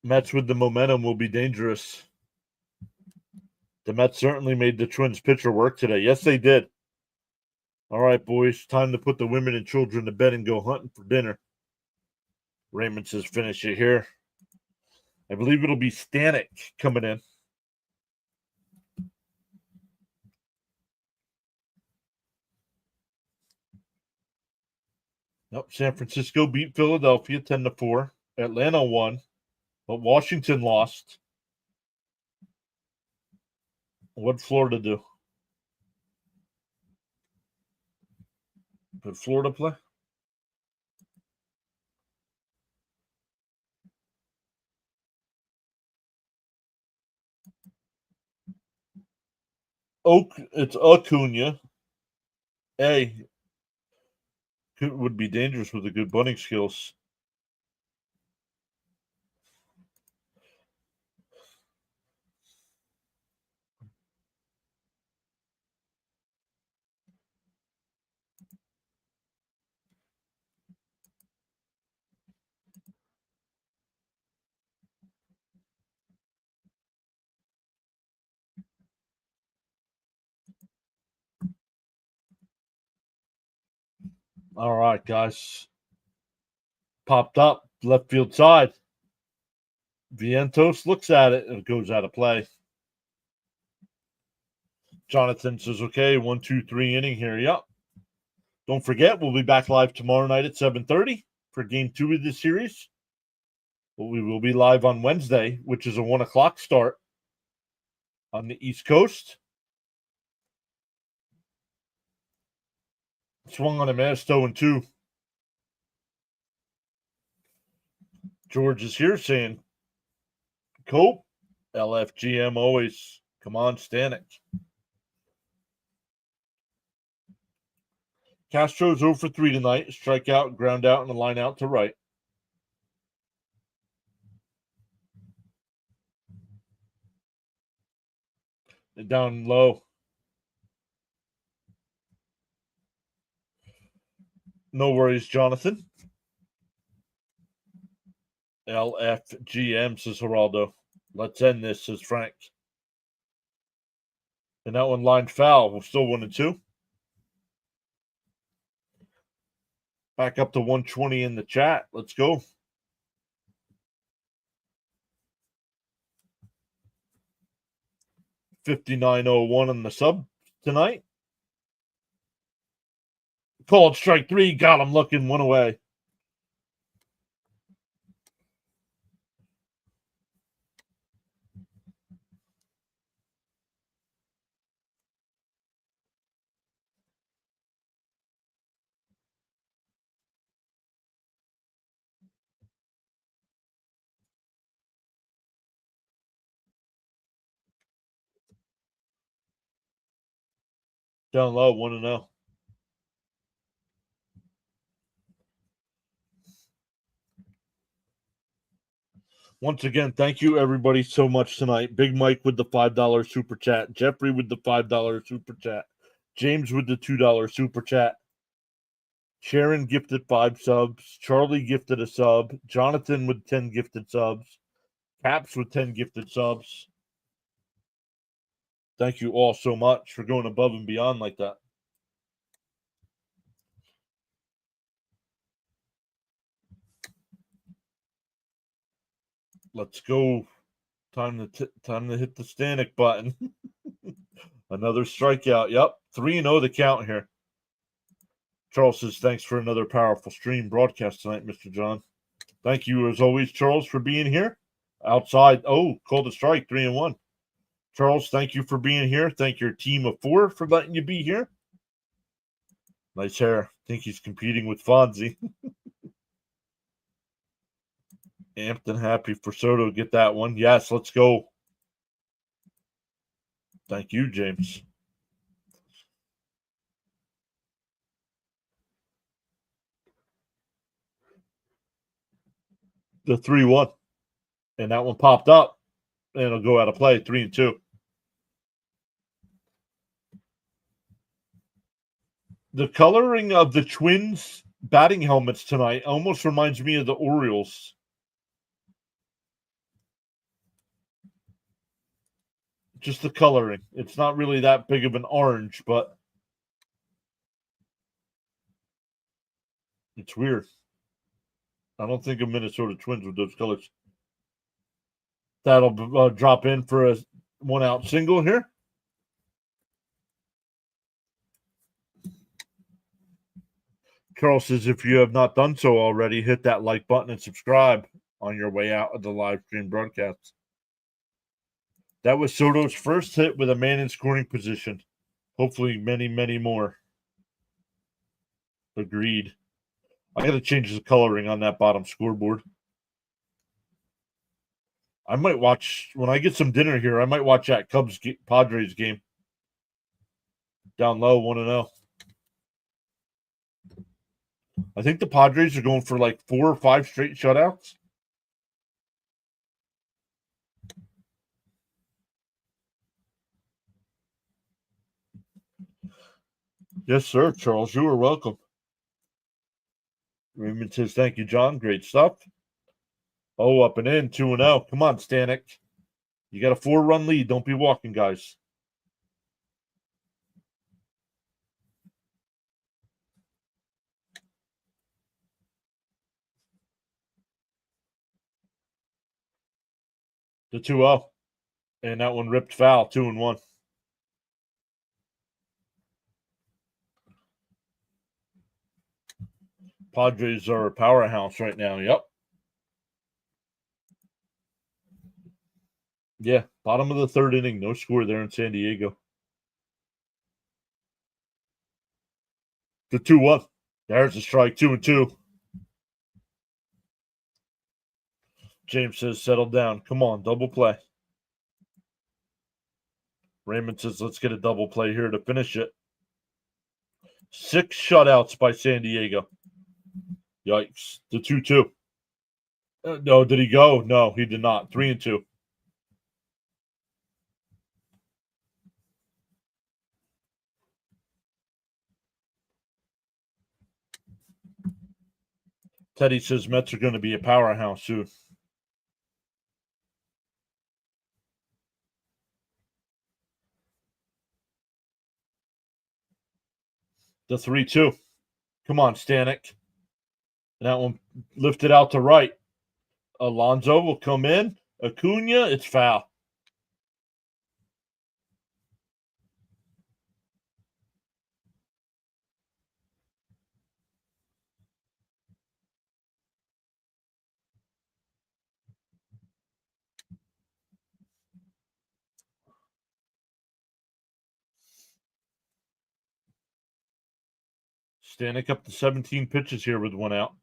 Mets with the momentum will be dangerous. The Mets certainly made the Twins pitcher work today. Yes, they did. All right, boys. Time to put the women and children to bed and go hunting for dinner. Raymond says finish it here. I believe it'll be Stanek coming in. Nope. San Francisco beat Philadelphia 10-4. Atlanta won, but Washington lost. What'd Florida do? Did Florida play? It's Acuna. Would be dangerous with the good bunting skills. All right, guys. Popped up left field side. Vientos looks at it and it goes out of play. Jonathan says, okay, 1-2-3 inning here. Yep. Don't forget, we'll be back live tomorrow night at 7:30 for game 2 of this series. But we will be live on Wednesday, which is a 1 o'clock start on the East Coast. Swung on a man, 0-2. George is here saying, Cope, LFGM always. Come on, Stanek. Castro's 0 for 3 tonight. Strikeout, ground out, and a line out to right. Down low. No worries, Jonathan. LFGM, says Geraldo. Let's end this, says Frank. And that one lined foul. We're still 1-2. Back up to 120 in the chat. Let's go. $59.01 on the sub tonight. Called strike 3. Got him looking. 1 away. Down low, 1-0. Once again, thank you everybody so much tonight. Big Mike with the $5 super chat. Jeffrey with the $5 super chat. James with the $2 super chat. Sharon gifted 5 subs. Charlie gifted a sub. Jonathan with 10 gifted subs. Caps with 10 gifted subs. Thank you all so much for going above and beyond like that. Let's go. Time to hit the Stanek button. Another strikeout. Yep. 3-0 the count here. Charles says, thanks for another powerful stream broadcast tonight, Mr. John. Thank you, as always, Charles, for being here. Outside. Oh, called a strike, 3-1. Charles, thank you for being here. Thank your team of 4 for letting you be here. Nice hair. I think he's competing with Fonzie. Amped and happy for Soto to get that one. Yes, let's go. Thank you, James. The 3-1. And that one popped up. And it'll go out of play, 3-2. The coloring of the Twins batting helmets tonight almost reminds me of the Orioles. Just the coloring. It's not really that big of an orange, but it's weird. I don't think of Minnesota Twins with those colors. That'll drop in for a 1-out single here. Carl says, if you have not done so already, hit that like button and subscribe on your way out of the live stream broadcast. That was Soto's first hit with a man in scoring position. Hopefully many, many more. Agreed. I got to change the coloring on that bottom scoreboard. I might watch, when I get some dinner here, I might watch that Cubs-Padres game. Down low, 1-0. I think the Padres are going for like 4 or 5 straight shutouts. Yes, sir, Charles. You are welcome. Raymond says, thank you, John. Great stuff. Oh, up and in, 2-0. Come on, Stanek. You got a 4-run lead. Don't be walking, guys. The 2-0. And that one ripped foul, 2-1. Padres are a powerhouse right now. Yep. Yeah, bottom of the third inning. No score there in San Diego. The 2-1. There's a strike, 2-2. James says, settle down. Come on, double play. Raymond says, let's get a double play here to finish it. 6 shutouts by San Diego. Yikes. The 2-2. No, did he go? No, he did not. 3-2. Teddy says Mets are going to be a powerhouse soon. The 3-2. Come on, Stanek. And that one lifted out to right. Alonso will come in. Acuna, it's foul. Stanek up to 17 pitches here with 1 out.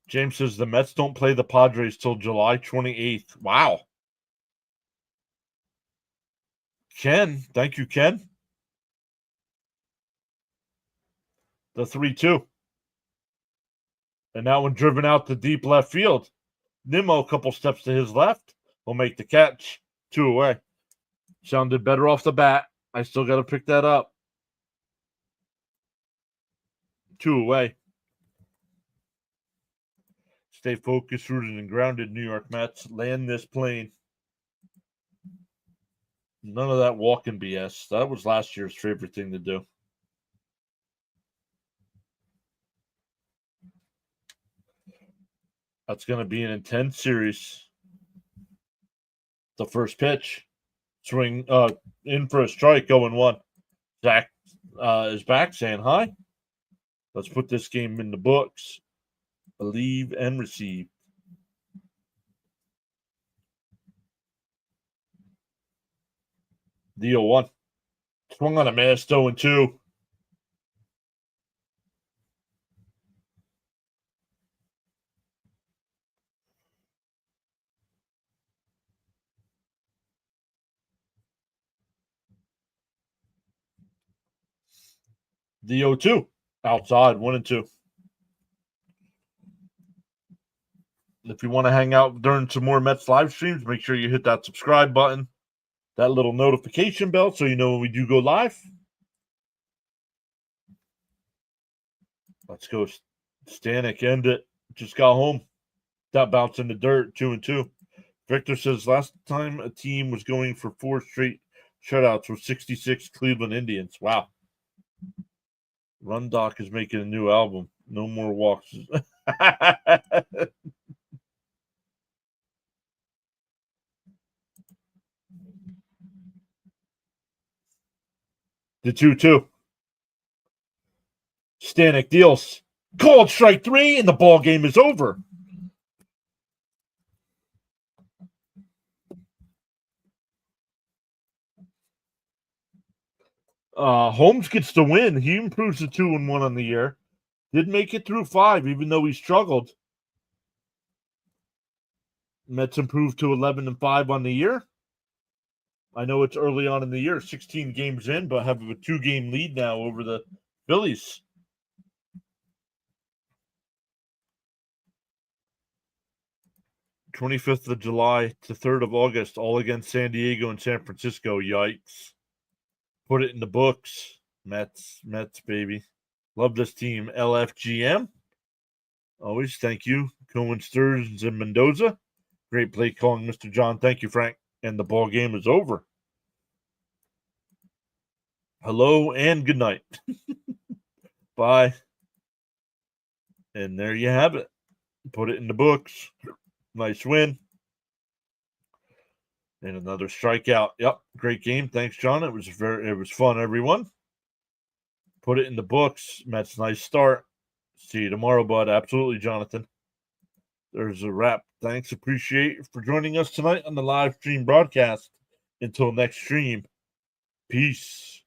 James says the Mets don't play the Padres till July 28th. Wow. Ken, thank you, Ken. The 3-2. And that one driven out to deep left field. Nimmo, a couple steps to his left, will make the catch. 2 away. Sounded better off the bat. I still got to pick that up. 2 away. Stay focused, rooted, and grounded, New York Mets. Land this plane. None of that walking BS. That was last year's favorite thing to do. That's going to be an intense series. The first pitch. Swing in for a strike, 0-1. Zach is back saying hi. Let's put this game in the books. Believe and receive. The 0-1. Swung on a miss, 0-2. The 0-2. Outside, 1-2. If you want to hang out during some more Mets live streams, make sure you hit that subscribe button. that little notification bell so you know when we do go live. Let's go. Stanek, end it. Just got home. That bounce in the dirt, 2-2. Victor says last time a team was going for 4 straight shutouts were 66 Cleveland Indians. Wow. Run Doc is making a new album. No more walks. The 2-2. Stanek deals. Called strike 3, and the ball game is over. Holmes gets the win. He improves to 2-1 on the year. Did make it through 5, even though he struggled. Mets improved to 11-5 on the year. I know it's early on in the year, 16 games in, but have a 2-game lead now over the Phillies. "25th of July to 3rd of August, all against San Diego and San Francisco. Yikes. Put it in the books. Mets, baby. Love this team. LFGM. Always thank you. Cohen, Stearns, and Mendoza. Great play calling, Mr. John. Thank you, Frank. And the ball game is over. Hello and good night. Bye. And there you have it. Put it in the books. Nice win. And another strikeout. Yep, great game. Thanks, John. It was fun, everyone. Put it in the books. Mets, nice start. See you tomorrow, bud. Absolutely, Jonathan. There's a wrap. Thanks. Appreciate for joining us tonight on the live stream broadcast. Until next stream. Peace.